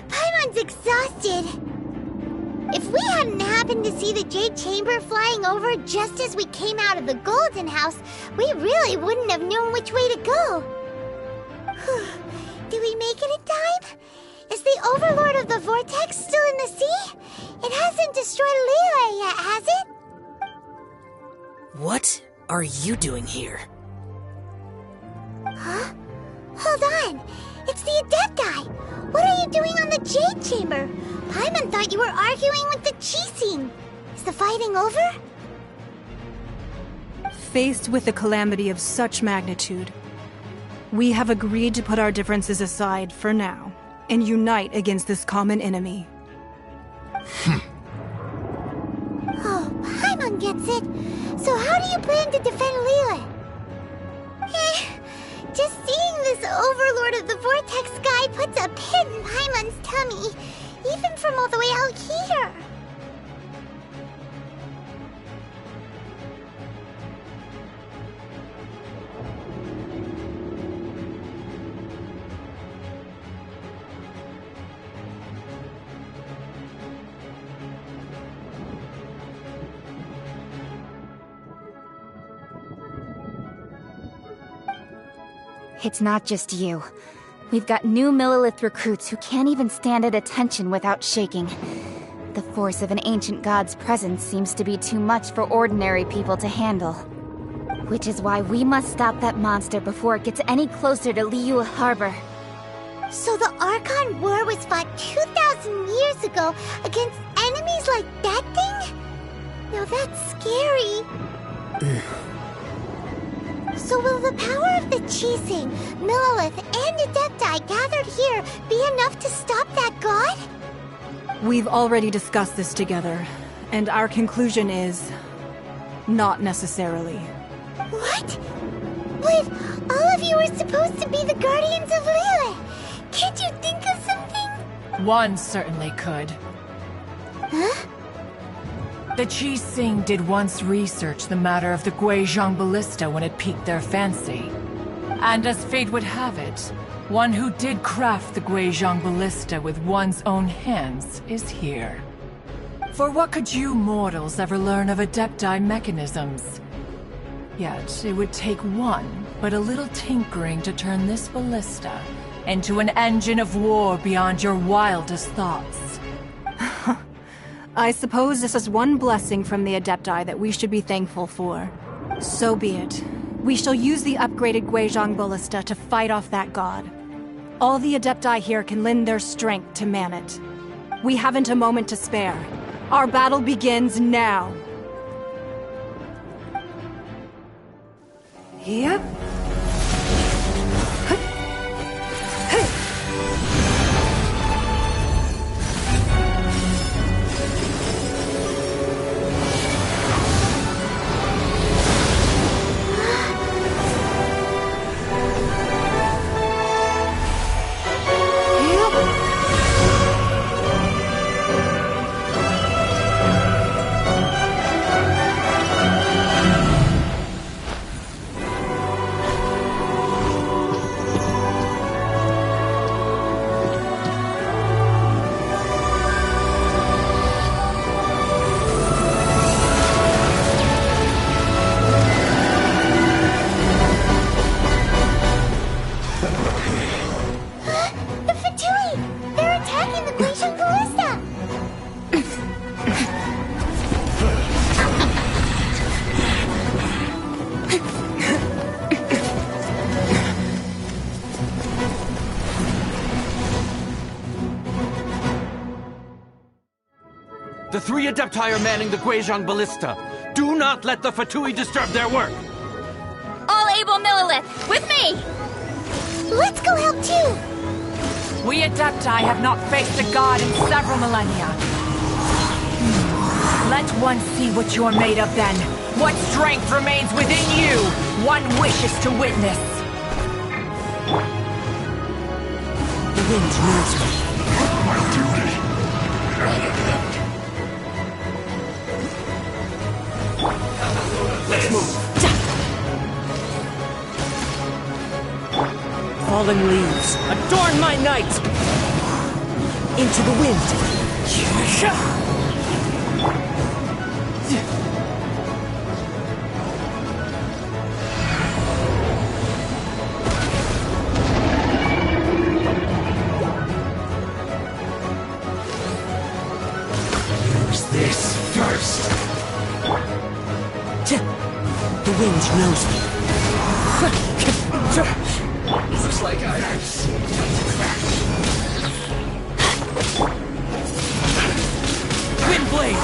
Paimon's exhausted. If we hadn't happened to see the Jade Chamber flying over just as we came out of the Golden House, we really wouldn't have known which way to go. Did we make it in time? Is the Overlord of the Vortex still in the sea? It hasn't destroyed Liyue yet, has it? What are you doing here? Huh? Hold on. It's the Adepti. What are you doing on the Jade Chamber? Paimon thought you were arguing with the Qixing. Is the fighting over? Faced with a calamity of such magnitude, we have agreed to put our differences aside for now and unite against this common enemy. Oh, Paimon gets it. So how do you plan to defend Liyue? Just seeing this Overlord of the Vortex guy puts a pit in Paimon's tummy, even from all the way out here. It's not just you. We've got new Millelith recruits who can't even stand at attention without shaking. The force of an ancient god's presence seems to be too much for ordinary people to handle. Which is why we must stop that monster before it gets any closer to Liyue Harbor. So the Archon War was fought 2,000 years ago against enemies like that thing? Now that's scary. So will the power of the Qixing, Millelith, and Adepti gathered here be enough to stop that god? We've already discussed this together, and our conclusion is... not necessarily. What? But all of you are supposed to be the guardians of Liyue. Can't you think of something? One certainly could. Huh? The Qixing did once research the matter of the Guizhong Ballista when it piqued their fancy. And as fate would have it, one who did craft the Guizhong Ballista with one's own hands is here. For what could you mortals ever learn of Adepti mechanisms? Yet, it would take one, but a little tinkering to turn this ballista into an engine of war beyond your wildest thoughts. I suppose this is one blessing from the Adepti that we should be thankful for. So be it. We shall use the upgraded Guizhong Ballista to fight off that god. All the Adepti here can lend their strength to man it. We haven't a moment to spare. Our battle begins now. Yep. The 3 Adepti are manning the Guizhong Ballista. Do not let the Fatui disturb their work! All able Millilith, with me! Let's go help too! We Adepti have not faced a god in several millennia. Let one see what you're made of then. What strength remains within you? One wishes to witness. The wind knows me. My duty. Let's move. Fallen leaves, adorn my night! Into the wind. Use this first. The wind knows me. Looks like I... Wind blade!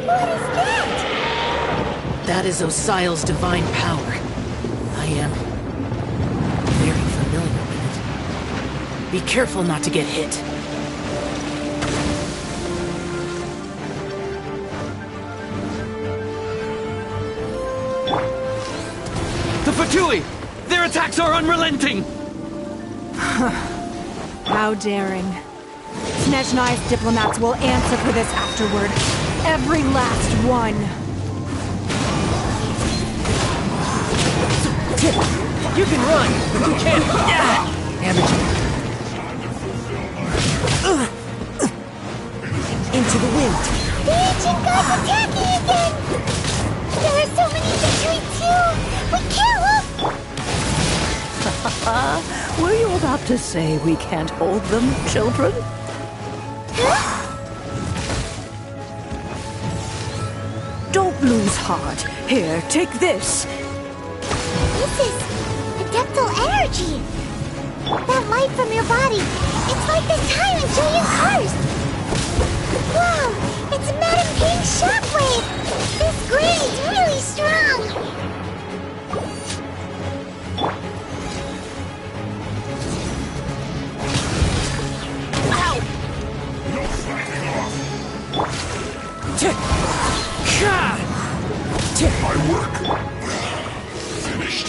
What is that? That is Osial's divine power. I am very familiar with it. Be careful not to get hit. The Fatui! Their attacks are unrelenting! How daring. Snezhnai's diplomats will answer for this afterward. Every last one. You can run, but you can't. Into the wind. The ancient gods attacking again! There are so many Fatui too! We can't look! Were you about to say we can't hold them, children? Don't lose heart. Here, take this. This is adeptal energy! That light from your body, it's like the time in Julian Karst! Wow! It's Madame Ping's shockwave! This green is really strong! No slacking off. My work. Finished.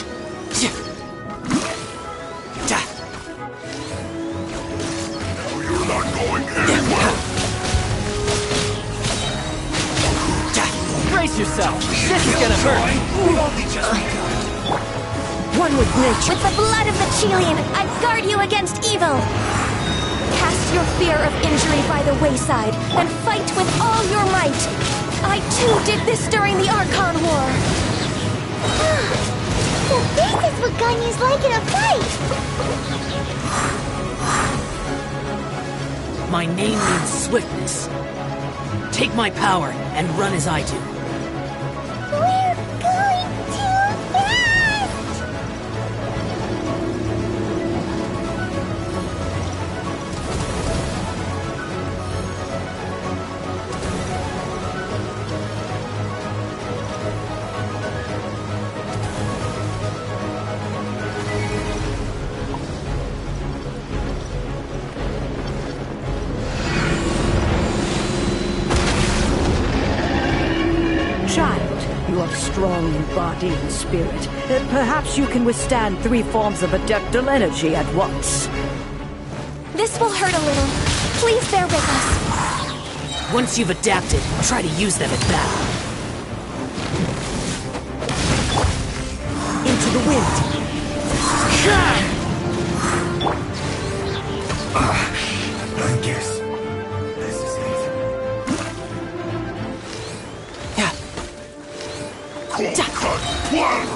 No, you're not going anywhere. Brace yourself. This is gonna hurt. One with nature. With the blood of the Chelian, I guard you against evil! Cast your fear of injury by the wayside, and fight with all your might! I too did this during the Archon War! So this is what Ganyu's like in a fight! My name means swiftness. Take my power and run as I do. We're going too fast! Child, you are strong in body and spirit. Perhaps you can withstand 3 forms of adeptal energy at once. This will hurt a little. Please bear with us. Once you've adapted, try to use them in battle. Into the wind. I guess this is it. Cold-cut one!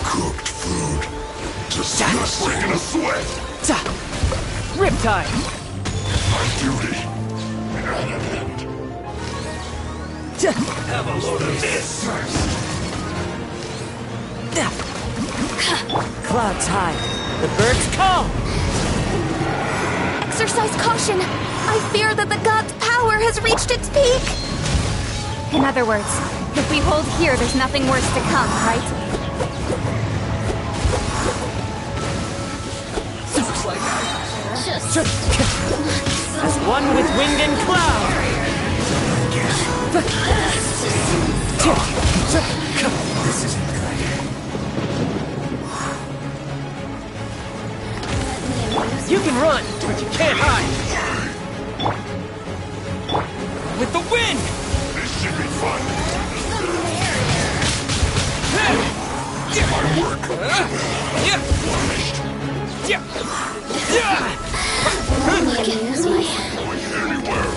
Cooked food. Disgusting in a sweat. Riptide. My duty. Have a load of this first. Clouds high. The birds call. Exercise caution. I fear that the god's power has reached its peak. In other words, if we hold here, there's nothing worse to come, right? As one with wind and cloud. This isn't good. You can run, but you can't hide. With the wind! This should be fun. My work. I can use my Anywhere.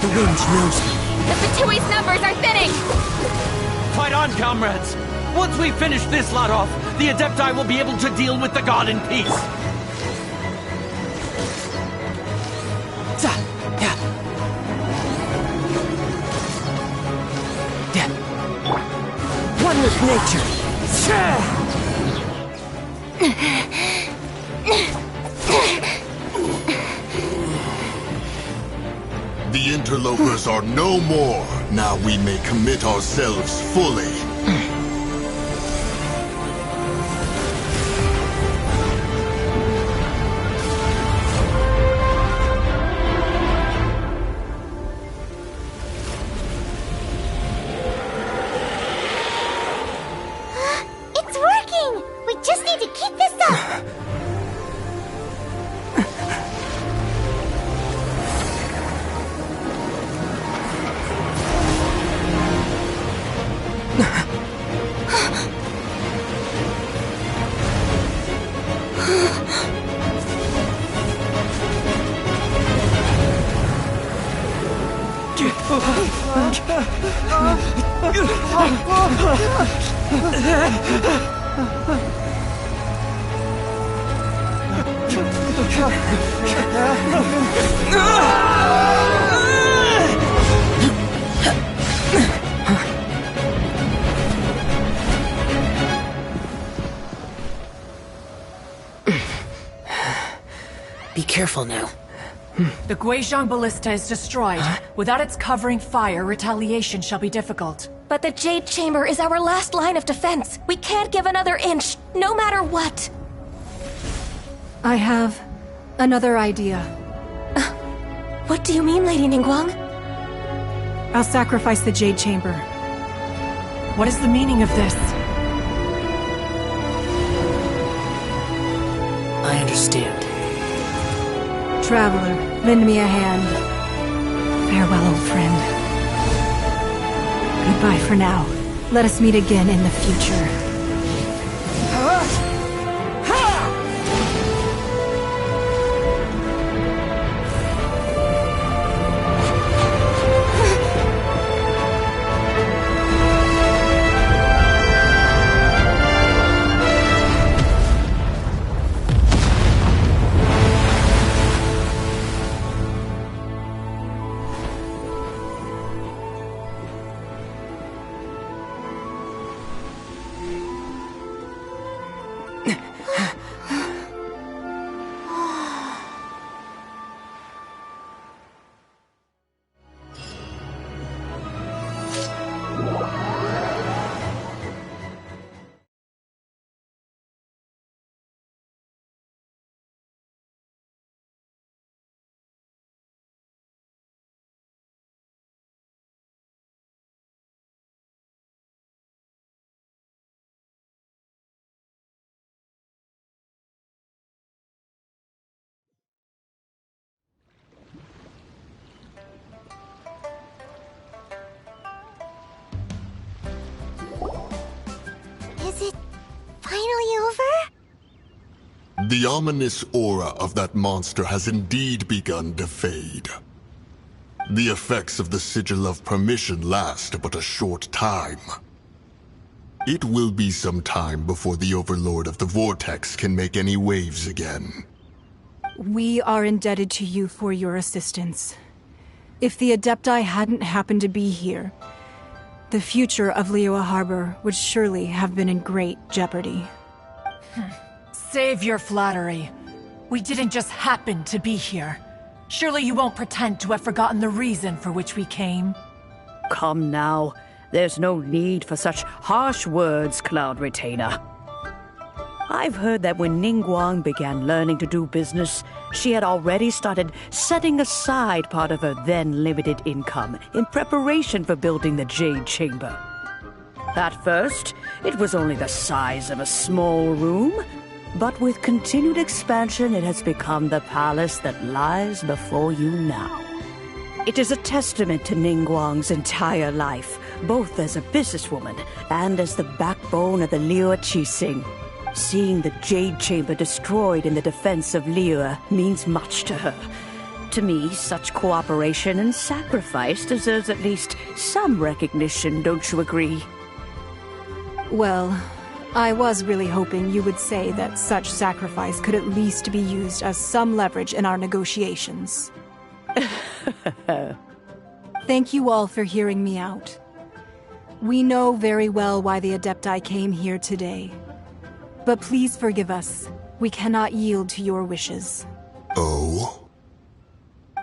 The wind knows me. The Fatui's numbers are thinning! Fight on, comrades! Once we finish this lot off, the Adepti will be able to deal with the god in peace. One with nature. The interlopers are no more. Now we may commit ourselves fully. It's working! We just need to keep this up! Be careful now. The Guizhong Ballista is destroyed. Without its covering fire, retaliation shall be difficult. But the Jade Chamber is our last line of defense. We can't give another inch, no matter what. I have another idea. What do you mean, Lady Ningguang? I'll sacrifice the Jade Chamber. What is the meaning of this? I understand. Traveler, lend me a hand. Farewell, old friend. Goodbye for now. Let us meet again in the future. Is it finally over? The ominous aura of that monster has indeed begun to fade. The effects of the Sigil of Permission last but a short time. It will be some time before the Overlord of the Vortex can make any waves again. We are indebted to you for your assistance. If the Adepti hadn't happened to be here, the future of Liyue Harbor would surely have been in great jeopardy. Save your flattery. We didn't just happen to be here. Surely you won't pretend to have forgotten the reason for which we came. Come now. There's no need for such harsh words, Cloud Retainer. I've heard that when Ningguang began learning to do business, she had already started setting aside part of her then limited income in preparation for building the Jade Chamber. At first, it was only the size of a small room, but with continued expansion, it has become the palace that lies before you now. It is a testament to Ningguang's entire life, both as a businesswoman and as the backbone of the Liyue Qixing. Seeing the Jade Chamber destroyed in the defense of Liyue means much to her. To me, such cooperation and sacrifice deserves at least some recognition, don't you agree? Well, I was really hoping you would say that such sacrifice could at least be used as some leverage in our negotiations. Thank you all for hearing me out. We know very well why the Adepti came here today. But please forgive us. We cannot yield to your wishes. Oh?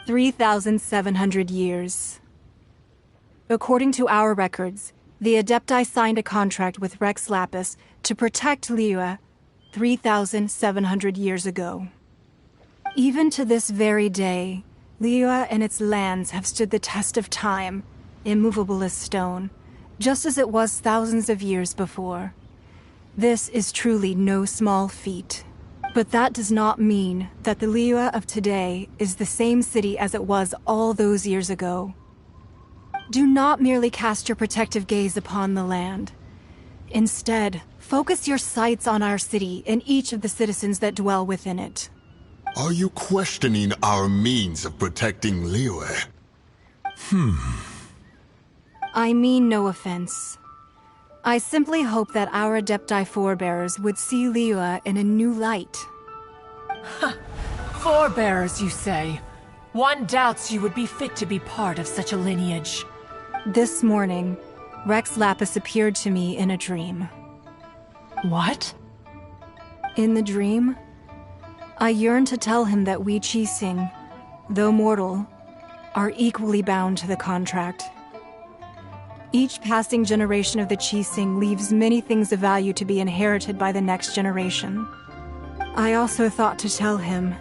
3,700 years. According to our records, the Adepti signed a contract with Rex Lapis to protect Liyue 3,700 years ago. Even to this very day, Liyue and its lands have stood the test of time, immovable as stone, just as it was thousands of years before. This is truly no small feat. But that does not mean that the Liyue of today is the same city as it was all those years ago. Do not merely cast your protective gaze upon the land. Instead, focus your sights on our city and each of the citizens that dwell within it. Are you questioning our means of protecting Liyue? I mean no offense. I simply hope that our Adepti forebears would see Liyue in a new light. Forebears, you say? One doubts you would be fit to be part of such a lineage. This morning, Rex Lapis appeared to me in a dream. What? In the dream, I yearned to tell him that we Qixing, though mortal, are equally bound to the contract. Each passing generation of the Qixing leaves many things of value to be inherited by the next generation. I also thought to tell him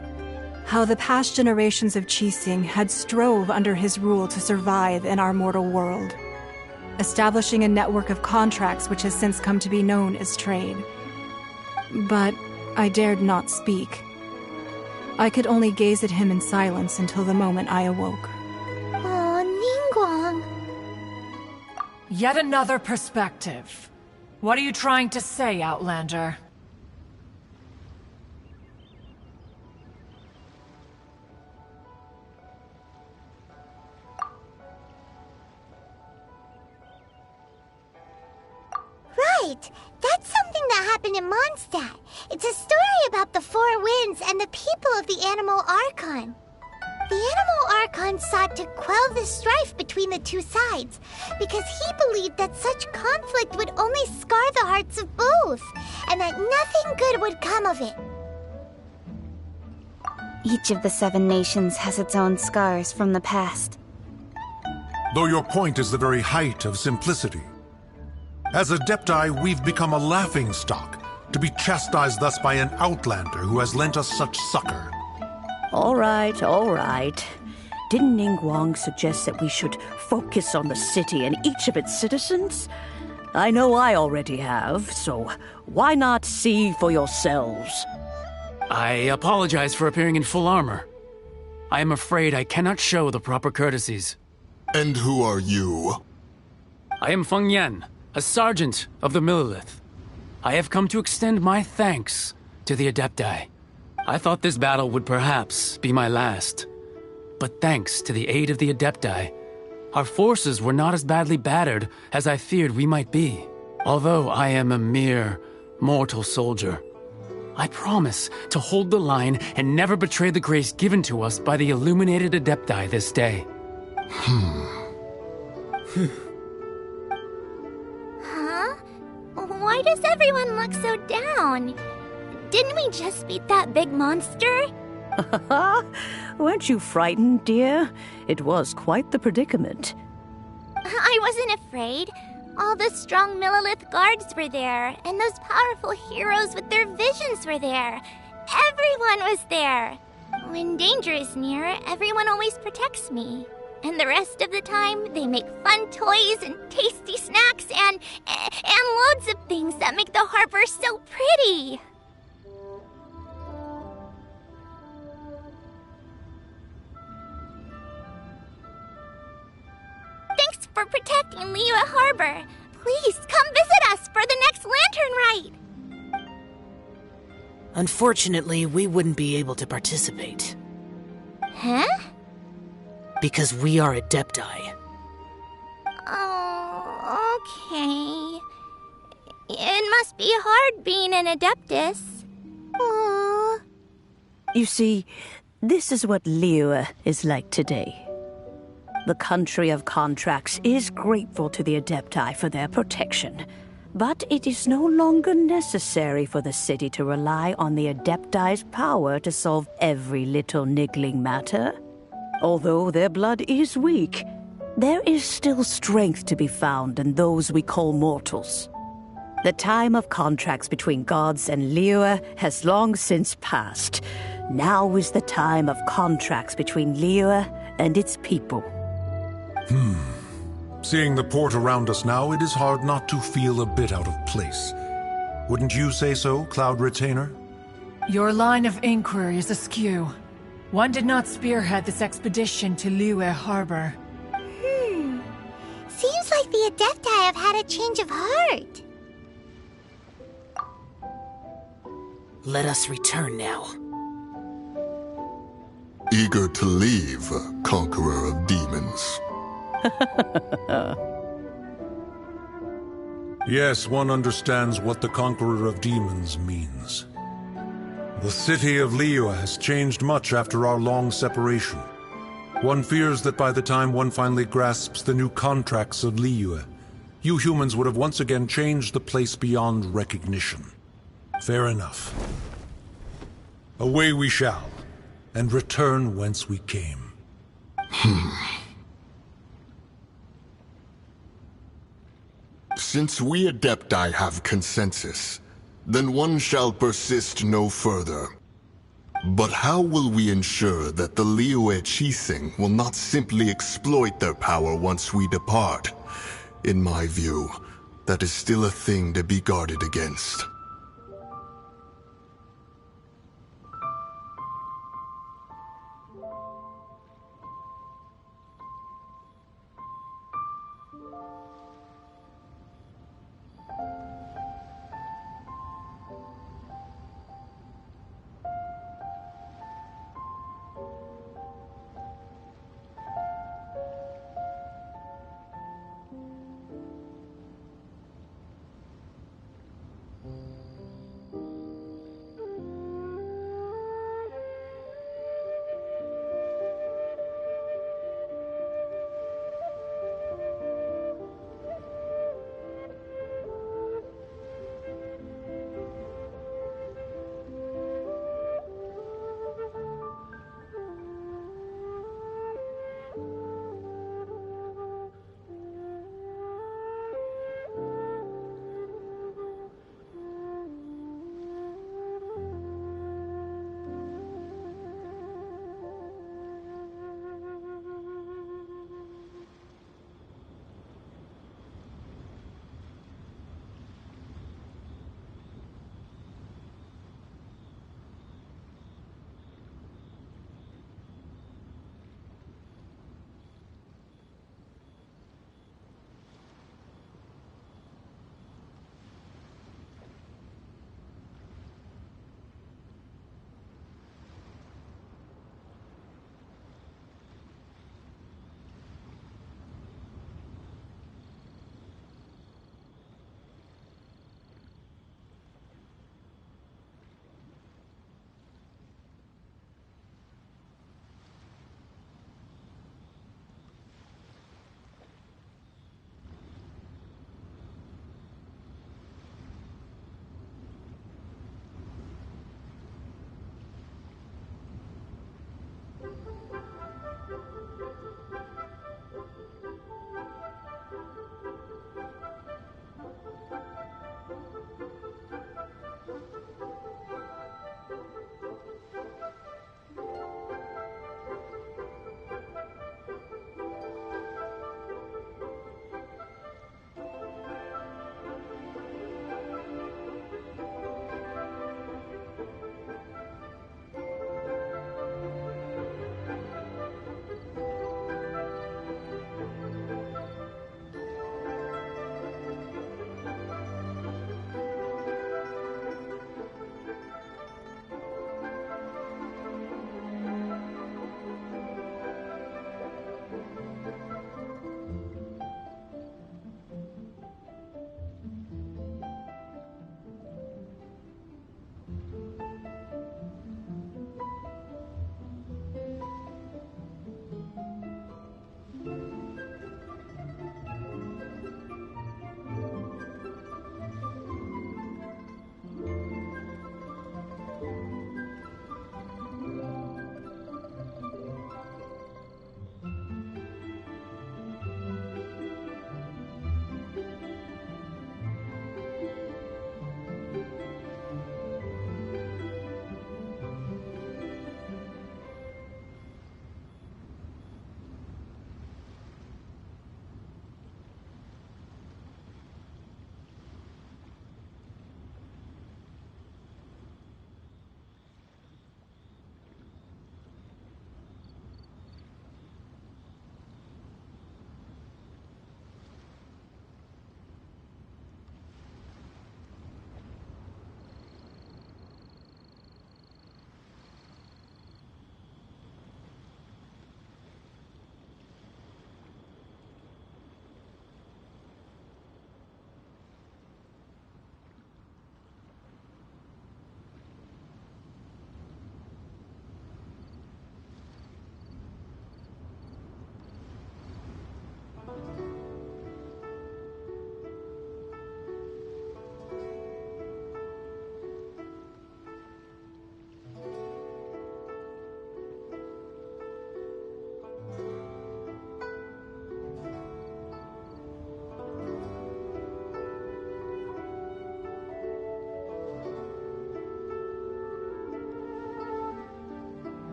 how the past generations of Qixing had strove under his rule to survive in our mortal world, establishing a network of contracts which has since come to be known as trade. But I dared not speak. I could only gaze at him in silence until the moment I awoke. Oh, Ningguang. Yet another perspective. What are you trying to say, Outlander? Right! That's something that happened in Mondstadt. It's a story about the Four Winds and the people of the Animal Archon. The Animal Archon sought to quell the strife between the two sides, because he believed that such conflict would only scar the hearts of both, and that nothing good would come of it. Each of the 7 nations has its own scars from the past. Though your point is the very height of simplicity. As Adepti, we've become a laughingstock, to be chastised thus by an outlander who has lent us such succor. All right, all right. Didn't Ningguang suggest that we should focus on the city and each of its citizens? I know I already have, so why not see for yourselves? I apologize for appearing in full armor. I am afraid I cannot show the proper courtesies. And who are you? I am Feng Yan, a sergeant of the Millelith. I have come to extend my thanks to the Adepti. I thought this battle would perhaps be my last. But thanks to the aid of the Adepti, our forces were not as badly battered as I feared we might be. Although I am a mere mortal soldier, I promise to hold the line and never betray the grace given to us by the illuminated Adepti this day. Huh? Why does everyone look so down? Didn't we just beat that big monster? Weren't you frightened, dear? It was quite the predicament. I wasn't afraid. All the strong Millilith guards were there, and those powerful heroes with their visions were there. Everyone was there. When danger is near, everyone always protects me. And the rest of the time, they make fun toys and tasty snacks and loads of things that make the harbor so pretty. Thanks for protecting Liyue Harbor. Please come visit us for the next lantern rite. Unfortunately, we wouldn't be able to participate. Huh? Because we are Adepti. Oh, okay. It must be hard being an Adeptus. Aww. You see, this is what Liyue is like today. The country of contracts is grateful to the Adepti for their protection, but it is no longer necessary for the city to rely on the Adepti's power to solve every little niggling matter. Although their blood is weak, there is still strength to be found in those we call mortals. The time of contracts between gods and Liyue has long since passed. Now is the time of contracts between Liyue and its people. Seeing the port around us now, it is hard not to feel a bit out of place. Wouldn't you say so, Cloud Retainer? Your line of inquiry is askew. One did not spearhead this expedition to Liyue Harbor. Seems like the Adepti have had a change of heart. Let us return now. Eager to leave, conqueror of demons. Yes, one understands what the Conqueror of Demons means. The city of Liyue has changed much after our long separation. One fears that by the time one finally grasps the new contracts of Liyue, you humans would have once again changed the place beyond recognition. Fair enough. Away we shall, and return whence we came. Since we Adepti have consensus, then one shall persist no further. But how will we ensure that the Liyue Qixing will not simply exploit their power once we depart? In my view, that is still a thing to be guarded against.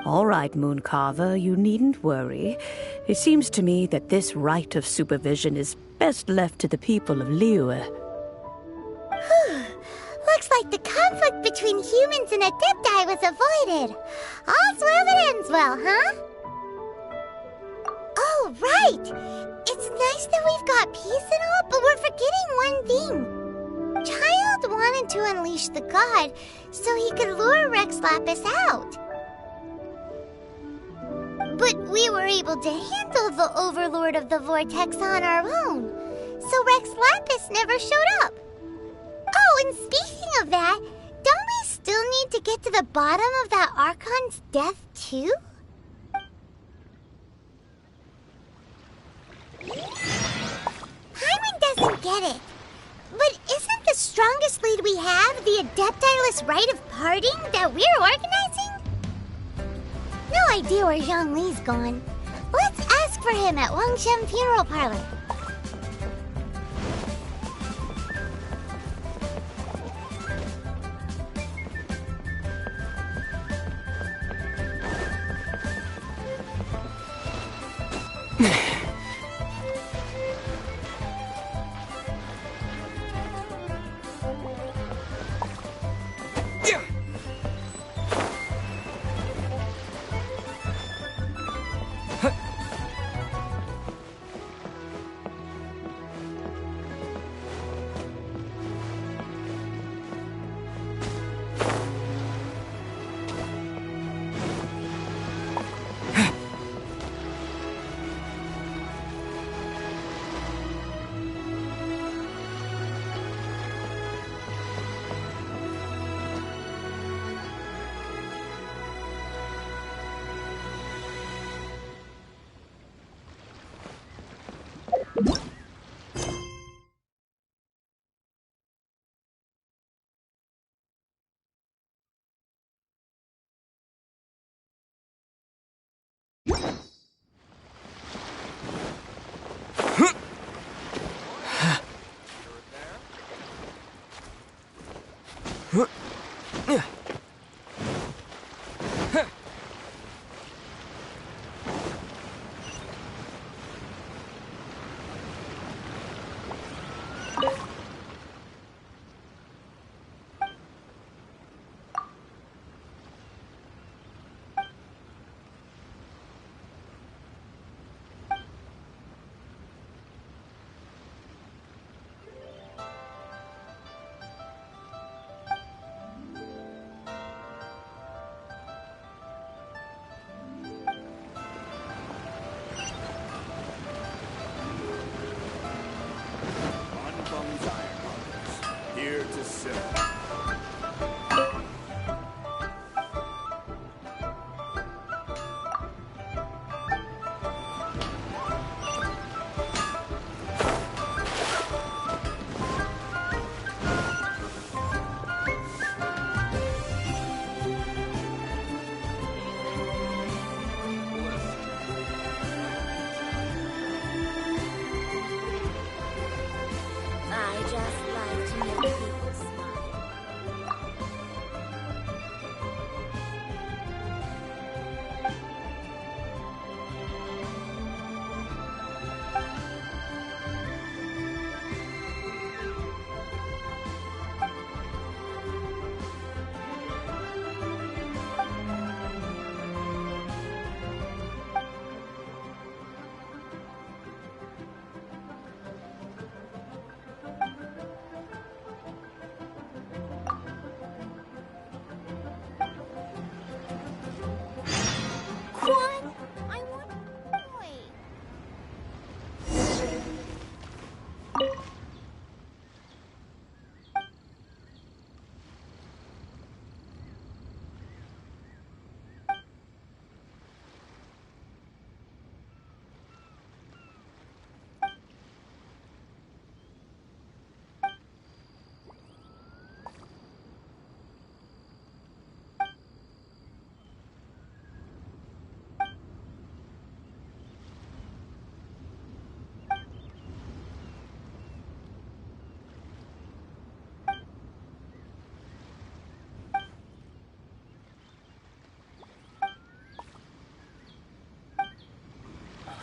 All right, Mooncarver, you needn't worry. It seems to me that this right of supervision is best left to the people of Liyue. Looks like the conflict between humans and Adepti was avoided. All's well that ends well, huh? Oh, right! It's nice that we've got peace and all, but we're forgetting one thing. Child wanted to unleash the god so he could lure Rex Lapis out. But we were able to handle the Overlord of the Vortex on our own, so Rex Lapis never showed up. Oh, and speaking of that, don't we still need to get to the bottom of that Archon's death, too? Paimon doesn't get it. But isn't the strongest lead we have the Adeptiless Rite of Parting that we're organizing? No idea where Zhongli's gone. Let's ask for him at Wangshen Funeral Parlor.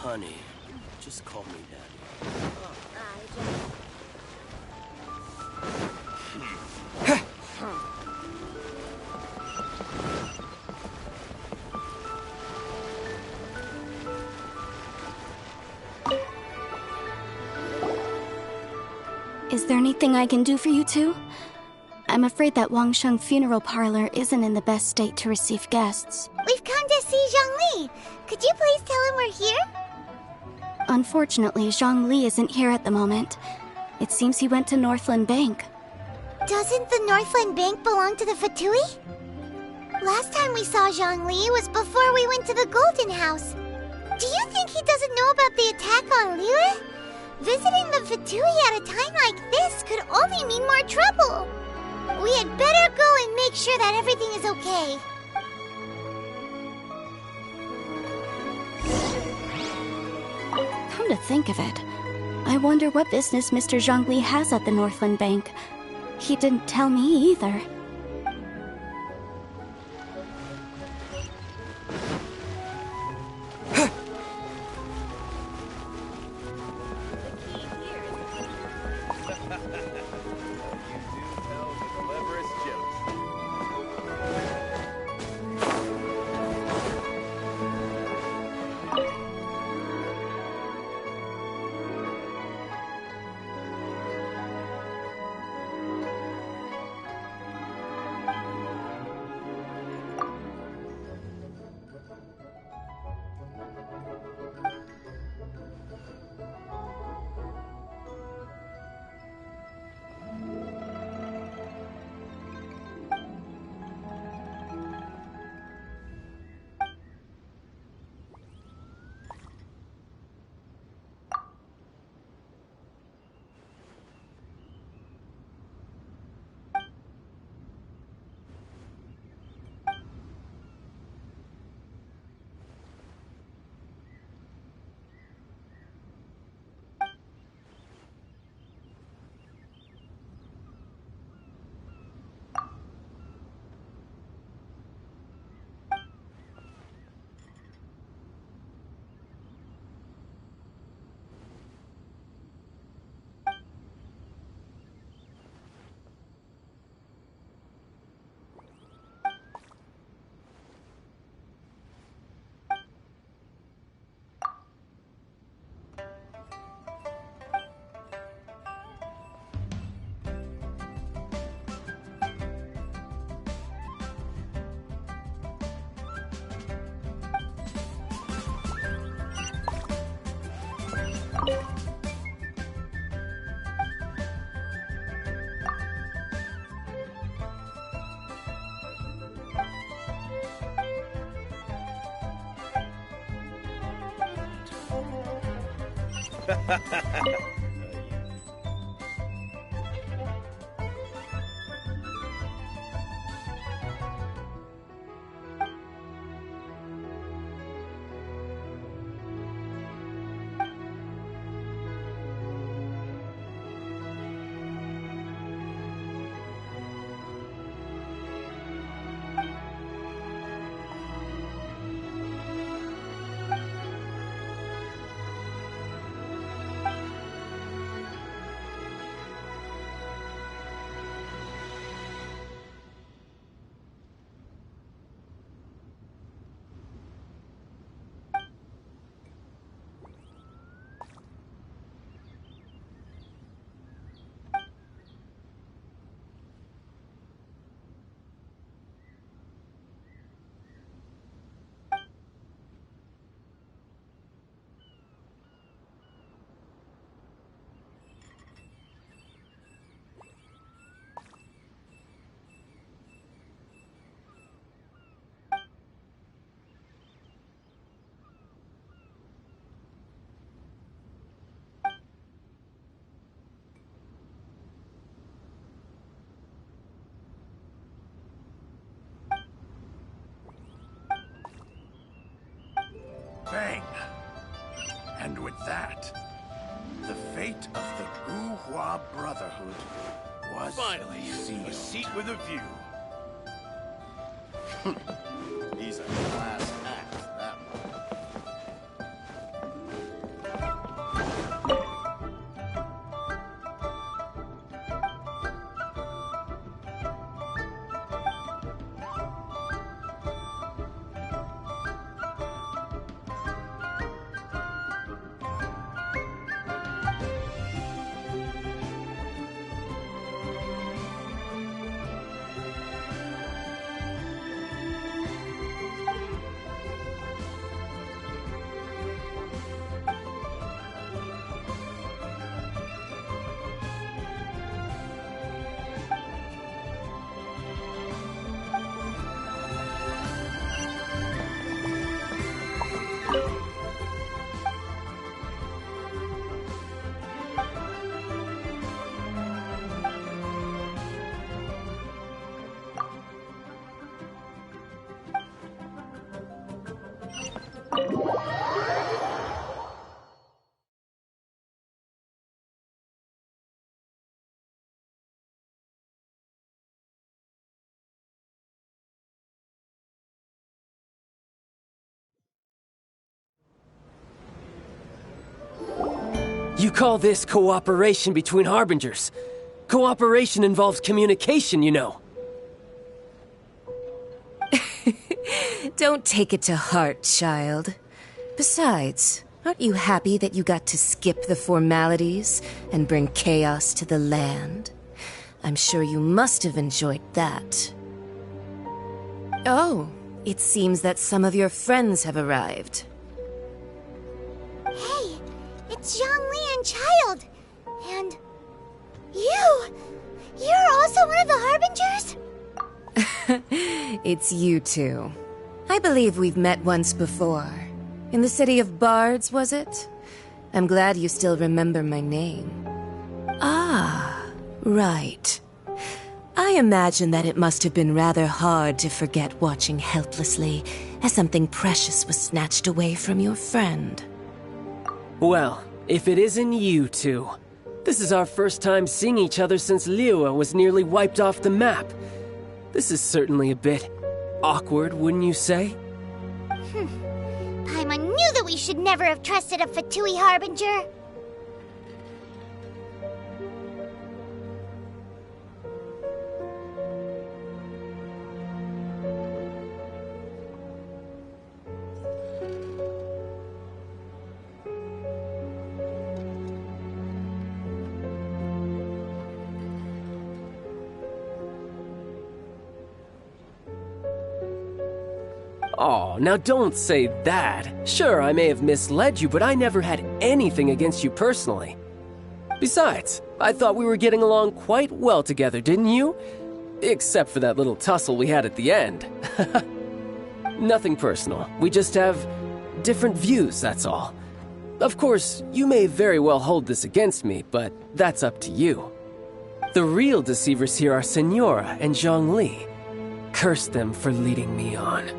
Honey, just call me Daddy. Is there anything I can do for you two? I'm afraid that Wangsheng Funeral Parlor isn't in the best state to receive guests. We've come to see Zhongli. Could you please tell him we're here? Unfortunately, Zhongli isn't here at the moment. It seems he went to Northland Bank. Doesn't the Northland Bank belong to the Fatui? Last time we saw Zhongli was before we went to the Golden House. Do you think he doesn't know about the attack on Liyue? Visiting the Fatui at a time like this could only mean more trouble. We had better go and make sure that everything is okay. Come to think of it, I wonder what business Mr. Zhongli has at the Northland Bank. He didn't tell me either. Bang! And with that, the fate of the Wuhua Brotherhood was finally sealed. A seat with a view. He's a class act, that one. You call this cooperation between Harbingers? Cooperation involves communication, you know. Don't take it to heart, child. Besides, aren't you happy that you got to skip the formalities and bring chaos to the land? I'm sure you must have enjoyed that. Oh, it seems that some of your friends have arrived. Hey, it's Zhongli and Child. And you! You're also one of the Harbingers? It's you two. I believe we've met once before. In the city of Bards, was it? I'm glad you still remember my name. Ah, right. I imagine that it must have been rather hard to forget watching helplessly as something precious was snatched away from your friend. Well, if it isn't you two. This is our first time seeing each other since Liyue was nearly wiped off the map. This is certainly a bit awkward, wouldn't you say? Paimon knew that we should never have trusted a Fatui Harbinger. Oh, now don't say that. Sure, I may have misled you, but I never had anything against you personally. Besides, I thought we were getting along quite well together, didn't you? Except for that little tussle we had at the end. Nothing personal. We just have different views, that's all. Of course, you may very well hold this against me, but that's up to you. The real deceivers here are Senora and Zhongli. Curse them for leading me on.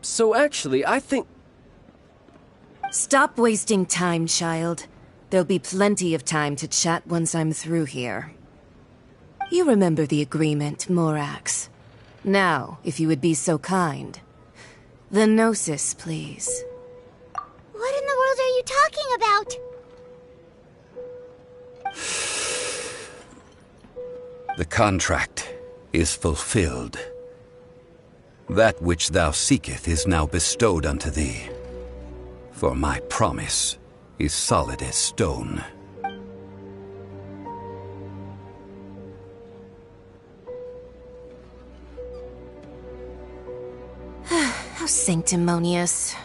So actually, I think... Stop wasting time, child. There'll be plenty of time to chat once I'm through here. You remember the agreement, Morax. Now, if you would be so kind. The Gnosis, please. What in the world are you talking about? The contract is fulfilled. That which thou seeketh is now bestowed unto thee. For my promise is solid as stone. How sanctimonious.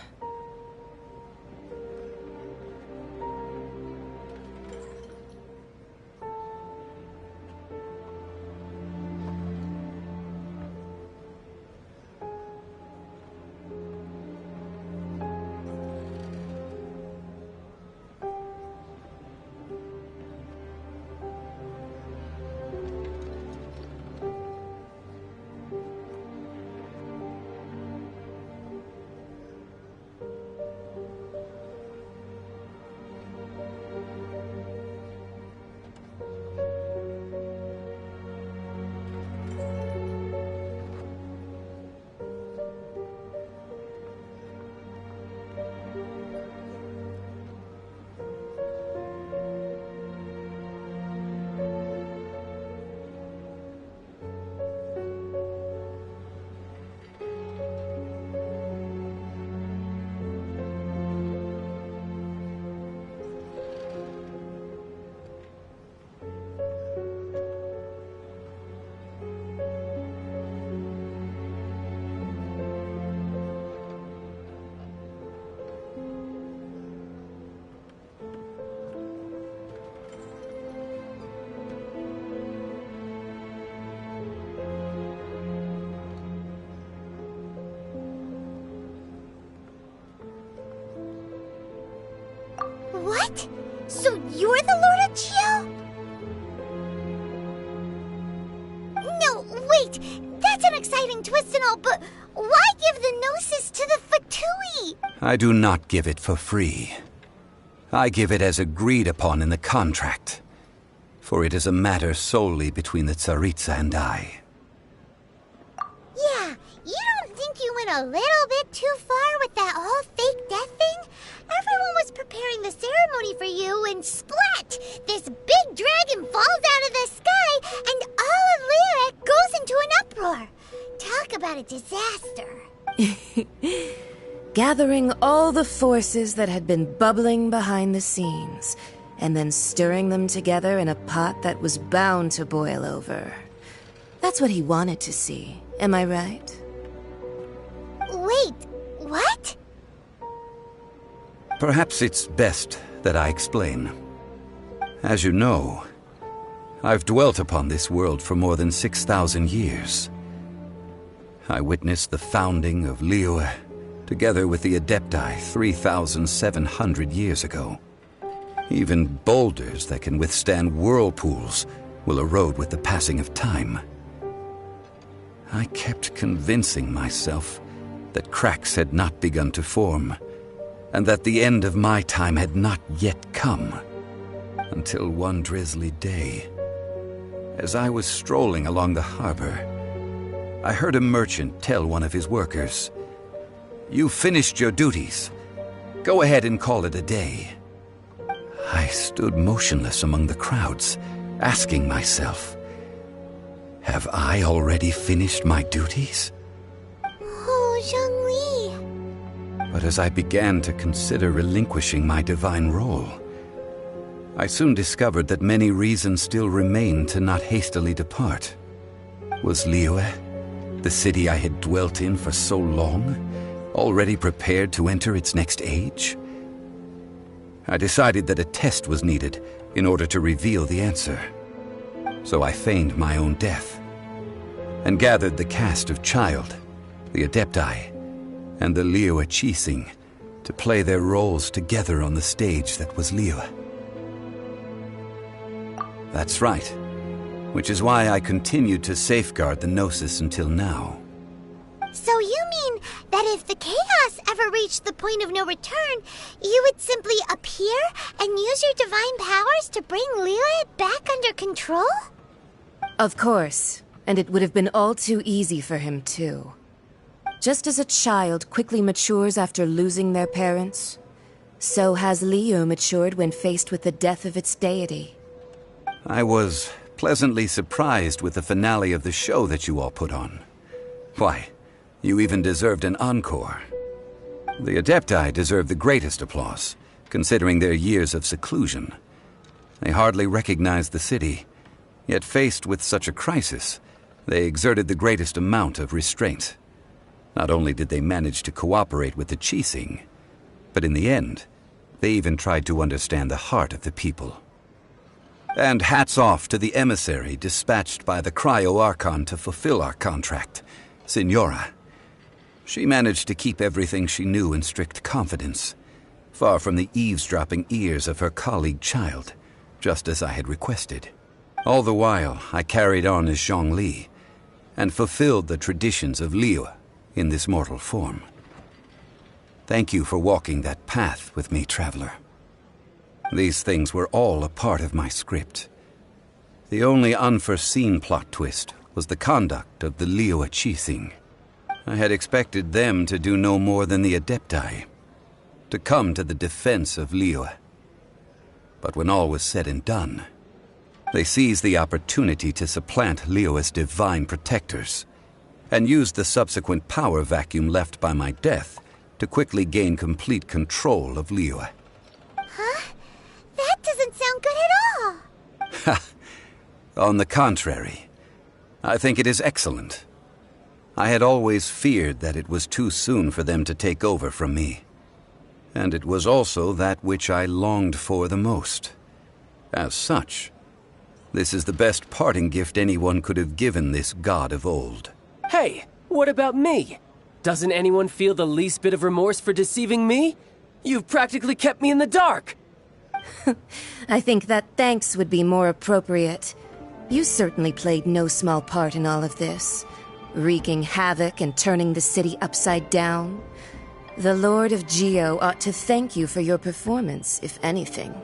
What? So you're the Lord of Chio? No, wait! That's an exciting twist and all, but why give the Gnosis to the Fatui? I do not give it for free. I give it as agreed upon in the contract. For it is a matter solely between the Tsaritsa and I. Yeah, you don't think you went a little bit too far with that whole fake death thing. Everyone was preparing the ceremony for you, and splat! This big dragon falls out of the sky, and all of Liyue goes into an uproar. Talk about a disaster. Gathering all the forces that had been bubbling behind the scenes, and then stirring them together in a pot that was bound to boil over. That's what he wanted to see, am I right? Wait, what? Perhaps it's best that I explain. As you know, I've dwelt upon this world for more than 6,000 years. I witnessed the founding of Liyue, together with the Adepti 3,700 years ago. Even boulders that can withstand whirlpools will erode with the passing of time. I kept convincing myself that cracks had not begun to form, and that the end of my time had not yet come. Until one drizzly day, as I was strolling along the harbor, I heard a merchant tell one of his workers, "You've finished your duties. Go ahead and call it a day." I stood motionless among the crowds, asking myself, have I already finished my duties? Oh, Zhongli. But as I began to consider relinquishing my divine role, I soon discovered that many reasons still remained to not hastily depart. Was Liyue, the city I had dwelt in for so long, already prepared to enter its next age? I decided that a test was needed in order to reveal the answer. So I feigned my own death, and gathered the cast of Child, the Adepti, and the Liyue Qixing to play their roles together on the stage that was Liyue. That's right, which is why I continued to safeguard the Gnosis until now. So you mean that if the chaos ever reached the point of no return, you would simply appear and use your divine powers to bring Liyue back under control? Of course, and it would have been all too easy for him too. Just as a child quickly matures after losing their parents, so has Liyue matured when faced with the death of its deity. I was pleasantly surprised with the finale of the show that you all put on. Why, you even deserved an encore. The Adepti deserve the greatest applause, considering their years of seclusion. They hardly recognized the city, yet faced with such a crisis, they exerted the greatest amount of restraint. Not only did they manage to cooperate with the Qixing, but in the end, they even tried to understand the heart of the people. And hats off to the emissary dispatched by the Cryo-Archon to fulfill our contract, Signora. She managed to keep everything she knew in strict confidence, far from the eavesdropping ears of her colleague Child, just as I had requested. All the while, I carried on as Zhongli, and fulfilled the traditions of Liyue in this mortal form. Thank you for walking that path with me, Traveler. These things were all a part of my script. The only unforeseen plot twist was the conduct of the Liyue Qixing. I had expected them to do no more than the Adepti, to come to the defense of Liyue. But when all was said and done, they seized the opportunity to supplant Liyue's divine protectors, and used the subsequent power vacuum left by my death to quickly gain complete control of Liyue. Huh? That doesn't sound good at all! Ha! On the contrary, I think it is excellent. I had always feared that it was too soon for them to take over from me. And it was also that which I longed for the most. As such, this is the best parting gift anyone could have given this god of old. Hey, what about me? Doesn't anyone feel the least bit of remorse for deceiving me? You've practically kept me in the dark! I think that thanks would be more appropriate. You certainly played no small part in all of this, wreaking havoc and turning the city upside down. The Lord of Geo ought to thank you for your performance, if anything.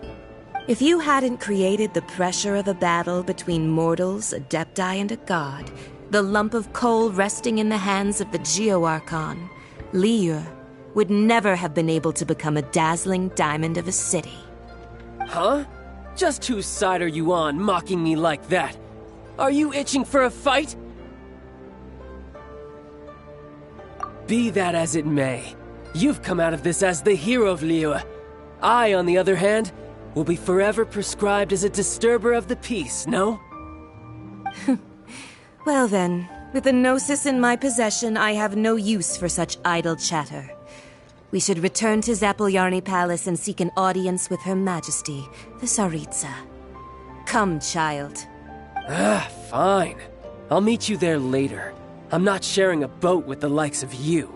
If you hadn't created the pressure of a battle between mortals, Adepti, and a god, the lump of coal resting in the hands of the Geo-Archon, Liyue, would never have been able to become a dazzling diamond of a city. Huh? Just whose side are you on, mocking me like that? Are you itching for a fight? Be that as it may, you've come out of this as the hero of Liyue. I, on the other hand, will be forever prescribed as a disturber of the peace, no? Well then, with the Gnosis in my possession, I have no use for such idle chatter. We should return to Zapoljarny Palace and seek an audience with Her Majesty, the Tsaritsa. Come, child. Fine. I'll meet you there later. I'm not sharing a boat with the likes of you.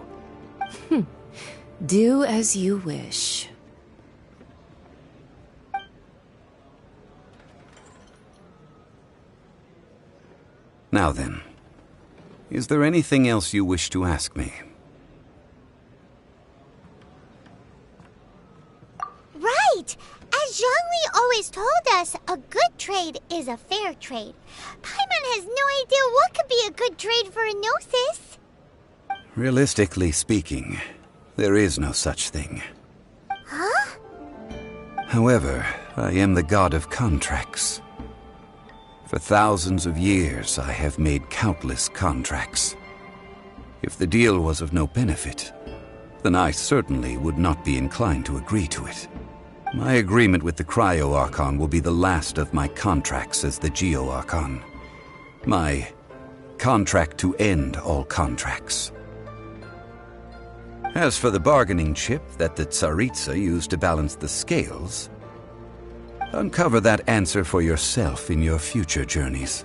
Do as you wish. Now then, is there anything else you wish to ask me? Right! As Zhongli always told us, a good trade is a fair trade. Paimon has no idea what could be a good trade for a Gnosis. Realistically speaking, there is no such thing. Huh? However, I am the god of contracts. For thousands of years, I have made countless contracts. If the deal was of no benefit, then I certainly would not be inclined to agree to it. My agreement with the Cryo-Archon will be the last of my contracts as the Geo-Archon. My contract to end all contracts. As for the bargaining chip that the Tsaritsa used to balance the scales, uncover that answer for yourself in your future journeys.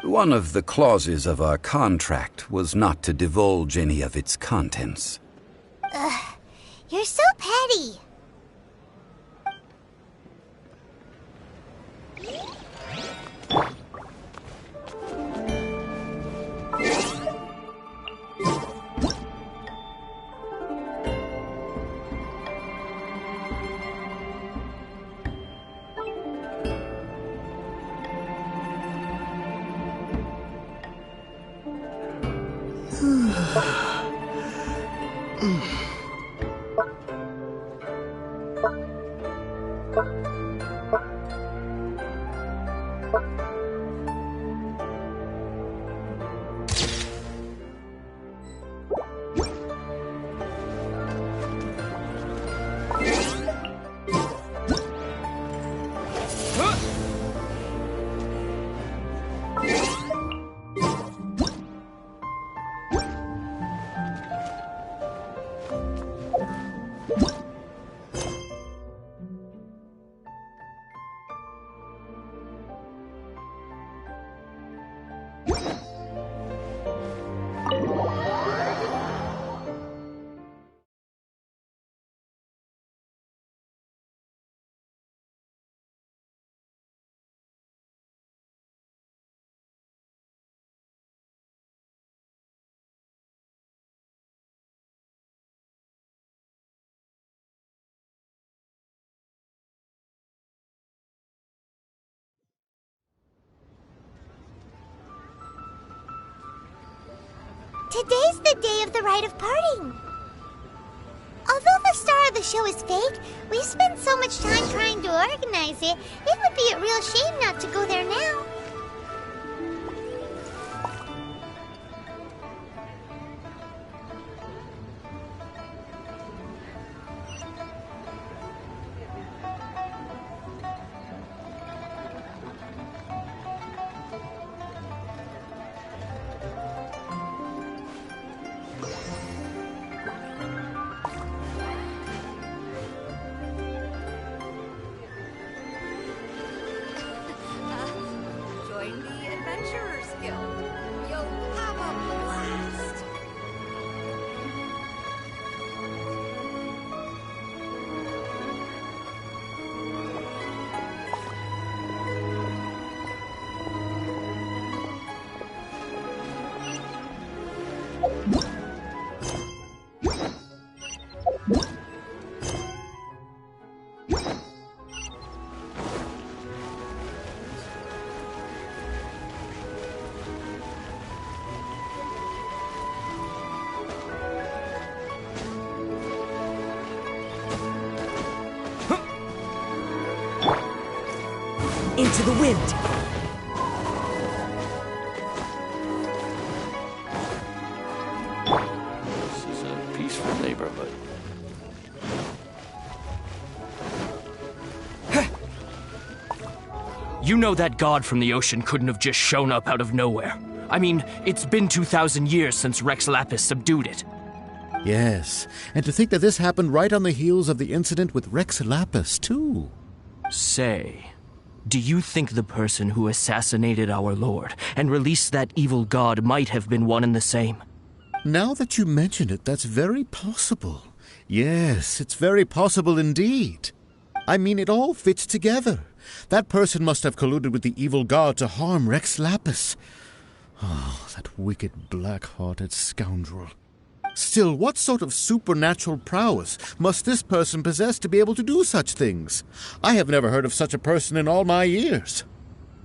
One of the clauses of our contract was not to divulge any of its contents. Ugh, you're so petty. Today's the day of the rite of parting. Although the star of the show is fake, we've spent so much time trying to organize it, it would be a real shame not to go there now. to the wind. This is a peaceful neighborhood. You know that god from the ocean couldn't have just shown up out of nowhere. I mean, it's been 2,000 years since Rex Lapis subdued it. Yes, and to think that this happened right on the heels of the incident with Rex Lapis, too. Say, do you think the person who assassinated our lord and released that evil god might have been one and the same? Now that you mention it, that's very possible. Yes, it's very possible indeed. I mean, it all fits together. That person must have colluded with the evil god to harm Rex Lapis. Oh, that wicked, black-hearted scoundrel. Still, what sort of supernatural prowess must this person possess to be able to do such things? I have never heard of such a person in all my years.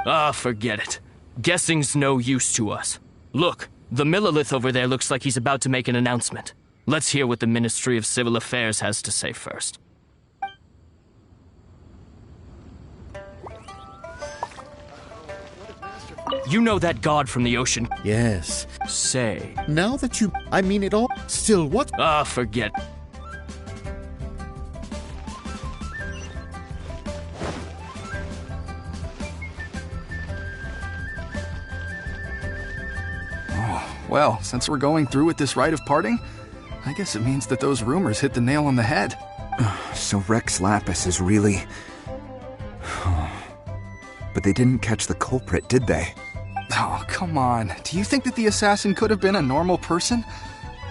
Ah, forget it. Guessing's no use to us. Look, the Millilith over there looks like he's about to make an announcement. Let's hear what the Ministry of Civil Affairs has to say first. You know that god from the ocean? Yes. Say. Now that you... I mean, it all... Still, what... Ah, forget. Oh, well, since we're going through with this rite of parting, I guess it means that those rumors hit the nail on the head. So Rex Lapis is really... But they didn't catch the culprit, did they? Oh, come on. Do you think that the assassin could have been a normal person?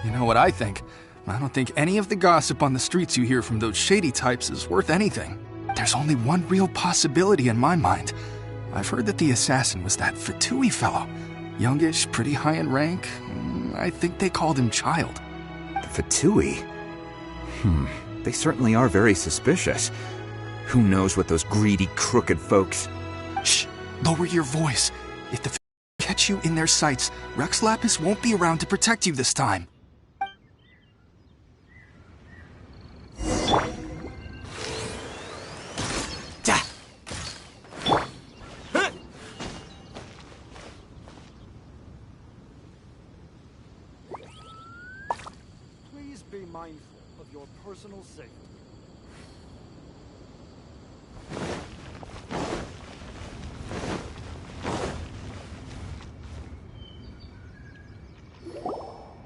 You know what I think? I don't think any of the gossip on the streets you hear from those shady types is worth anything. There's only one real possibility in my mind. I've heard that the assassin was that Fatui fellow. Youngish, pretty high in rank. I think they called him Child. The Fatui? They certainly are very suspicious. Who knows what those greedy, crooked folks... Shh! Lower your voice. If the catch you in their sights, Rex Lapis won't be around to protect you this time. Please be mindful of your personal safety.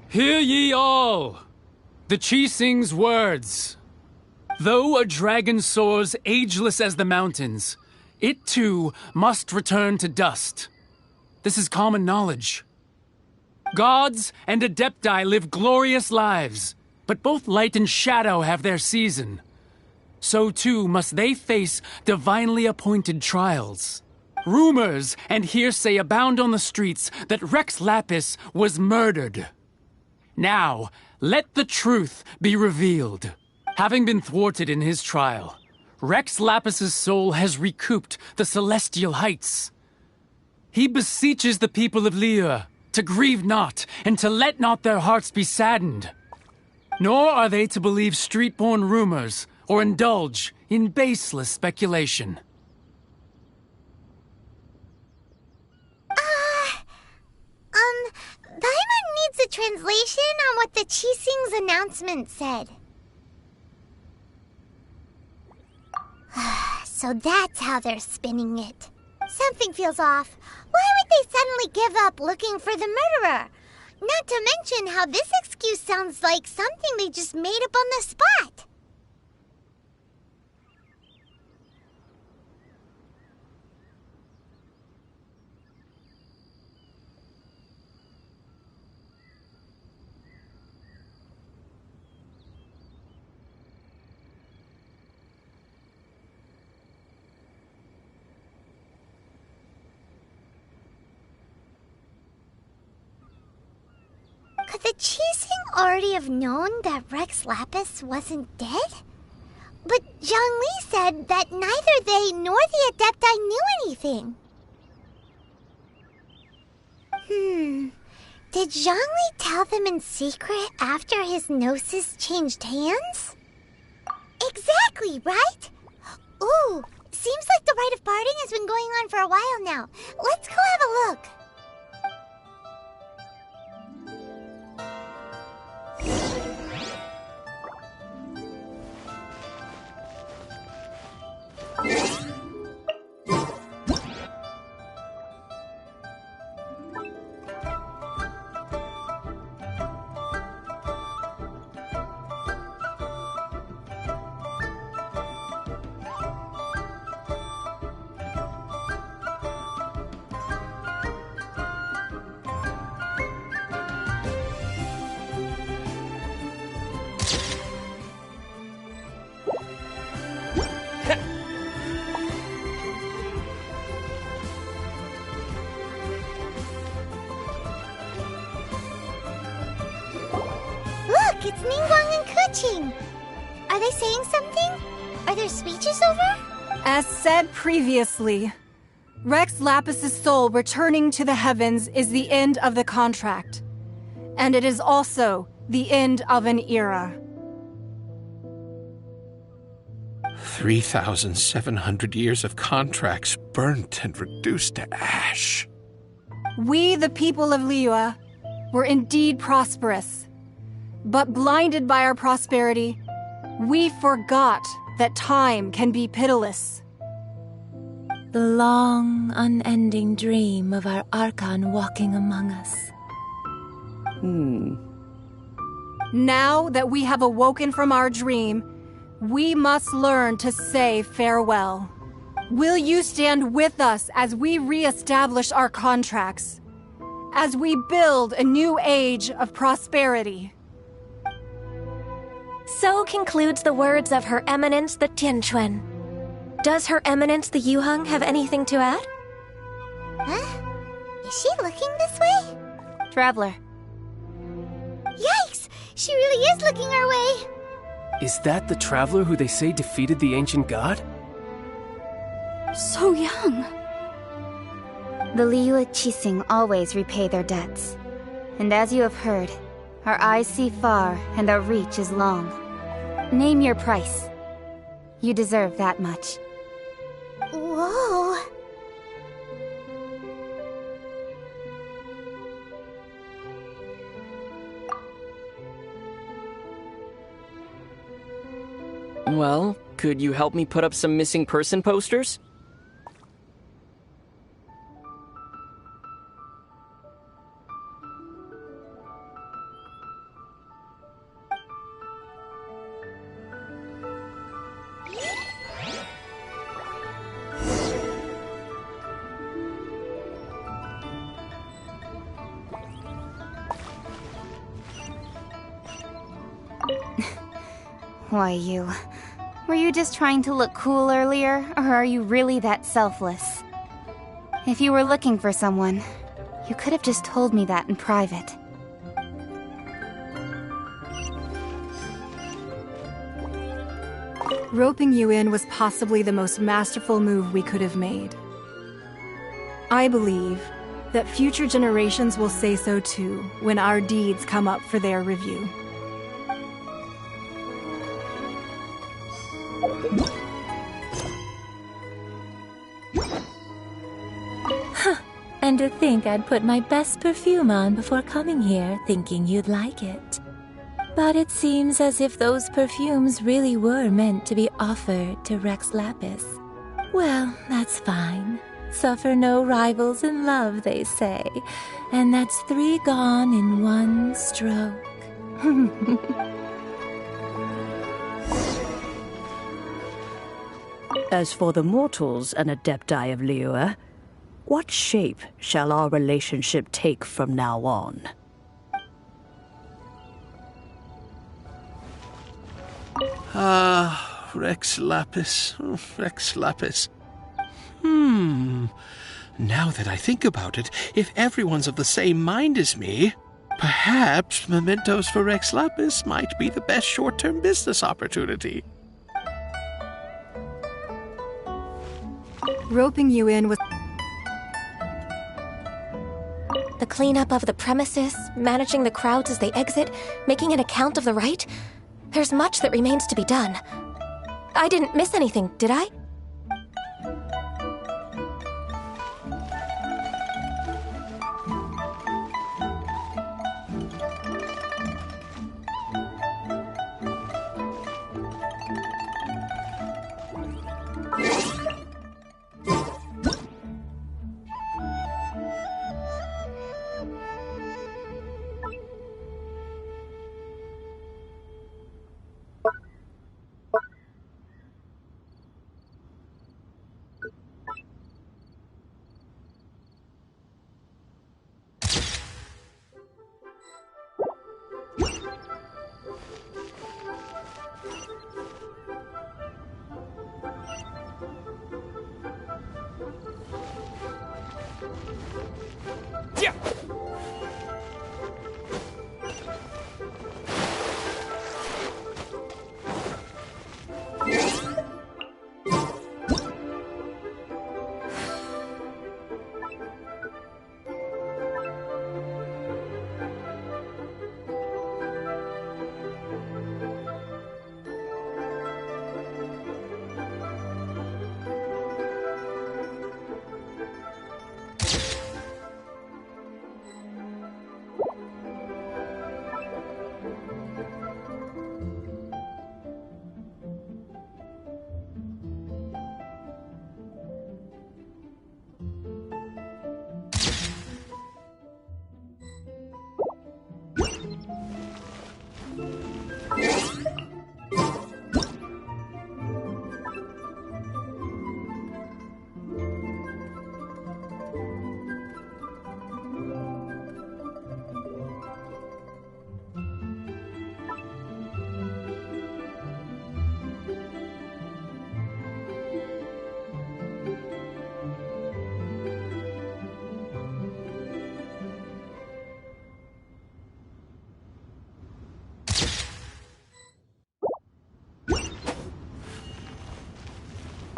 Hear ye all! The Qixing's words. Though a dragon soars ageless as the mountains, it too must return to dust. This is common knowledge. Gods and Adepti live glorious lives, but both light and shadow have their season. So too must they face divinely appointed trials. Rumors and hearsay abound on the streets that Rex Lapis was murdered. Now, let the truth be revealed. Having been thwarted in his trial, Rex Lapis's soul has recouped the celestial heights. He beseeches the people of Liyue to grieve not and to let not their hearts be saddened. Nor are they to believe street-born rumors or indulge in baseless speculation. Paimon needs a translation on what the Qixing's announcement said. So that's how they're spinning it. Something feels off. Why would they suddenly give up looking for the murderer? Not to mention how this excuse sounds like something they just made up on the spot. Could the Qixing already have known that Rex Lapis wasn't dead? But Zhongli said that neither they nor the Adepti knew anything. Did Zhongli tell them in secret after his gnosis changed hands? Exactly, right? Ooh, Seems like the rite of parting has been going on for a while now. Let's go have a look. Look, it's Ningguang and Keqing. Are they saying something? Are there speeches over? As said previously, Rex Lapis's soul returning to the heavens is the end of the contract. And it is also the end of an era. 3,700 years of contracts burnt and reduced to ash. We, the people of Liyue, were indeed prosperous. But blinded by our prosperity, we forgot that time can be pitiless. The long, unending dream of our Archon walking among us. Now that we have awoken from our dream, we must learn to say farewell. Will you stand with us as we re-establish our contracts? As we build a new age of prosperity? So concludes the words of Her Eminence the Tianquan. Does Her Eminence the Yuheng have anything to add? Huh? Is she looking this way? Traveler. Yikes! She really is looking our way! Is that the traveler who they say defeated the ancient god? So young. The Liyue Qixing always repay their debts. And as you have heard, our eyes see far and our reach is long. Name your price. You deserve that much. Whoa! Well, could you help me put up some missing person posters? Why, you... Were you just trying to look cool earlier, or are you really that selfless? If you were looking for someone, you could have just told me that in private. Roping you in was possibly the most masterful move we could have made. I believe that future generations will say so too when our deeds come up for their review. And to think I'd put my best perfume on before coming here, thinking you'd like it. But it seems as if those perfumes really were meant to be offered to Rex Lapis. Well, that's fine. Suffer no rivals in love, they say. And that's 3 gone in 1 stroke. As for the mortals and adepti of Liyue, what shape shall our relationship take from now on? Rex Lapis. Rex Lapis. Now that I think about it, if everyone's of the same mind as me, perhaps mementos for Rex Lapis might be the best short-term business opportunity. Roping you in was... The cleanup of the premises, managing the crowds as they exit, making an account of the rite. There's much that remains to be done. I didn't miss anything, did I?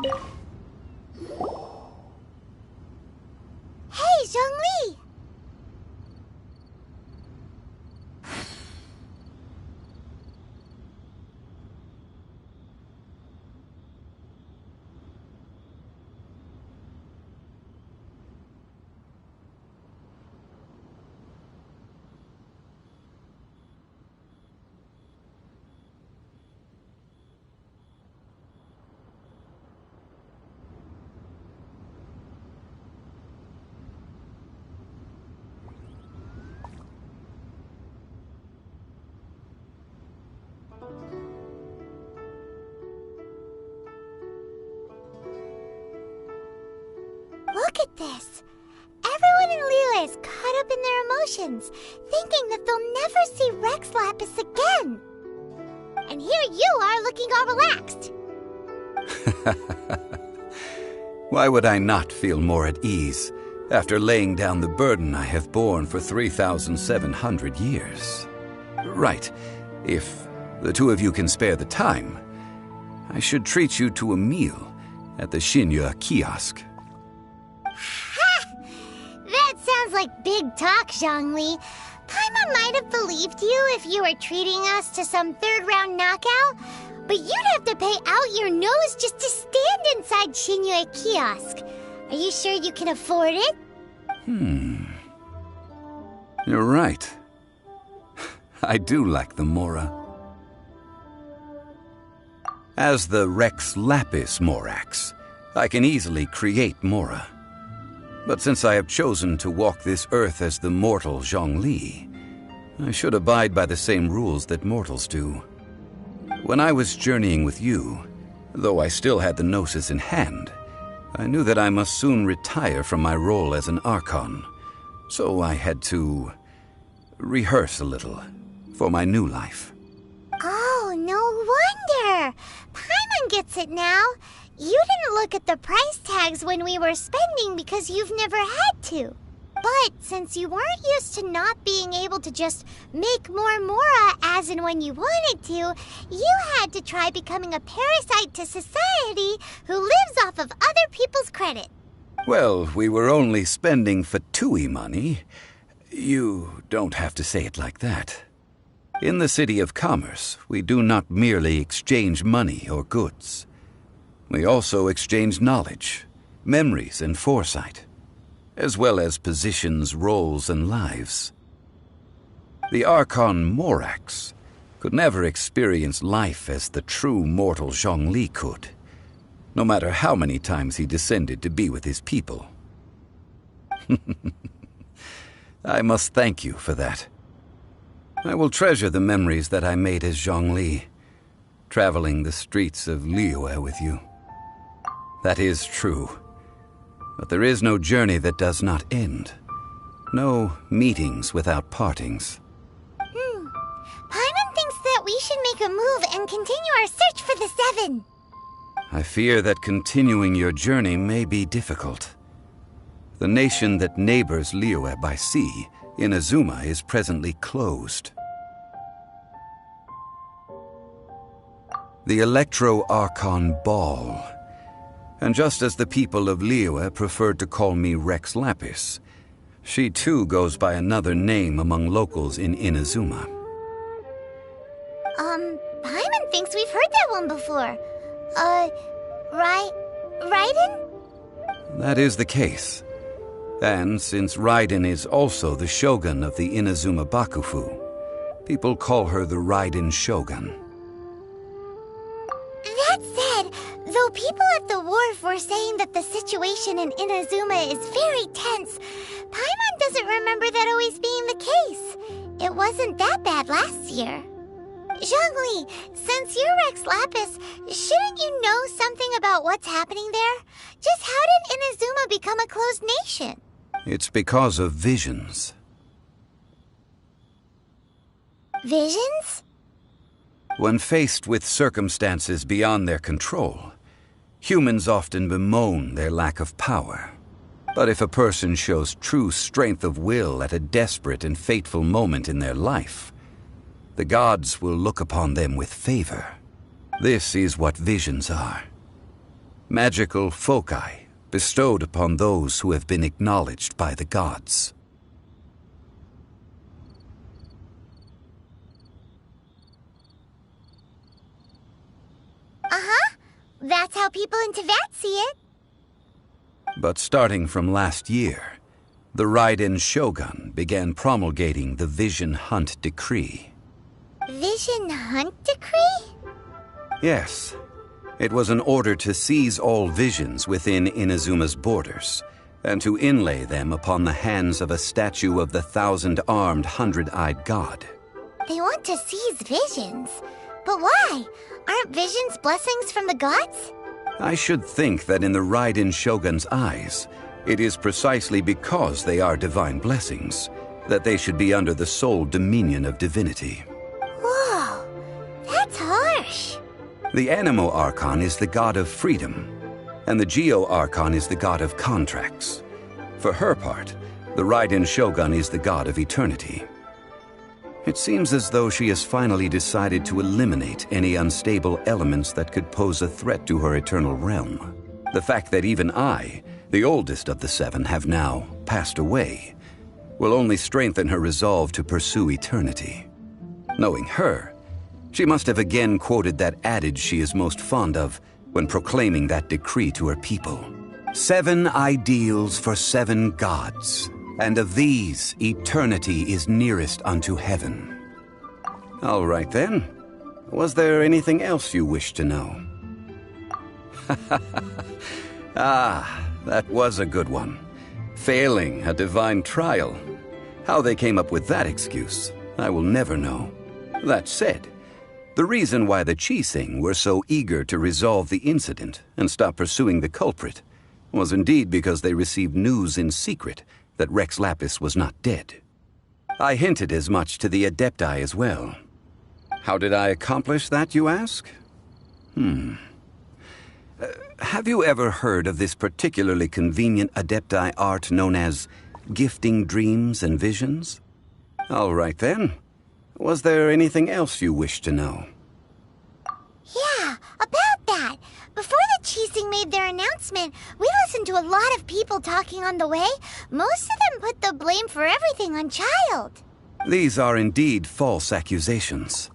Hey, Zhongli! Look at this! Everyone in Liyue is caught up in their emotions, thinking that they'll never see Rex Lapis again. And here you are looking all relaxed. Why would I not feel more at ease after laying down the burden I have borne for 3,700 years? Right, if the two of you can spare the time, I should treat you to a meal at the Liyue kiosk. That sounds like big talk, Zhongli. Paimon might have believed you if you were treating us to some third-round knockout, but you'd have to pay out your nose just to stand inside Liyue kiosk. Are you sure you can afford it? You're right. I do like the Mora. As the Rex Lapis Morax, I can easily create Mora. But since I have chosen to walk this earth as the mortal Zhongli, I should abide by the same rules that mortals do. When I was journeying with you, though I still had the Gnosis in hand, I knew that I must soon retire from my role as an Archon, so I had to rehearse a little for my new life. Oh, no wonder! Paimon gets it now. You didn't look at the price tags when we were spending because you've never had to. But since you weren't used to not being able to just make more Mora as and when you wanted to, you had to try becoming a parasite to society who lives off of other people's credit. Well, we were only spending Fatui money. You don't have to say it like that. In the City of Commerce, we do not merely exchange money or goods. We also exchange knowledge, memories, and foresight, as well as positions, roles, and lives. The Archon Morax could never experience life as the true mortal Zhongli could, no matter how many times he descended to be with his people. I must thank you for that. I will treasure the memories that I made as Zhongli, traveling the streets of Liyue with you. That is true. But there is no journey that does not end. No meetings without partings. Paimon thinks that we should make a move and continue our search for the Seven. I fear that continuing your journey may be difficult. The nation that neighbors Liyue by sea, Inazuma, is presently closed. The Electro-Archon Ball. And just as the people of Liyue preferred to call me Rex Lapis, she too goes by another name among locals in Inazuma. Paimon thinks we've heard that one before. Raiden? That is the case. And since Raiden is also the shogun of the Inazuma Bakufu, people call her the Raiden Shogun. That said, though people at the wharf were saying that the situation in Inazuma is very tense, Paimon doesn't remember that always being the case. It wasn't that bad last year. Zhongli, since you're Rex Lapis, shouldn't you know something about what's happening there? Just how did Inazuma become a closed nation? It's because of visions. Visions? When faced with circumstances beyond their control, humans often bemoan their lack of power. But if a person shows true strength of will at a desperate and fateful moment in their life, the gods will look upon them with favor. This is what visions are. Magical foci bestowed upon those who have been acknowledged by the gods. Uh-huh. That's how people in Teyvat see it. But starting from last year, the Raiden Shogun began promulgating the Vision Hunt Decree. Vision Hunt Decree? Yes. It was an order to seize all visions within Inazuma's borders, and to inlay them upon the hands of a statue of the 1,000-armed, 100-eyed god. They want to seize visions. But why? Aren't visions blessings from the gods? I should think that in the Raiden Shogun's eyes, it is precisely because they are divine blessings that they should be under the sole dominion of divinity. Whoa, that's harsh. The Anemo Archon is the god of freedom, and the Geo Archon is the god of contracts. For her part, the Raiden Shogun is the god of eternity. It seems as though she has finally decided to eliminate any unstable elements that could pose a threat to her eternal realm. The fact that even I, the oldest of the seven, have now passed away, will only strengthen her resolve to pursue eternity. Knowing her, she must have again quoted that adage she is most fond of when proclaiming that decree to her people. 7 ideals for 7 gods, and of these, eternity is nearest unto heaven. All right then. Was there anything else you wish to know? Ah, that was a good one. Failing a divine trial. How they came up with that excuse, I will never know. That said, the reason why the Qixing were so eager to resolve the incident and stop pursuing the culprit was indeed because they received news in secret that Rex Lapis was not dead. I hinted as much to the Adepti as well. How did I accomplish that, you ask? Have you ever heard of this particularly convenient Adepti art known as gifting dreams and visions? All right then. Was there anything else you wish to know? Yeah, about that. Before the Qixing made their announcement, we listened to a lot of people talking on the way. Most of them put the blame for everything on Child. These are indeed false accusations.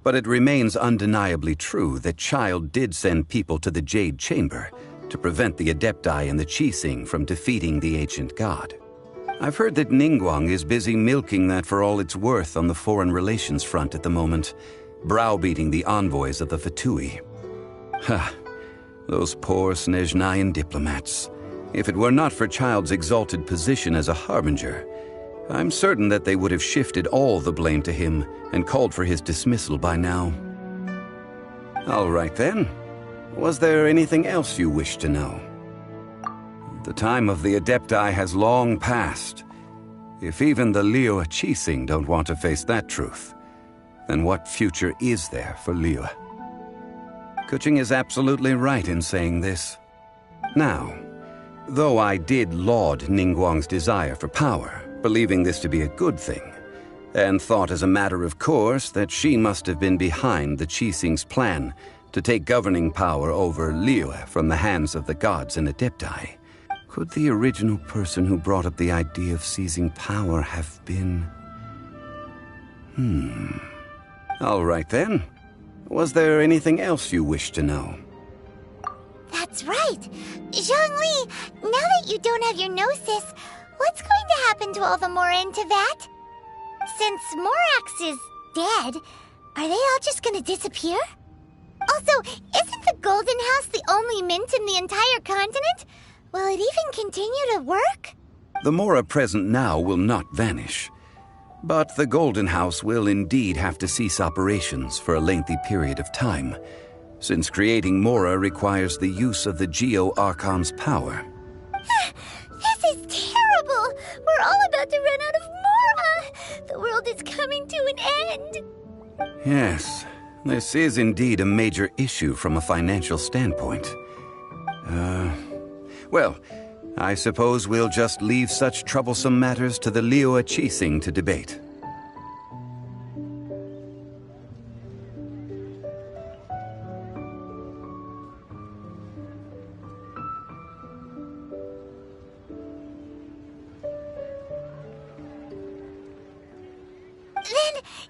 But it remains undeniably true that Child did send people to the Jade Chamber to prevent the Adepti and the Qixing from defeating the ancient god. I've heard that Ningguang is busy milking that for all it's worth on the foreign relations front at the moment, browbeating the envoys of the Fatui. Ha! Those poor Snezhnayan diplomats. If it were not for Child's exalted position as a harbinger, I'm certain that they would have shifted all the blame to him and called for his dismissal by now. All right then. Was there anything else you wish to know? The time of the Adepti has long passed. If even the Liyue Qixing don't want to face that truth, then what future is there for Liyue? Kuching is absolutely right in saying this. Now, though I did laud Ningguang's desire for power, believing this to be a good thing, and thought as a matter of course that she must have been behind the Qixing's plan to take governing power over Liyue from the hands of the gods and Adepti, could the original person who brought up the idea of seizing power have been... All right then. Was there anything else you wish to know? That's right. Zhongli, now that you don't have your gnosis, what's going to happen to all the Mora in Teyvat? Since Morax is dead, are they all just gonna disappear? Also, isn't the Golden House the only mint in the entire continent? Will it even continue to work? The Mora present now will not vanish. But the Golden House will indeed have to cease operations for a lengthy period of time, since creating Mora requires the use of the Geo Archon's power. This is terrible! We're all about to run out of Mora! The world is coming to an end! Yes, this is indeed a major issue from a financial standpoint. Well, I suppose we'll just leave such troublesome matters to the Liyue Qixing to debate.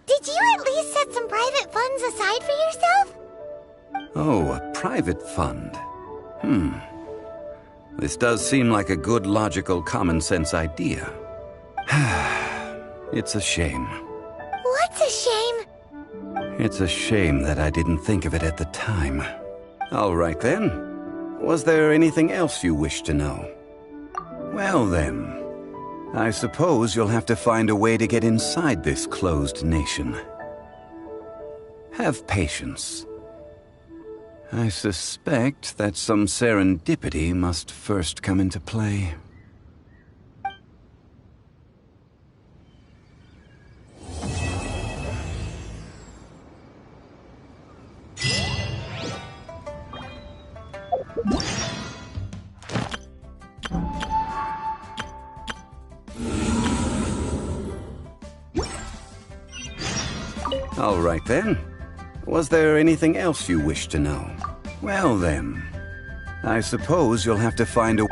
Did you at least set some private funds aside for yourself? Oh, a private fund. This does seem like a good, logical, common-sense idea. It's a shame. What's a shame? It's a shame that I didn't think of it at the time. All right, then. Was there anything else you wish to know? Well, then. I suppose you'll have to find a way to get inside this closed nation. Have patience. I suspect that some serendipity must first come into play. All right, then. Was there anything else you wish to know? Well, then. I suppose you'll have to find a...